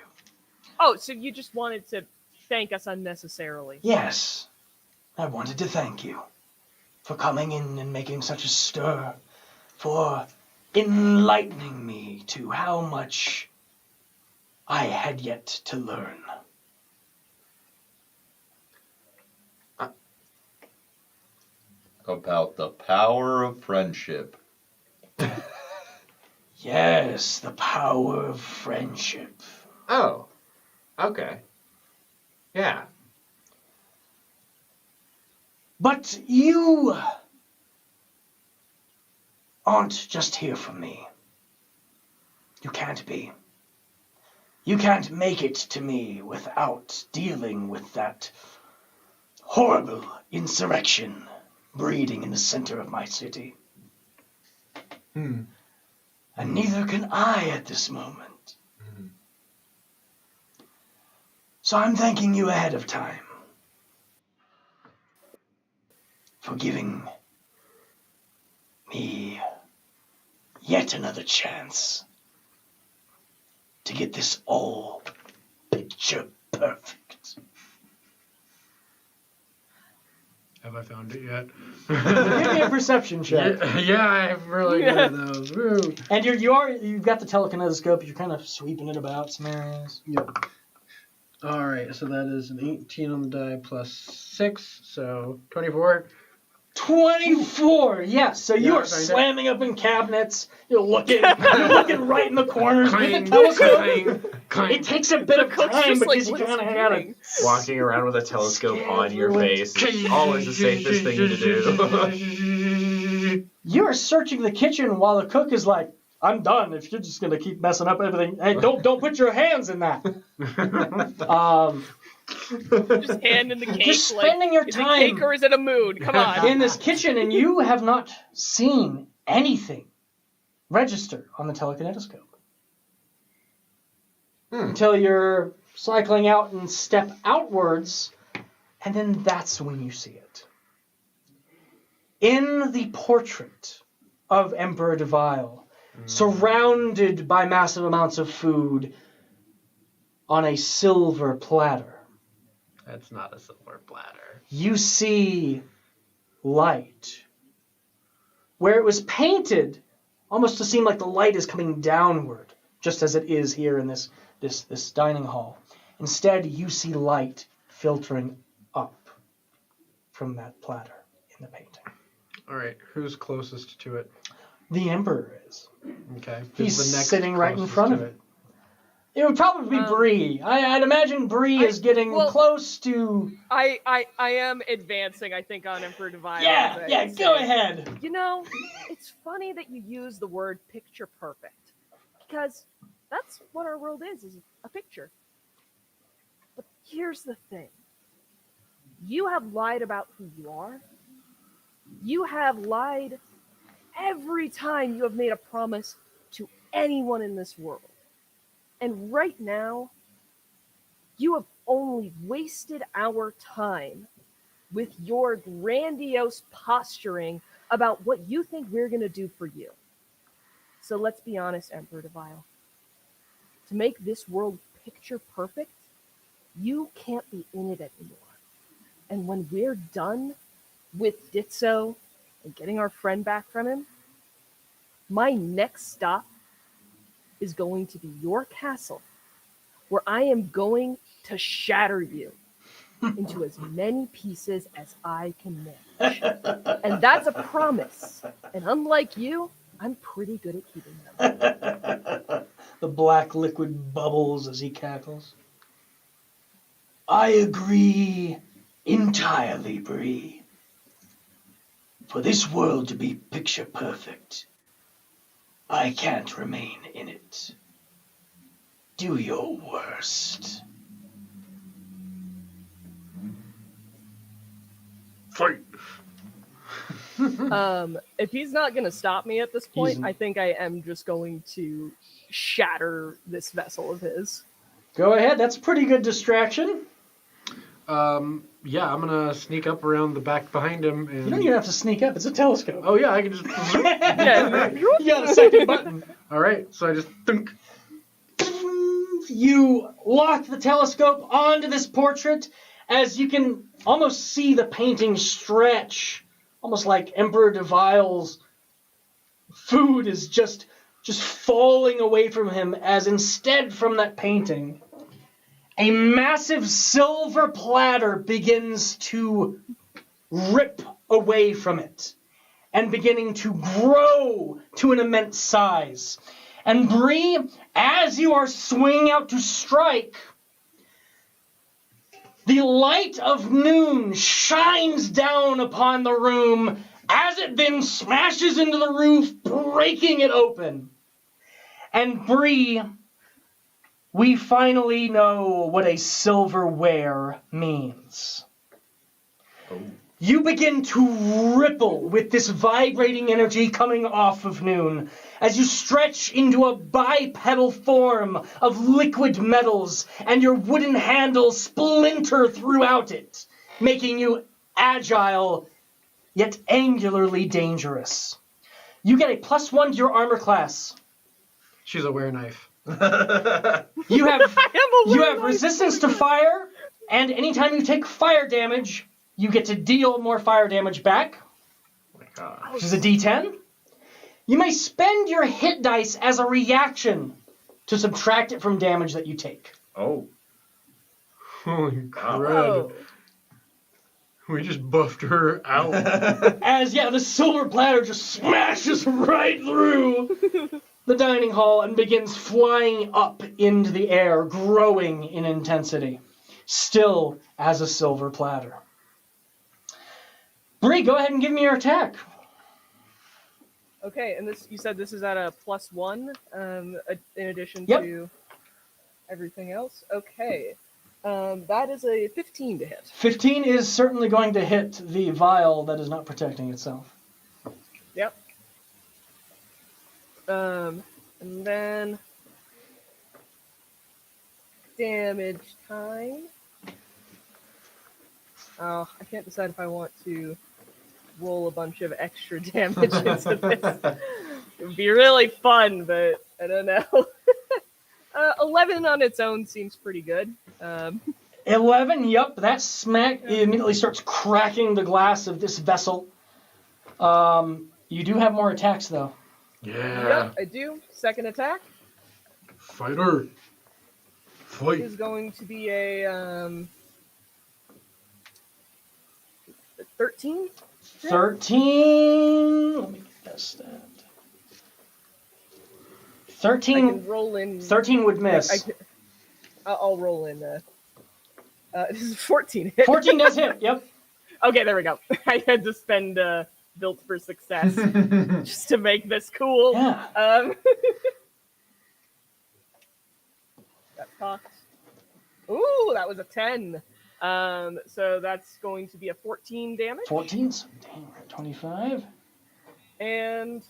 Oh, so you just wanted to thank us unnecessarily. Yes, I wanted to thank you for coming in and making such a stir, for enlightening me to how much I had yet to learn. About the power of friendship. Yes, the power of friendship. oh, okay. Yeah. But you aren't just here for me. You can't be. You can't make it to me without dealing with that horrible insurrection breeding in the center of my city. And neither can I at this moment. So I'm thanking you ahead of time for giving me yet another chance to get this all picture perfect. Have I found it yet? Give me a perception check. Yeah, I'm really good at those. Woo. And you've got the telekinetiscope. You're kind of sweeping it about some areas. Yep. All right, so that is an 18 on the die plus 6, so 24. 24. Yes. So you Yeah, are find it. slamming up in cabinets. You're looking right in the corners with the telescope. It takes a bit of cook's time just like, because you "What is kind of he gotta. doing?" Walking around with a telescope on your face is always the safest thing to do. You're searching the kitchen while the cook is like, "I'm done. If you're just gonna keep messing up everything, hey, don't put your hands in that." Just hand in the cake. Just spending your is time it cake or is it a moon? Come on. in this kitchen, and you have not seen anything register on the telekinetiscope until you're cycling out and step outwards, and then that's when you see it. In the portrait of Emperor Devile, surrounded by massive amounts of food on a silver platter, That's not a silver platter. you see light. Where it was painted, almost to seem like the light is coming downward, just as it is here in this dining hall. Instead, you see light filtering up from that platter in the painting. All right, who's closest to it? The Emperor is. Okay. He's Who's the next sitting right in closest front to of it. It would probably be Bree. I'd imagine Bree is getting well- close to... I am advancing, I think, on Emperor Divine. Yeah, go ahead. You know, it's funny that you use the word picture perfect. Because that's what our world is a picture. But here's the thing. You have lied about who you are. You have lied every time you have made a promise to anyone in this world. And right now, you have only wasted our time with your grandiose posturing about what you think we're going to do for you. So let's be honest, Emperor Devile. To make this world picture perfect, you can't be in it anymore. And when we're done with Ditso and getting our friend back from him, my next stop is going to be your castle, where I am going to shatter you into as many pieces as I can manage. And that's a promise. And unlike you, I'm pretty good at keeping them. The black liquid bubbles as he cackles. I agree entirely, Bree. For this world to be picture perfect, I can't remain in it. Do your worst. Fight! If he's not going to stop me at this point, He's- I think I am just going to shatter this vessel of his. Go ahead, that's a pretty good distraction. Yeah, I'm gonna sneak up around the back behind him and. You don't even have to sneak up, it's a telescope. Oh yeah, I can just. Yeah. You got a second button. All right, so I just thunk. You lock the telescope onto this portrait as you can almost see the painting stretch, almost like Emperor Devile's food is just falling away from him, as instead from that painting, a massive silver platter begins to rip away from it and beginning to grow to an immense size. And Bree, as you are swinging out to strike, the light of noon shines down upon the room as it then smashes into the roof, breaking it open. And Bree, we finally know what a silverware means. You begin to ripple with this vibrating energy coming off of noon as you stretch into a bipedal form of liquid metals, and your wooden handles splinter throughout it, making you agile yet angularly dangerous. You get a +1 to your armor class. She's a wear knife. You have resistance to fire, and anytime you take fire damage, you get to deal more fire damage back, Oh my God. which is a d10. You may spend your hit dice as a reaction to subtract it from damage that you take. Oh. Holy crud. Oh. We just buffed her out. As, the silver platter just smashes right through the dining hall and begins flying up into the air, growing in intensity, still as a silver platter. Bree, go ahead and give me your attack. Okay, and you said this is at a +1, in addition Yep. to everything else. Okay, that is a 15 to hit. 15 is certainly going to hit the vial that is not protecting itself. Yep. And then damage time. Oh, I can't decide if I want to roll a bunch of extra damage into this. It would be really fun, but I don't know. 11 on its own seems pretty good. 11, yep, that smack immediately starts cracking the glass of this vessel. You do have more attacks, though. Yeah. Yep, I do. Second attack Fighter. Fight. is going to be a 13. 13. Let me get that stat. I 13. can roll in. 13 would miss. I'll roll in. This is 14 hit. 14 does hit. Yep. Okay, there we go. I had to spend built for success just to make this cool. Yeah. That cocked. Ooh, that was a 10. So that's going to be a 14 damage. 14s. Dang, we're at 25. And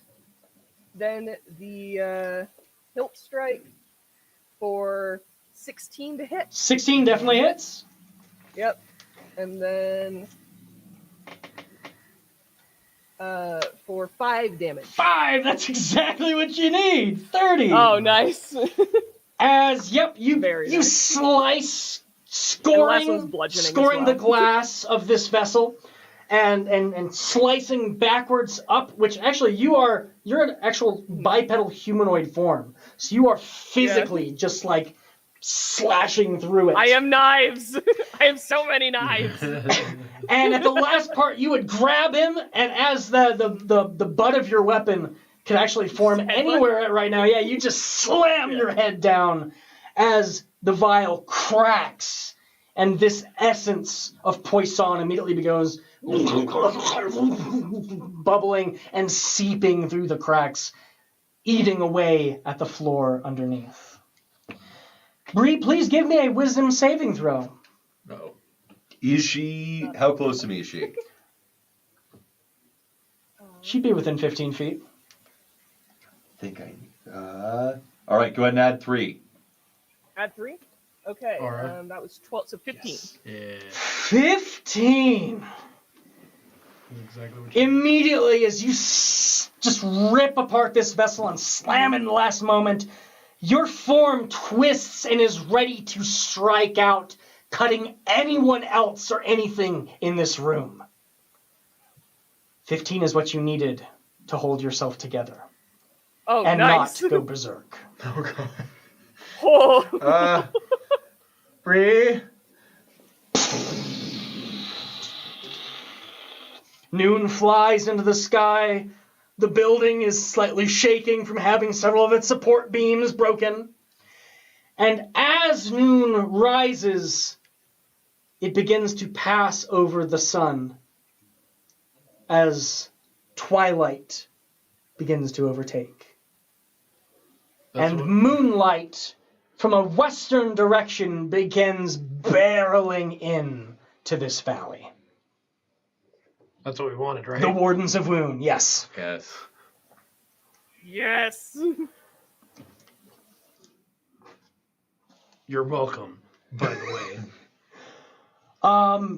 then the hilt strike for 16 to hit. 16 definitely hits. Yep. And then for 5 damage. 5. That's exactly what you need. 30. Oh, nice. As you Very you nice. slice, And the last one's scoring bludgeoning as scoring well. the glass of this vessel, and slicing backwards up. Which actually you're an actual bipedal humanoid form, so you are physically just like slashing through it. I am knives. I have so many knives. And at the last part, you would grab him, and as the butt of your weapon could actually form anywhere right now, you just slam your head down as the vial cracks, and this essence of poison immediately begins bubbling and seeping through the cracks, eating away at the floor underneath. Bree, please give me a wisdom saving throw. No. Is she? How close to me is she? She'd be within 15 feet. All right, go ahead and add 3. Add 3? Okay. All right. That was 12, so 15. Yeah. 15! Exactly what you Immediately, as you just rip apart this vessel and slam it in the last moment, your form twists and is ready to strike out, cutting anyone else or anything in this room. 15 is what you needed to hold yourself together Oh, and nice. not go berserk. Oh, God. Oh. Bree. Noon flies into the sky. The building is slightly shaking from having several of its support beams broken. And as noon rises, it begins to pass over the sun as twilight begins to overtake. That's and what- moonlight from a western direction begins barreling in to this valley. That's what we wanted, right? The Wardens of Woon, yes. Yes. Yes. You're welcome, by the way.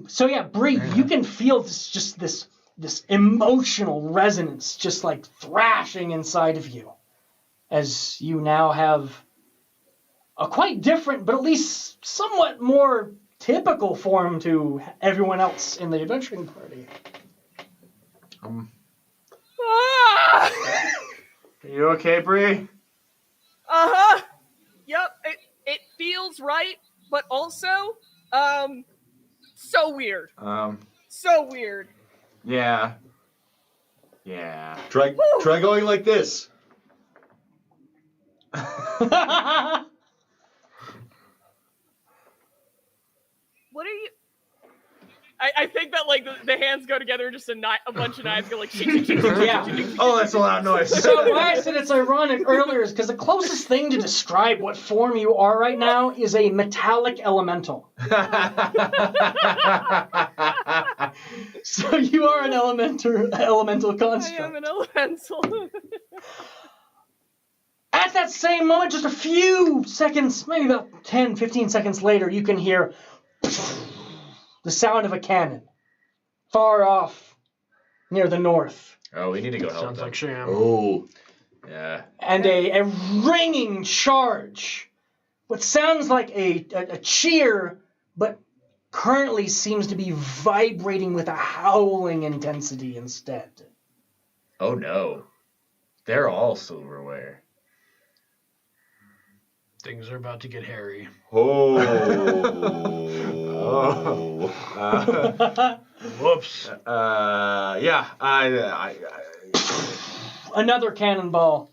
So yeah, Bree, you can feel this emotional resonance just like thrashing inside of you as you now have a quite different, but at least somewhat more typical form to everyone else in the adventuring party. Ah! Are you okay, Bree? Uh-huh. Yep, it feels right, but also, so weird. So weird. Yeah. Yeah. Try going like this. What are you... I think that, like, the hands go together and just a bunch of knives go, like, shing, shing, shing, Yeah. shing, shing, shing, Oh, that's a loud noise. So why I said it's ironic earlier is because the closest thing to describe what form you are right now is a metallic elemental. So you are an elemental I construct. am an elemental. At that same moment, just a few seconds, maybe about 10, 15 seconds later, you can hear the sound of a cannon far off near the north. Oh, we need to go help Sounds them. like Sham. Oh. Yeah. And a ringing charge. What sounds like a cheer, but currently seems to be vibrating with a howling intensity instead. Oh no. They're all silverware. Things are about to get hairy. Oh. Whoops. Yeah. I Another cannonball.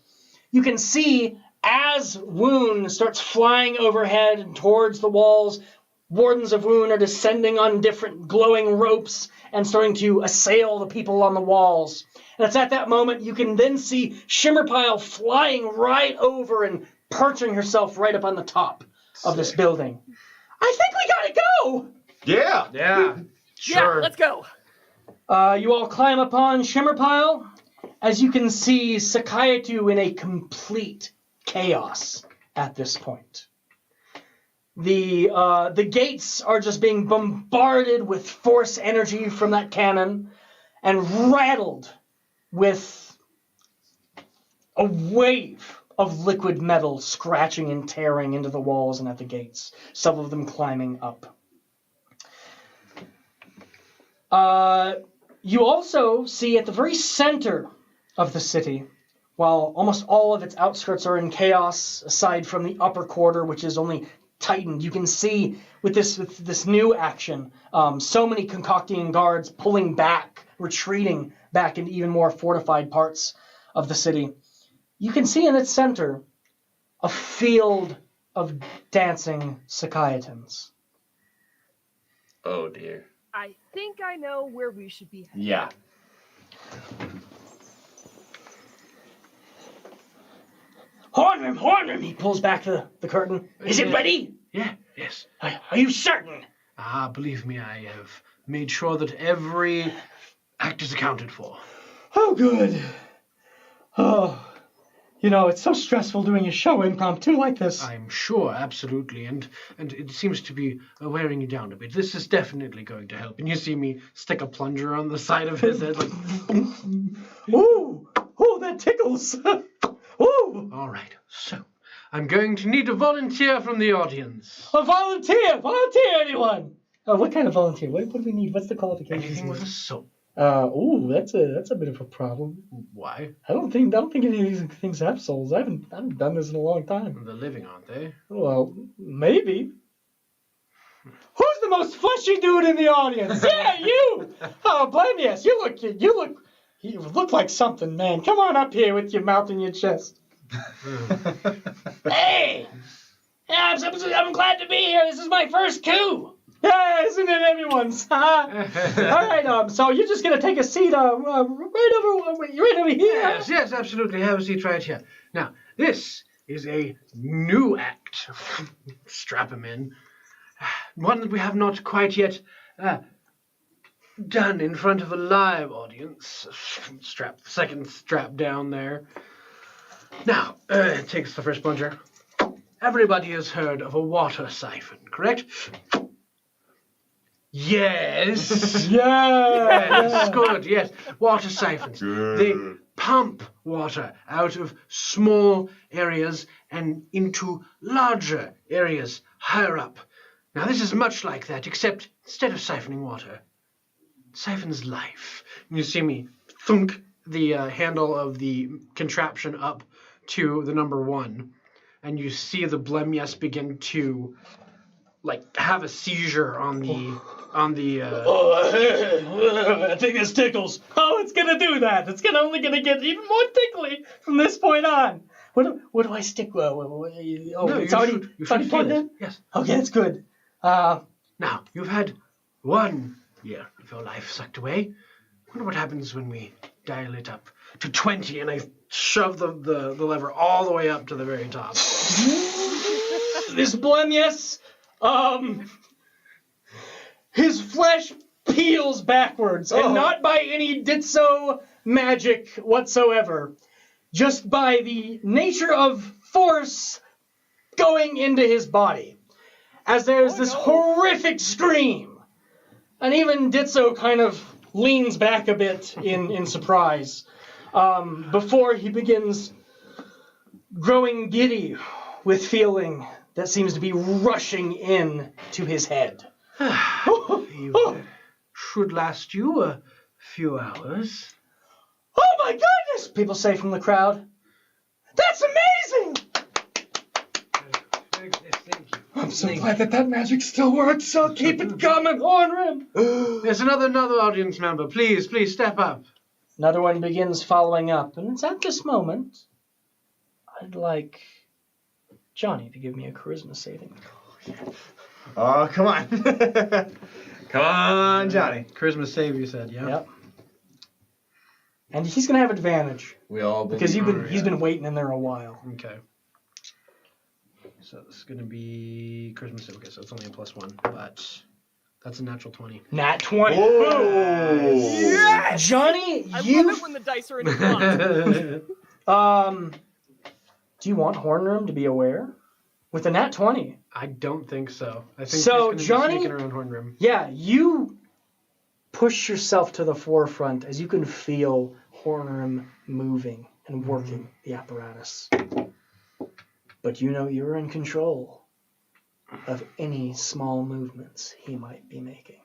You can see as Woon starts flying overhead and towards the walls, Wardens of Woon are descending on different glowing ropes and starting to assail the people on the walls. And it's at that moment you can then see Shimmerpile flying right over and perching herself right up on the top of this building. I think we gotta go! Yeah. Yeah. Yeah, let's go. You all climb upon Shimmerpile. As you can see, Sakayatu in a complete chaos at this point. The gates are just being bombarded with force energy from that cannon and rattled with a wave of liquid metal scratching and tearing into the walls and at the gates, some of them climbing up. You also see at the very center of the city, while almost all of its outskirts are in chaos, aside from the upper quarter, which is only tightened, you can see with this new action, so many Concoctian guards pulling back, retreating back into even more fortified parts of the city. You can see in its center a field of dancing Sakayatans. Oh dear. I think I know where we should be headed. Yeah. Hornrim! He pulls back the curtain. Is it ready? Yeah, yes. Are you certain? Believe me, I have made sure that every act is accounted for. Oh, good. Oh, it's so stressful doing a show impromptu like this. I'm sure, absolutely, and it seems to be wearing you down a bit. This is definitely going to help. And you see me stick a plunger on the side of his head, like, Ooh, that tickles. Ooh. all right, so I'm going to need a volunteer from the audience. A volunteer, anyone? What kind of volunteer? What do we need? What's the qualifications? Anything with a soul. That's a bit of a problem. Why? I don't think any of these things have souls. I haven't done this in a long time. They're living, aren't they? Well, maybe. Who's the most fleshy dude in the audience? Yeah, you. Oh, blame yes. You look like something, man. Come on up here with your mouth in your chest. Hey, I'm glad to be here. This is my first coup. Yeah, isn't it everyone's? All right, so you're just gonna take a seat right over here. Yes, absolutely. Have a seat right here. Now, this is a new act. Strap him in. One that we have not quite yet done in front of a live audience. Second strap down there. Now, takes the first plunger. Everybody has heard of a water siphon, correct? Yes. Yes. Good. Yes. Water siphons. They pump water out of small areas and into larger areas higher up. Now this is much like that, except instead of siphoning water, it siphons life. And you see me thunk the handle of the contraption up to the number 1, and you see the Blemyes begin to have a seizure on the I think this tickles. Oh, it's gonna do that. It's only gonna get even more tickly from this point on. What do I stick? It's already plugged in? Yes. Okay, that's good. Now, you've had 1 year of your life sucked away. Wonder what happens when we dial it up to 20, and I shove the lever all the way up to the very top. This Blemyes, his flesh peels backwards, and not by any Ditso magic whatsoever, just by the nature of force going into his body. As there's this horrific scream, and even Ditso kind of leans back a bit in surprise, before he begins growing giddy with feeling that seems to be rushing in to his head. Should last you a few hours. Oh my goodness! People say from the crowd. That's amazing! Thank you. I'm so glad that magic still works, so keep it coming, Hornrim! There's another audience member. Please step up. Another one begins following up, and it's at this moment I'd like Johnny to give me a charisma saving. Oh, come on. Come on, Johnny. Charisma save, you said, yeah? Yep. And he's going to have advantage, We all because he's been waiting in there a while. Okay. So this is going to be charisma save. Okay, so it's only a +1, but that's a natural 20. Nat 20. Whoa. Yes! Johnny, I love it when the dice are in a plot. Do you want Hornrim to be aware? With a nat 20. I don't think so. I think So, he's Johnny- be sneaking around Hornrim. Yeah, you push yourself to the forefront as you can feel Hornrim moving and working the apparatus. But you know you're in control of any small movements he might be making.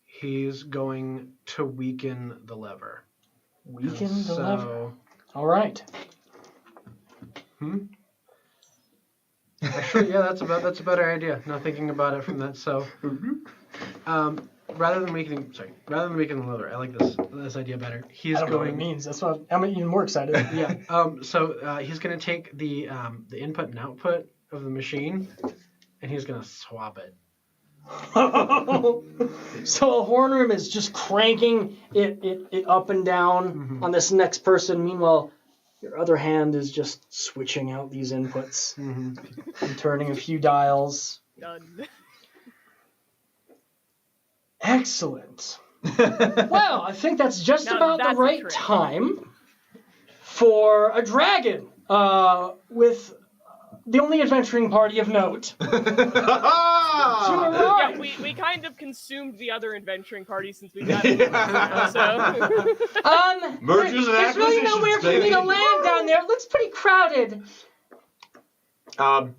He's going to weaken the lever. Weaken the lever. All right. Actually, yeah, that's a better idea. Not thinking about it from that. So, rather than weakening the lever, I like this idea better. He's I don't know what it going. means. That's why I'm even more excited. Yeah. So he's going to take the input and output of the machine, and he's going to swap it. So Hornrim is just cranking it up and down on this next person. Meanwhile, your other hand is just switching out these inputs and turning a few dials. Done. Excellent. Well, I think that's just Now about that's the a right trick. time for a dragon with the only adventuring party of note. Yeah, we kind of consumed the other adventuring party since we got it. So. Mergers and There's really acquisitions, nowhere for me baby. to land down there. It looks pretty crowded. Right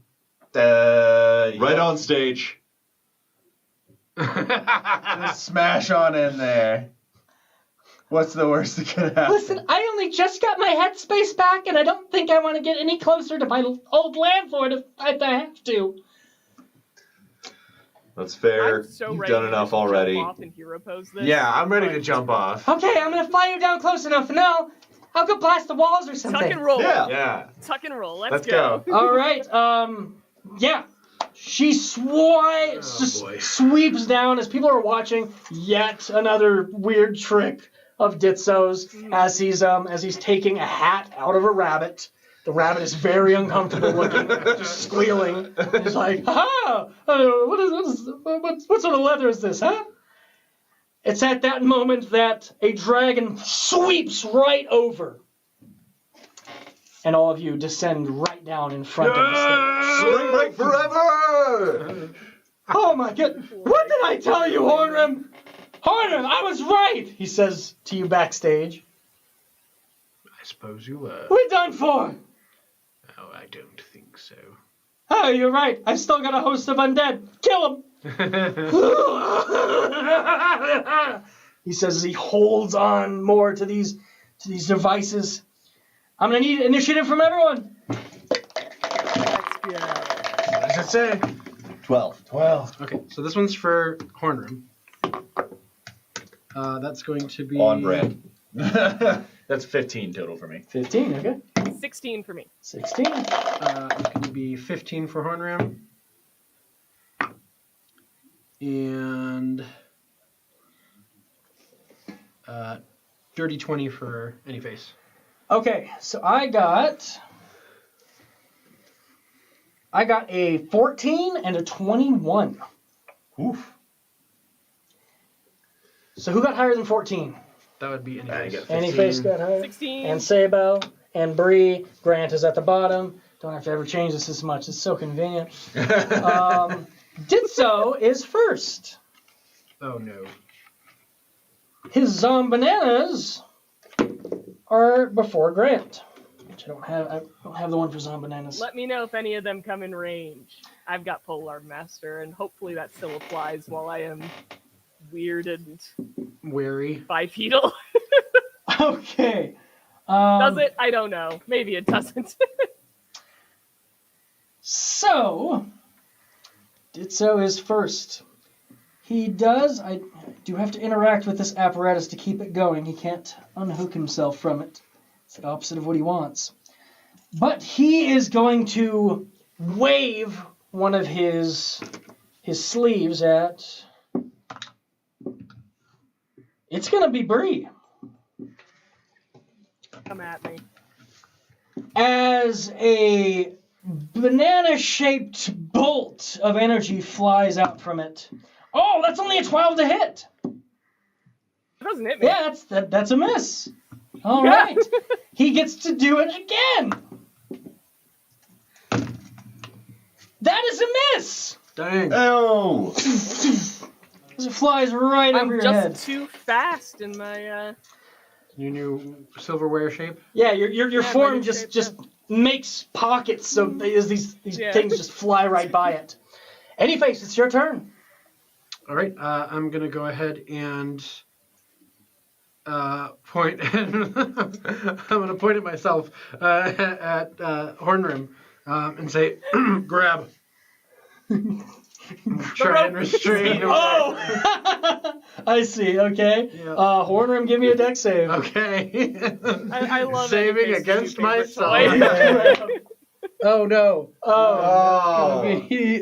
on stage. Just smash on in there. What's the worst that could happen? Listen, I only just got my headspace back, and I don't think I want to get any closer to my old landlord if I have to. That's fair. I'm so You've ready done to enough just jump already. off and hero pose this. Yeah, I'm ready to But jump off. Okay, I'm going to fly you down close enough, and now I'll go blast the walls or something. Tuck and roll. Yeah. Yeah. Tuck and roll. Let's go. All right, yeah. She sweeps down as people are watching yet another weird trick of Ditso's as he's taking a hat out of a rabbit. The rabbit is very uncomfortable looking, just squealing. He's like, "Ha! What sort of leather is this, huh?" It's at that moment that a dragon sweeps right over, and all of you descend right down in front of the stage. Spring break forever! Oh my god! What did I tell you, Hornrim? Hornrim, I was right! He says to you backstage. I suppose you were. We're done for! Oh, I don't think so. Oh, you're right. I've still got a host of undead. Kill him. He says as he holds on more to these devices. I'm gonna need initiative from everyone. Let's go. What does it say? 12. 12. Okay, so this one's for Horn Room. That's going to be On brand. That's 15 total for me. 15. Okay. 16 for me. 16. It's going to be 15 for Horn Room. And dirty 20 for any face. Okay, so I got a 14 and a 21. Oof. So who got higher than 14? That would be any I face. got 15. Any face got higher? 16. And Sabo and Bree. Grant is at the bottom. Don't have to ever change this as much. It's so convenient. Ditso is first. Oh no. His Zombananas are before Grant. Which I don't have the one for Zombananas. Let me know if any of them come in range. I've got Polar Master, and hopefully that still applies while I am weird and Wary. bipedal. Okay. Does it? I don't know. Maybe it doesn't. So, Ditso is first. He does, I do have to interact with this apparatus to keep it going. He can't unhook himself from it. It's the opposite of what he wants. But he is going to wave one of his sleeves at... It's going to be Bree. Come at me. As a banana-shaped bolt of energy flies out from it. Oh, that's only a 12 to hit. It doesn't hit me. Yeah, that's a miss. All Yeah. right. He gets to do it again. That is a miss. Dang. Oh! As it flies right over I'm your just head. too fast in my Your new silverware shape? Yeah, your Yeah, form my just shape, makes pockets so these Yeah. things just fly right by it. Anyface, it's your turn. All right, I'm going to go ahead and point. I'm going to point at myself at Hornrim and say, grab. Try and restrain. Oh! I see, okay. Yeah. Hornrim, give me a deck save. Okay. I love Saving Anyface's against new favorite myself. toy. Oh no. Oh.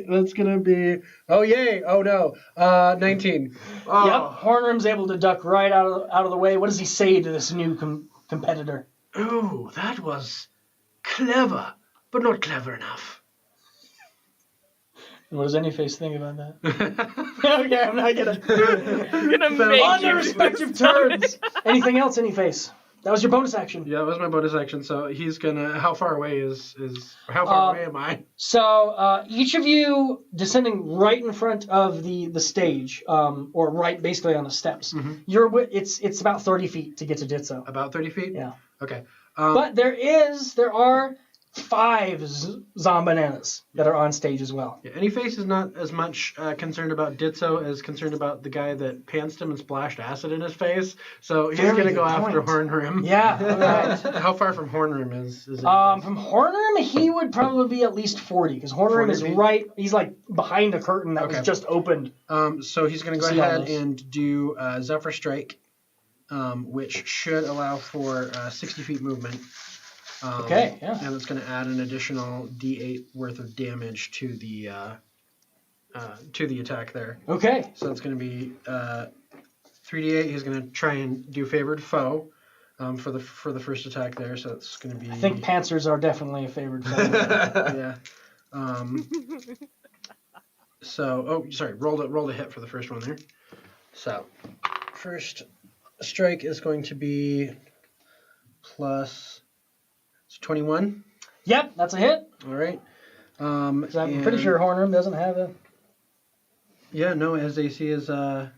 That's gonna be. Oh yay. Oh no. 19. Oh. Yep, Hornrim's able to duck right out of the way. What does he say to this new competitor? Oh, that was clever, but not clever enough. What does Anyface think about that? Okay, I'm not gonna. I'm gonna make On their you respective do something. turns. Anything else, Anyface? That was your bonus action. Yeah, that was my bonus action. So he's gonna. How far away is? How far away am I? So each of you descending right in front of the stage, or right basically on the steps. Mhm. It's about 30 feet to get to Ditso. About 30 feet. Yeah. Okay. But there are 5 Zombananas that are on stage as well. Yeah, Anyface is not as much concerned about Ditso as concerned about the guy that pantsed him and splashed acid in his face. So he's Very gonna good go after point. Hornrim. Yeah. All right. How far from Hornrim is it? From Hornrim, he would probably be at least 40 because Hornrim 40 is feet? right. He's like behind a curtain that was Okay. just opened. So he's going to go See all ahead this. and do Zephyr Strike, which should allow for 60 feet movement. Okay, yeah. And it's going to add an additional D8 worth of damage to the attack there. Okay. So it's going to be 3D8. He's going to try and do favored foe for the first attack there. So it's going to be. I think Pantsers are definitely a favorite. Yeah. Roll a hit for the first one there. So, first strike is going to be plus 21. Yep, that's a hit. All right. 'Cause I'm pretty sure Hornrim doesn't have a. Yeah, no, his AC is You're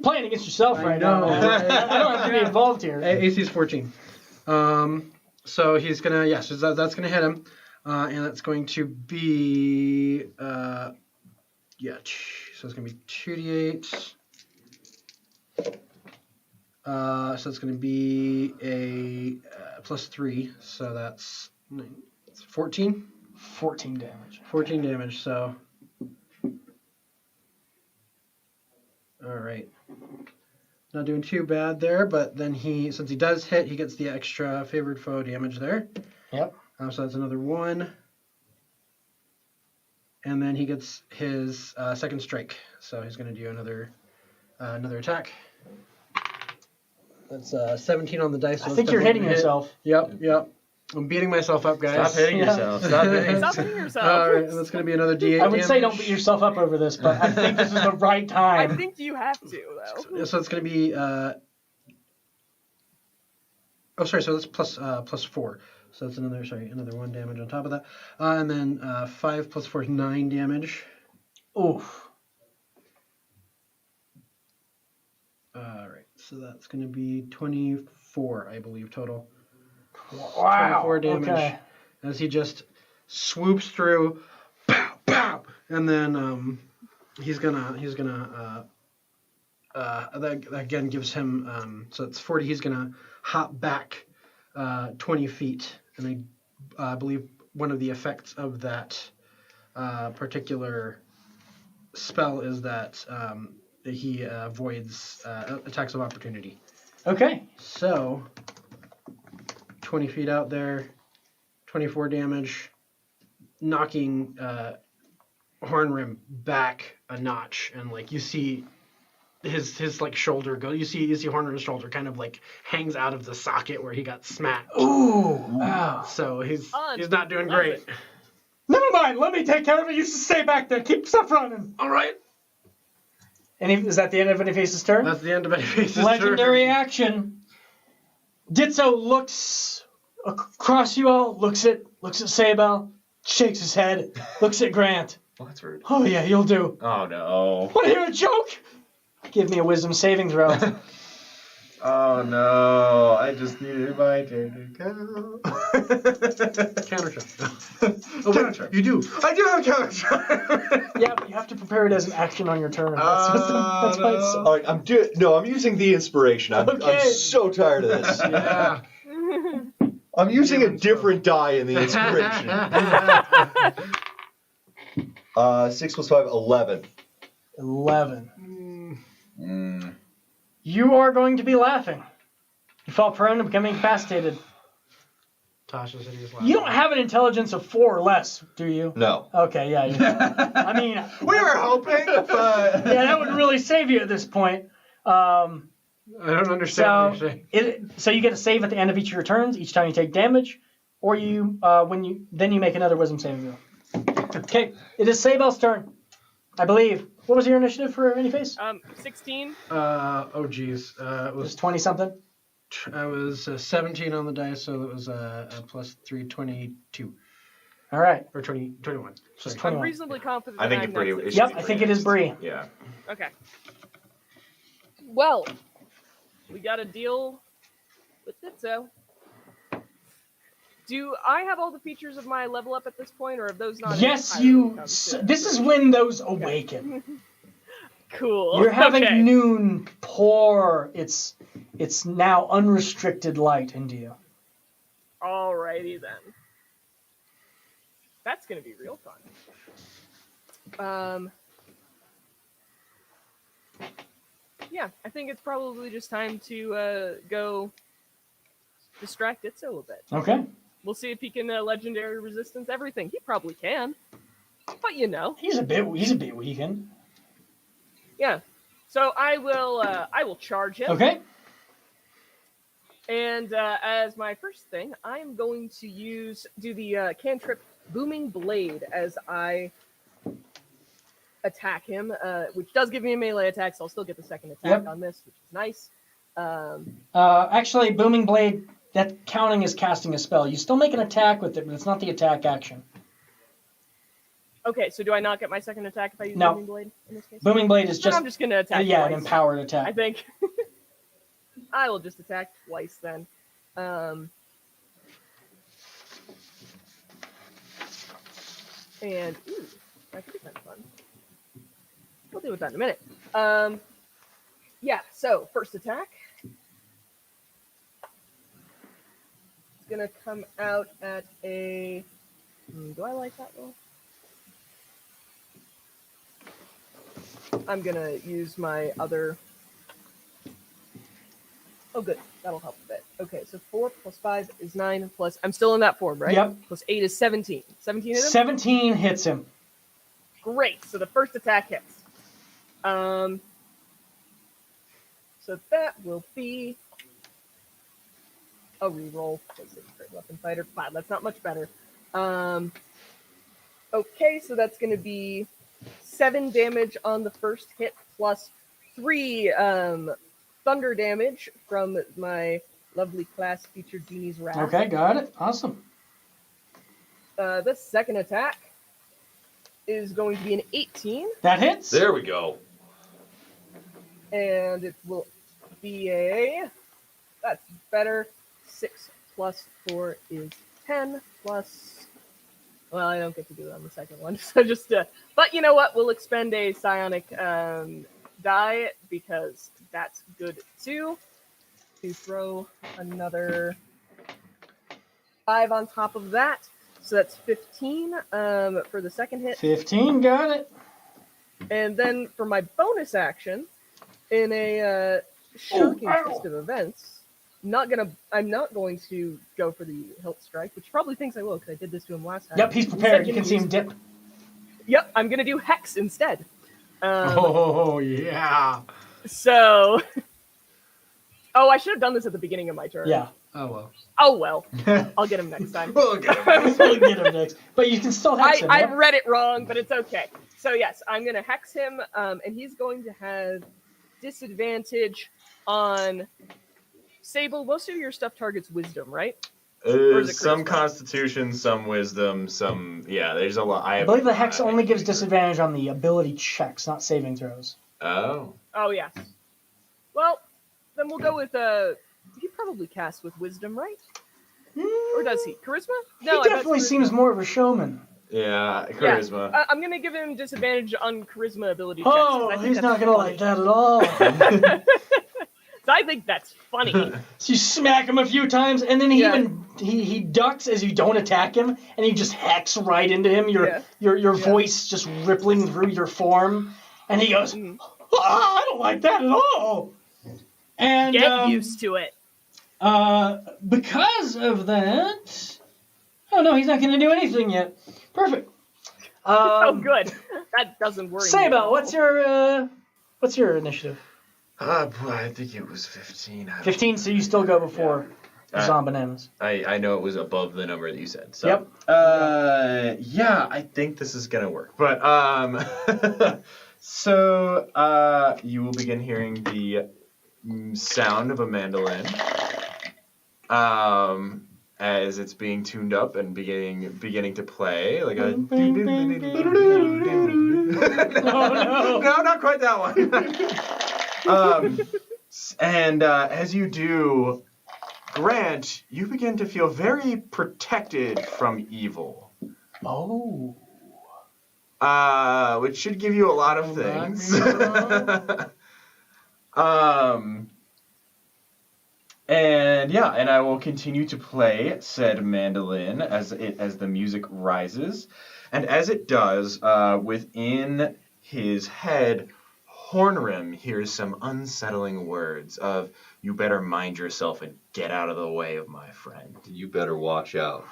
playing against yourself I right know. now. I don't have to be involved here. AC is 14. So he's gonna so that's gonna hit him. And that's going to be, so it's going to be 2d8. So it's going to be a plus 3, so that's 14. 14 damage. 14 damage, so. Alright. Not doing too bad there, but then since he does hit, he gets the extra favored foe damage there. Yep. So that's another 1. And then he gets his second strike. So he's going to do another attack. That's 17 on the dice. So I think you're hitting yourself. Yep. I'm beating myself up, guys. Stop hitting yourself. Stop hitting Stop yourself. hitting yourself. All right, and that's going to be another D8 I would damage. say don't beat yourself up over this, but I think this is the right I time. think you have to, though. So it's going to be... so that's plus 4. So that's another 1 damage on top of that. And then 5 plus 4 is 9 damage. Oof. All right, so that's going to be 24, I believe, total. Wow. 24 damage Okay. as he just swoops through, pow, pow, and then he's gonna that again gives him so it's 40. He's gonna hop back 20 feet, and I believe one of the effects of that particular spell is that he avoids attacks of opportunity. Okay. So 20 feet out there, 24 damage, knocking Hornrim back a notch, and like you see his like shoulder go. You see Hornrim's shoulder kind of like hangs out of the socket where he got smacked. Ooh. Wow. So he's not doing great. Never mind. Let me take care of it. You just stay back there. Keep stuff running. All right. And is that the end of Anyface's turn? That's the end of Anyface's turn. Legendary action. Ditzo looks across you all, looks at Sabel, shakes his head, looks at Grant. Well, that's rude. Oh yeah, you'll do. Oh no. Want to hear a joke? Give me a wisdom saving throw. Oh no. I just needed my turn to go. Countercharge. Countercharge. You do. I do have countercharge. Yeah, but you have to prepare it as an action on your turn. That's why it's so... All right, I'm using the inspiration. I'm Okay. so tired of this. Yeah. I'm using a different die in the inspiration. 6 plus 5, 11. 11. Mm. You are going to be laughing. You fall prone and become incapacitated. Tasha said he was laughing. You don't have an intelligence of 4 or less, do you? No. Okay, yeah. I mean, We were hoping, but yeah, that would really save you at this point. I don't understand what you're saying. So you get a save at the end of each of your turns, each time you take damage, or you then you make another wisdom saving throw. Okay, it is Sabel's turn, I believe. What was your initiative for Anyface? 16. Oh geez. It It was was 20 something. I was 17 on the dice, so it was a plus 3, 22. All right. Or 21. Sorry. 21. I'm reasonably confident I think that it's pretty. I'm next. Yep, I think it is Bree. Yeah. Okay. Well, we got to deal with Ditzo. Do I have all the features of my level up at this point, or have those not? Yes, entirely you. come to This is when those awaken. Cool. You're having okay. noon pour its now unrestricted light into you. Alrighty then. That's gonna be real fun. Yeah, I think it's probably just time to go distract Ditzo a bit. Okay. We'll see if he can legendary resistance everything. He probably can, but you know. He's a bit weakened. Yeah. So I will charge him. Okay. And as my first thing, I am going to do the cantrip Booming Blade as I attack him, which does give me a melee attack, so I'll still get the second attack on this, which is nice. Actually, Booming Blade, that counting is casting a spell. You still make an attack with it, but it's not the attack action. Okay, so do I not get my second attack if I use No. Booming Blade in this case? Booming Blade is Then just I'm just gonna attack an twice, empowered attack. I think. I will just attack twice then. And, ooh, that could be kind of fun. We'll deal with that in a minute. Yeah, so first attack. It's going to come out at a... do I like that roll? I'm going to use my other... Oh, good. That'll help a bit. Okay, so 4 plus 5 is 9 plus... I'm still in that form, right? Yep. Plus 8 is 17. 17 hit him? 17 hits him. Great. So the first attack hits. So that will be a reroll. Because it's great weapon fighter. 5. That's not much better. Okay, so that's going to be 7 damage on the first hit plus 3 thunder damage from my lovely class featured Genie's Wrath. Okay, got it. Awesome. The second attack is going to be an 18. That hits. There we go. And it will be a... That's better. 6 plus 4 is 10 plus... Well, I don't get to do it on the second one. So just... But you know what? We'll expend a psionic die because that's good too. To throw another 5 on top of that. So that's 15 for the second hit. 15, got it. And then for my bonus action, in a shocking twist of events, I'm not going to go for the hilt strike, which he probably thinks I will because I did this to him last time. Yep, he's prepared. You can see him dip. Yep, I'm gonna do hex instead. Oh, yeah. So, I should have done this at the beginning of my turn. Yeah. Oh, well. Oh well, I'll get him next time. We'll get him next. But you can still hex him. I yeah? read it wrong, but it's okay. So yes, I'm gonna hex him, and he's going to have disadvantage on Sable. Most of your stuff targets wisdom, right? Some constitution, some wisdom, some... Yeah, there's a lot. I believe the hex only gives disadvantage on the ability checks, not saving throws. Oh. Oh, yes. Well, then we'll go with... He probably casts with wisdom, right? Or does he? Charisma? No, he definitely seems more of a showman. Yeah, charisma. Yeah. I'm going to give him disadvantage on charisma ability checks. Oh, he's not going to like that at all. So I think that's funny. So you smack him a few times, and then he ducks as you don't attack him, and you just hex right into him. Your voice just rippling through your form, and he goes, I don't like that at all. And get used to it. Because of that, oh no, he's not going to do anything yet. Perfect. Oh, good. That doesn't worry me. Sable, what's your initiative? I think it was 15. 15, so you still go before Zombananas. I know it was above the number that you said. So. Yep. Yeah, I think this is gonna work. But so you will begin hearing the sound of a mandolin as it's being tuned up and beginning to play like a. No, not quite that one. And as you do, Grant, you begin to feel very protected from evil. Oh. Which should give you a lot of things. And I will continue to play said mandolin as the music rises, and as it does, within his head, Hornrim hears some unsettling words of, "You better mind yourself and get out of the way of my friend." You better watch out.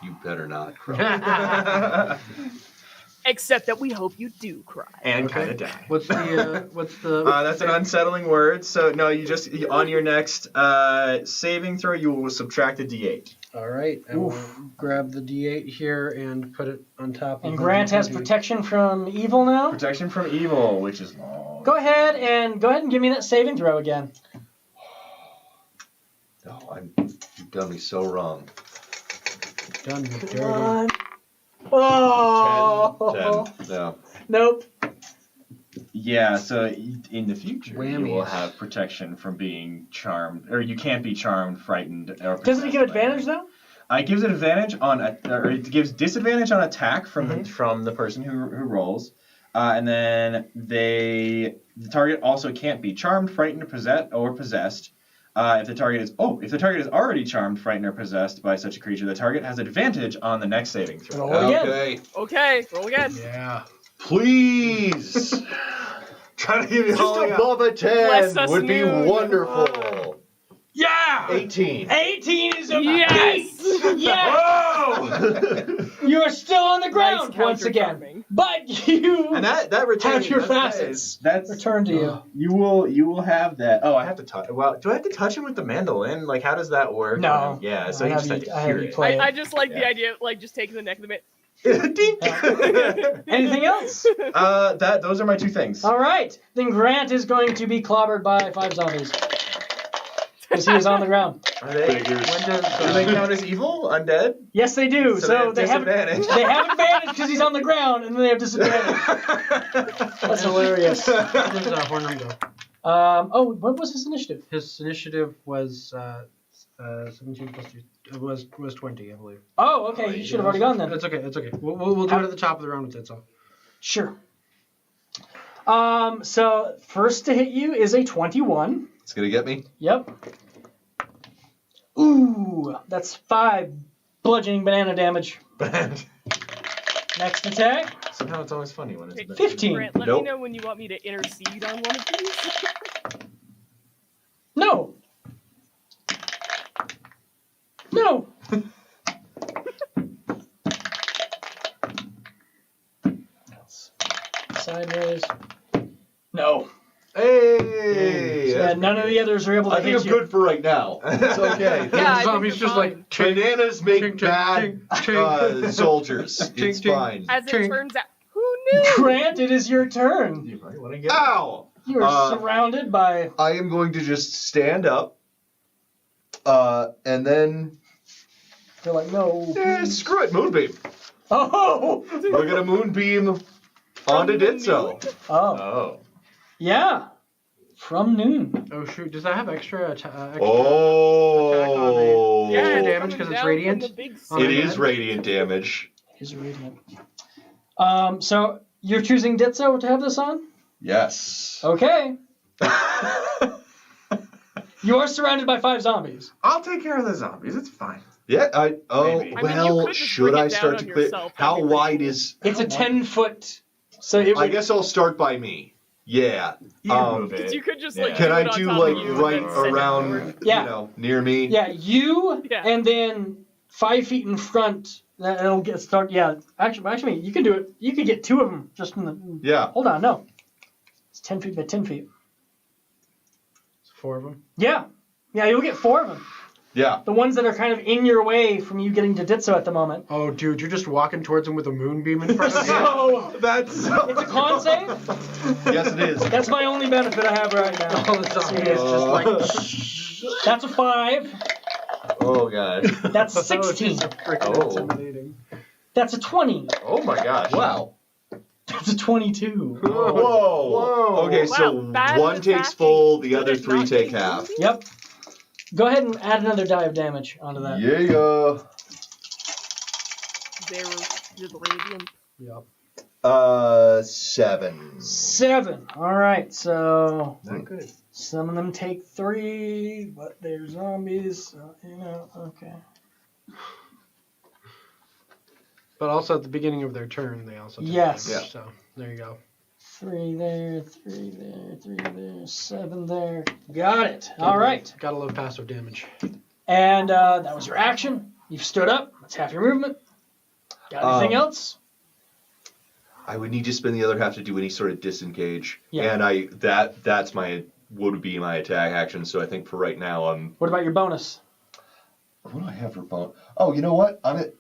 You better not cry. Except that we hope you do cry. And kind of die. What's the That's an unsettling word. So no, you on your next saving throw, you will subtract a d8. All right. I will grab the d8 here and put it on top. And Grant has protection from evil now. Protection from evil, which is long. Go ahead and give me that saving throw again. No, you've done me so wrong. Done me dirty. Come on. Oh. 10. No. Nope. Yeah, so in the future, you Whammies. will have protection from being charmed, or you can't be charmed, frightened, or Doesn't he get advantage though? It gives an advantage on, or it gives disadvantage on attack from the person who rolls, and then the target also can't be charmed, frightened, or possessed. If the target is already charmed, frightened, or possessed by such a creature, the target has advantage on the next saving throw. Roll again. Okay. Okay, roll again. Yeah. Please. Trying to give you Just all I got. above a Bless 10 us, would be Noon. wonderful. Yeah! 18. 18 is a Yes! beat! Yes! Whoa! You are still on the ground Nice once again. counter-charming. But you And that return have your facets That's returned to you. You will have that. Oh, I have to touch. Well, do I have to touch him with the mandolin? Like, how does that work? No. Yeah. So I you have just have to I hear have you it. play I it. just like the Yeah. idea of like just taking the neck of the man. Dink. Anything else? Those are my two things. All right. Then Grant is going to be clobbered by 5 zombies. Because he was on the ground. Are they? Do they count as evil? Undead? Yes, they do. So they have disadvantage. they have advantage because he's on the ground, and then they have disadvantage. That's hilarious. Where does Hornum go? What was his initiative? His initiative was 17 plus 2. It was 20, I believe. Oh, okay. You should have already gone then. It's okay. It's okay. We'll do it at the top of the round with it. So. Sure. So first to hit you is a 21. It's going to get me. Yep. Ooh, that's 5 bludgeoning banana damage. Next attack. Somehow it's always funny when it's Hey, 15. Grant, let Nope. me know when you want me to intercede on one of these. No. No. Sideways. No. Hey! Yeah, none of the others are able to I think hit I'm you. good for right now. It's okay. Yeah, I the zombies think you're just fine. like ching, Bananas make ching, ching, bad ching, ching. soldiers. Ching, It's ching. fine. As it Ching. turns out, who knew? Grant, it is your turn. You might want to get. Ow! You are surrounded by. I am going to just stand up. And then. They're like, no. Please. Screw it, Moonbeam. Oh. We're going to Moonbeam onto Ditso. Oh. Oh. Yeah. From noon. Oh shoot! Does that have extra? Extra Oh. Yeah, Extra it's damage coming 'cause it's down from radiant? the big On It the is head? radiant damage. Is radiant. So you're choosing Ditso to have this on? Yes. Okay. You are surrounded by 5 zombies. I'll take care of the zombies. It's fine. Yeah, I mean, you well, could just should bring it I down start on to clear? yourself, How that'd be pretty wide cool. is? It's a 10-foot. So it would. I guess I'll start by me. Yeah. You can move Because it. you could just Yeah. like Can do I it on do top like of you and right then send it around, forward. Yeah. near me? Yeah, you Yeah. and then 5 feet in front. It'll get start. Yeah, actually, you can do it. You could get 2 of them just in the. Yeah. Hold on, no. It's 10 feet by 10 feet. 4 of them. Yeah, you'll get 4 of them. Yeah. The ones that are kind of in your way from you getting to Ditso at the moment. Oh, dude, you're just walking towards them with a moonbeam in front of you. So That's. it's a con save. Yes, it is. That's my only benefit I have right now. All the zombies just like. That's a 5. Oh god. That's That was 16. just freaking Oh. intimidating. That's a 20. Oh my gosh. Wow. That's a 22. Whoa. Whoa. Okay, so Wow, bad one takes attacking. full, the Good other at 3 not take getting half. wounded? Yep. Go ahead and add another die of damage onto that. Yeah. They're radiant. Yep. 7. 7. All right, so Not good. some of them take 3, but they're zombies. So, okay. But also at the beginning of their turn, they also take Yes. damage, so there you go. 3 there, 3 there, 3 there, 7 there. Got it. All right. Gotta love passive damage. And that was your action. You've stood up. That's half your movement. Got anything else? I would need to spend the other half to do any sort of disengage. Yeah. And that's would be my attack action, so I think for right now What about your bonus? what do I have for bonus? Oh, you know what? I'm at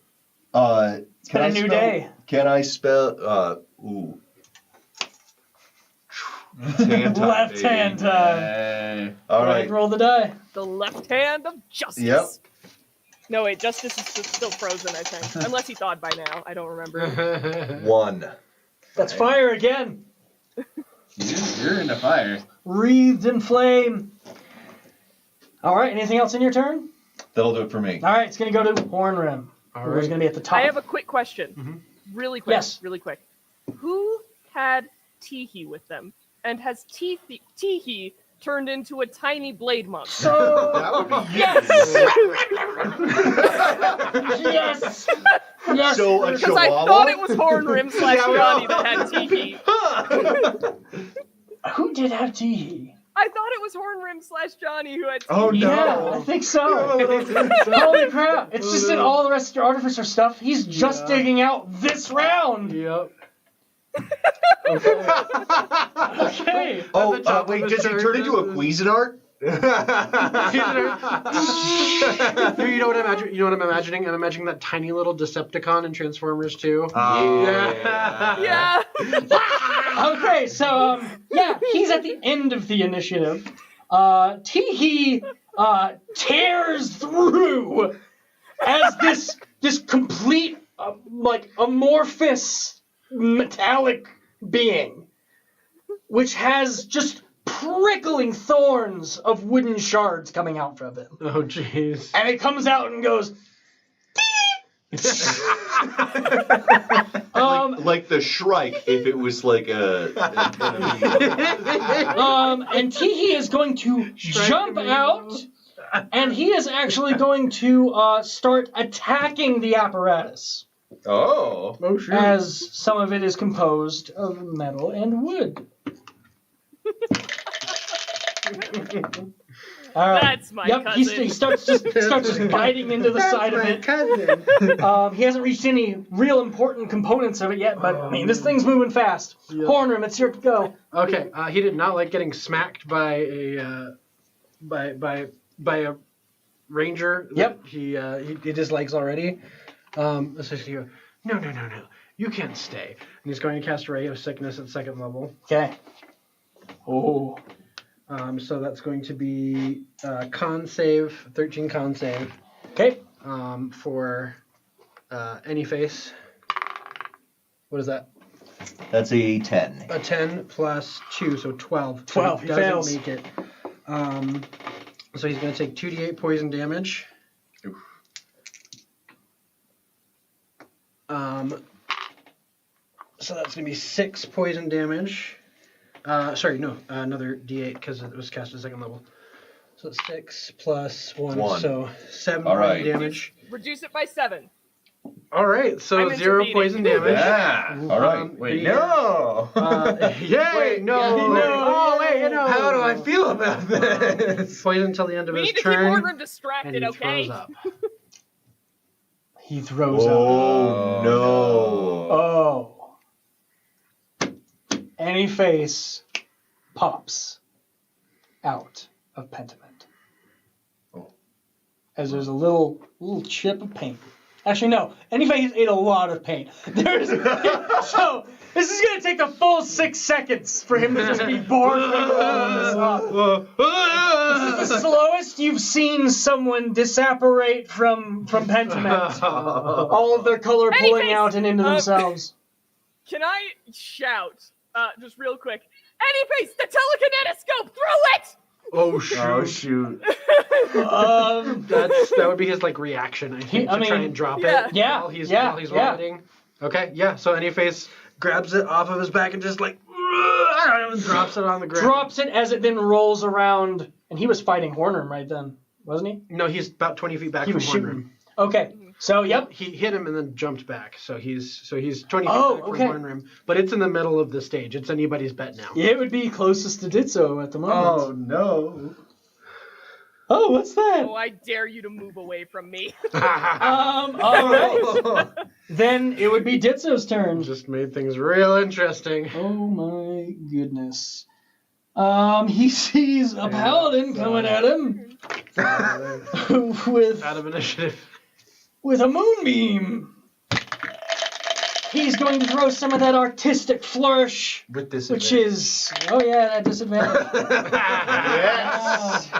It's been a new day. Can I spell ooh. Hand time, Left baby. hand time. Hey. All Go ahead right. and roll the die. The left hand of justice. Yep. No, wait, justice is still frozen, I think. Unless he thawed by now. I don't remember. 1. That's fire again. You're in the fire. Wreathed in flame. All right, anything else in your turn? That'll do it for me. All right, it's going to go to Hornrim. All Who's right. going to be at the top? I have a quick question. Really quick. Yes. Really quick. Who had Teehee with them? And has Teehee turned into a tiny blade monk? So, That would be yes! Yes! Yes! So a Because I chihuahua? thought it was Hornrim / Johnny that had Teehee. Who did have Teehee? I thought it was Hornrim / Johnny who had Teehee. Oh, no. Yeah, I think so. Holy crap. It's just in all the rest of your Artificer stuff. He's just digging out this round. Yep. Okay. Oh, top wait, of the does he turn, turn into a this is- Cuisinart? You know what I'm imagining? You know what I'm imagining? I'm imagining that tiny little Decepticon in Transformers 2. Yeah. Okay, so, yeah, he's at the end of the initiative. Teehee tears through as this complete, like, amorphous metallic being, which has just prickling thorns of wooden shards coming out from him. Oh, jeez. And it comes out and goes. Like the Shrike, if it was like a And Teehee is going to jump out, and he is actually going to start attacking the apparatus, Oh. Oh, shoot. as some of it is composed of metal and wood. All right. That's my Yep, cousin. he starts just biting into the side of it. Cousin. He hasn't reached any real important components of it yet, but I mean, this thing's moving fast. Yeah. Hornrim, it's your go. Okay, he did not like getting smacked by a by a ranger. Yep. He dislikes already. Let's just go. No. You can't stay. And he's going to cast Ray of Sickness at 2nd level. Okay. Oh. So that's going to be con save, 13 con save. Okay. For any face. What is that? That's a 10. A 10 plus 2, so 12. 12, So he doesn't fails. make it. So he's going to take 2d8 poison damage. So that's going to be 6 poison damage. Another d8 because it was cast at 2nd level. So it's 6 plus 1, One. so 7 All poison right. damage. Reduce it by 7. All right, so I'm 0 intervening. poison damage. Yeah. All right. Wait, he- no. Yay! Wait, no! no. Oh wait, no! How do I feel about this? Poison until the end of We his need to keep turn, Hornrim and distracted, he okay? throws up. He throws up. Oh, no. Oh. Any face pops out of Pentiment. Oh. As there's a little chip of paint. Actually, no. Any face ate a lot of paint. There's so this is gonna take a full 6 seconds for him to just be barfing all this up. This is the slowest you've seen someone disapparate from Pentiment. All of their color Any pulling face, out and into themselves. Can I shout, just real quick, any face, the telekinetiscope, throw it! Oh shoot! Oh shoot. That would be his like reaction, I think, I to try mean, and drop yeah. it Yeah, while he's yeah, while he's yeah. vomiting. Okay, yeah. So Anyface grabs it off of his back and just like and drops it on the ground. Drops it as it then rolls around, and he was fighting Hornrim right then, wasn't he? No, he's about 20 feet back He from was shooting. Hornrim. Okay, so yep. He hit him and then jumped back. So he's 20 feet Oh, back okay. from Hornrim. But it's in the middle of the stage. It's anybody's bet now. It would be closest to Ditzo at the moment. no. Oh, what's that? Oh, I dare you to move away from me. All right. Then it would be Ditzo's turn. Just made things real interesting. Oh my goodness. He sees a paladin coming at him with Out of initiative. a moonbeam. He's going to throw some of that artistic flourish, With this. which is that disadvantage. Yes.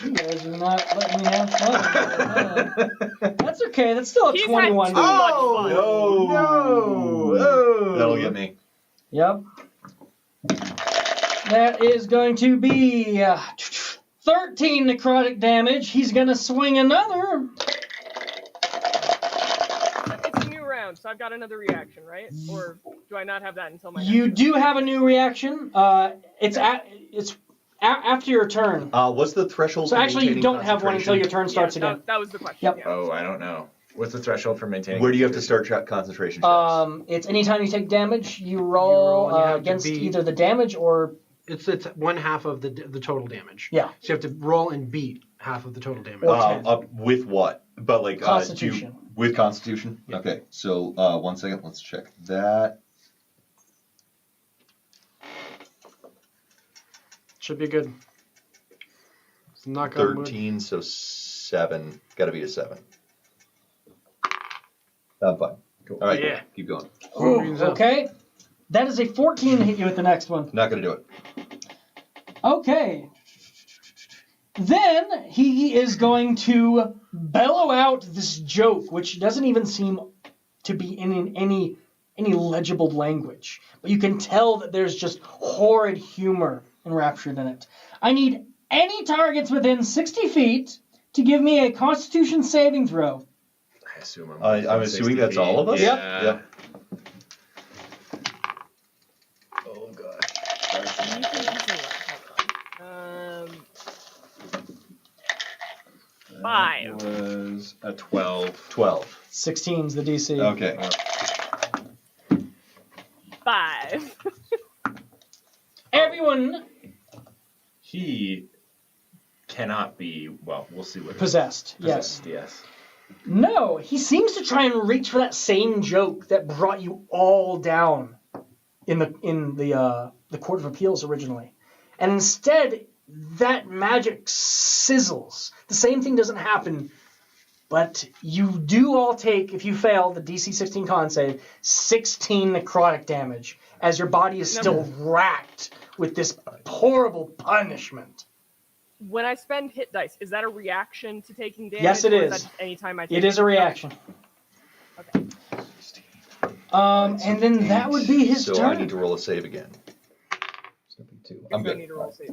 You guys are not letting me have fun. That's okay. That's still a He's had 21. too much fun. No. No. Oh. That'll get me. Yep. That is going to be 13 necrotic damage. He's going to swing another. It's a new round, so I've got another reaction, right? Or do I not have that until my You next do have a new reaction. It's after your turn. What's the threshold? So for actually, you maintaining don't have one until your turn starts yeah, again. That was the question. Yep. Yeah. Oh, I don't know. What's the threshold for maintaining? Where do you have to start concentration checks? It's anytime you take damage, you roll roll and you have to against beat- either the damage or... It's one half of the total damage. Yeah. So you have to roll and beat half of the total damage. Or 10. Up with what? But like Constitution. with Constitution. Yeah. Okay. So 1 second. Let's check that. Should be good. Knock on wood. 13. So 7. Got to be a 7. I'm fine. Cool. All right. Yeah. Keep going. Ooh, okay. That is a 14 to hit you with the next one. Not gonna do it. Okay. Then he is going to bellow out this joke, which doesn't even seem to be in any legible language. But you can tell that there's just horrid humor enraptured in it. I need any targets within 60 feet to give me a Constitution saving throw. I assume I'm assuming that's all of us? Yep. Yep. Oh god. You can easily hold on. 5. Was a 12. 12. 16's the DC. Okay. 5. Everyone He cannot be. Well, we'll see what. possessed. Yes. Possessed, yes. No, he seems to try and reach for that same joke that brought you all down in the Court of Appeals originally. And instead, that magic sizzles. The same thing doesn't happen, but you do all take, if you fail the DC 16 con save, 16 necrotic damage as your body is still racked with this horrible punishment. When I spend hit dice, is that a reaction to taking damage? Yes, it or is. That anytime I take It is a reaction. Okay. And then that would be his so turn. I need to roll a save again. I'm I good. need to roll save.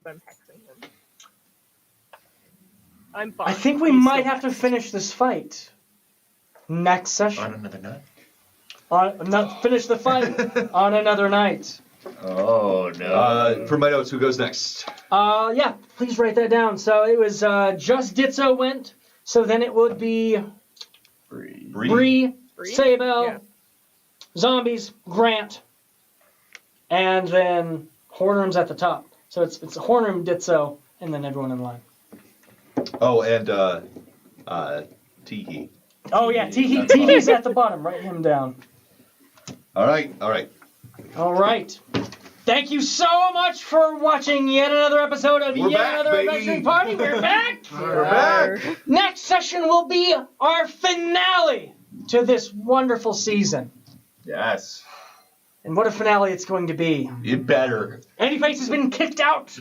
I'm hexing him. I'm fine. I think we He's might still have to hexed. finish this fight next session. On another night. Finish the fight on another night. Oh no. For my notes, who goes next? Yeah, please write that down. So it was just Ditzo went. So then it would be Bree. Bree, Bree? Sabel, Yeah. Zombies, Grant, and then Hornroom's at the top. So it's Hornroom, Ditzo, and then everyone in line. Oh, and Tiki. Oh yeah, Tihi's at the bottom. Write him down. All right. All right. Thank you so much for watching yet another episode of We're Yet back, Another baby. Adventuring Party. We're back. We're back. Next session will be our finale to this wonderful season. Yes. And what a finale it's going to be. It better. Anyface has been kicked out.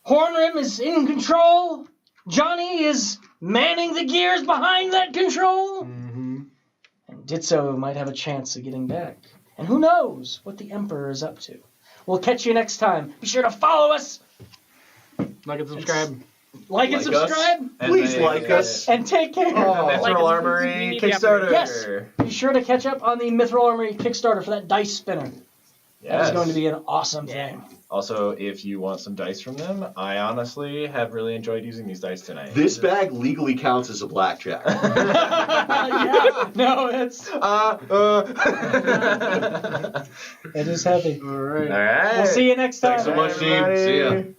Hornrim is in control. Johnny is manning the gears behind that control. Mm-hmm. And Ditzo might have a chance of getting back. And who knows what the Emperor is up to. We'll catch you next time. Be sure to follow us, Like and subscribe. like and Like us. subscribe, And Please then- like us. and take care. Mithril Like- Armory we need the Kickstarter. Yes. Be sure to catch up on the Mithril Armory Kickstarter for that dice spinner. That is Yes. going to be an awesome thing. Also, if you want some dice from them, I honestly have really enjoyed using these dice tonight. This bag legally counts as a blackjack. Yeah. No, it's it is heavy. All right. All right. We'll see you next time. Thanks so much, team. See ya. Everybody.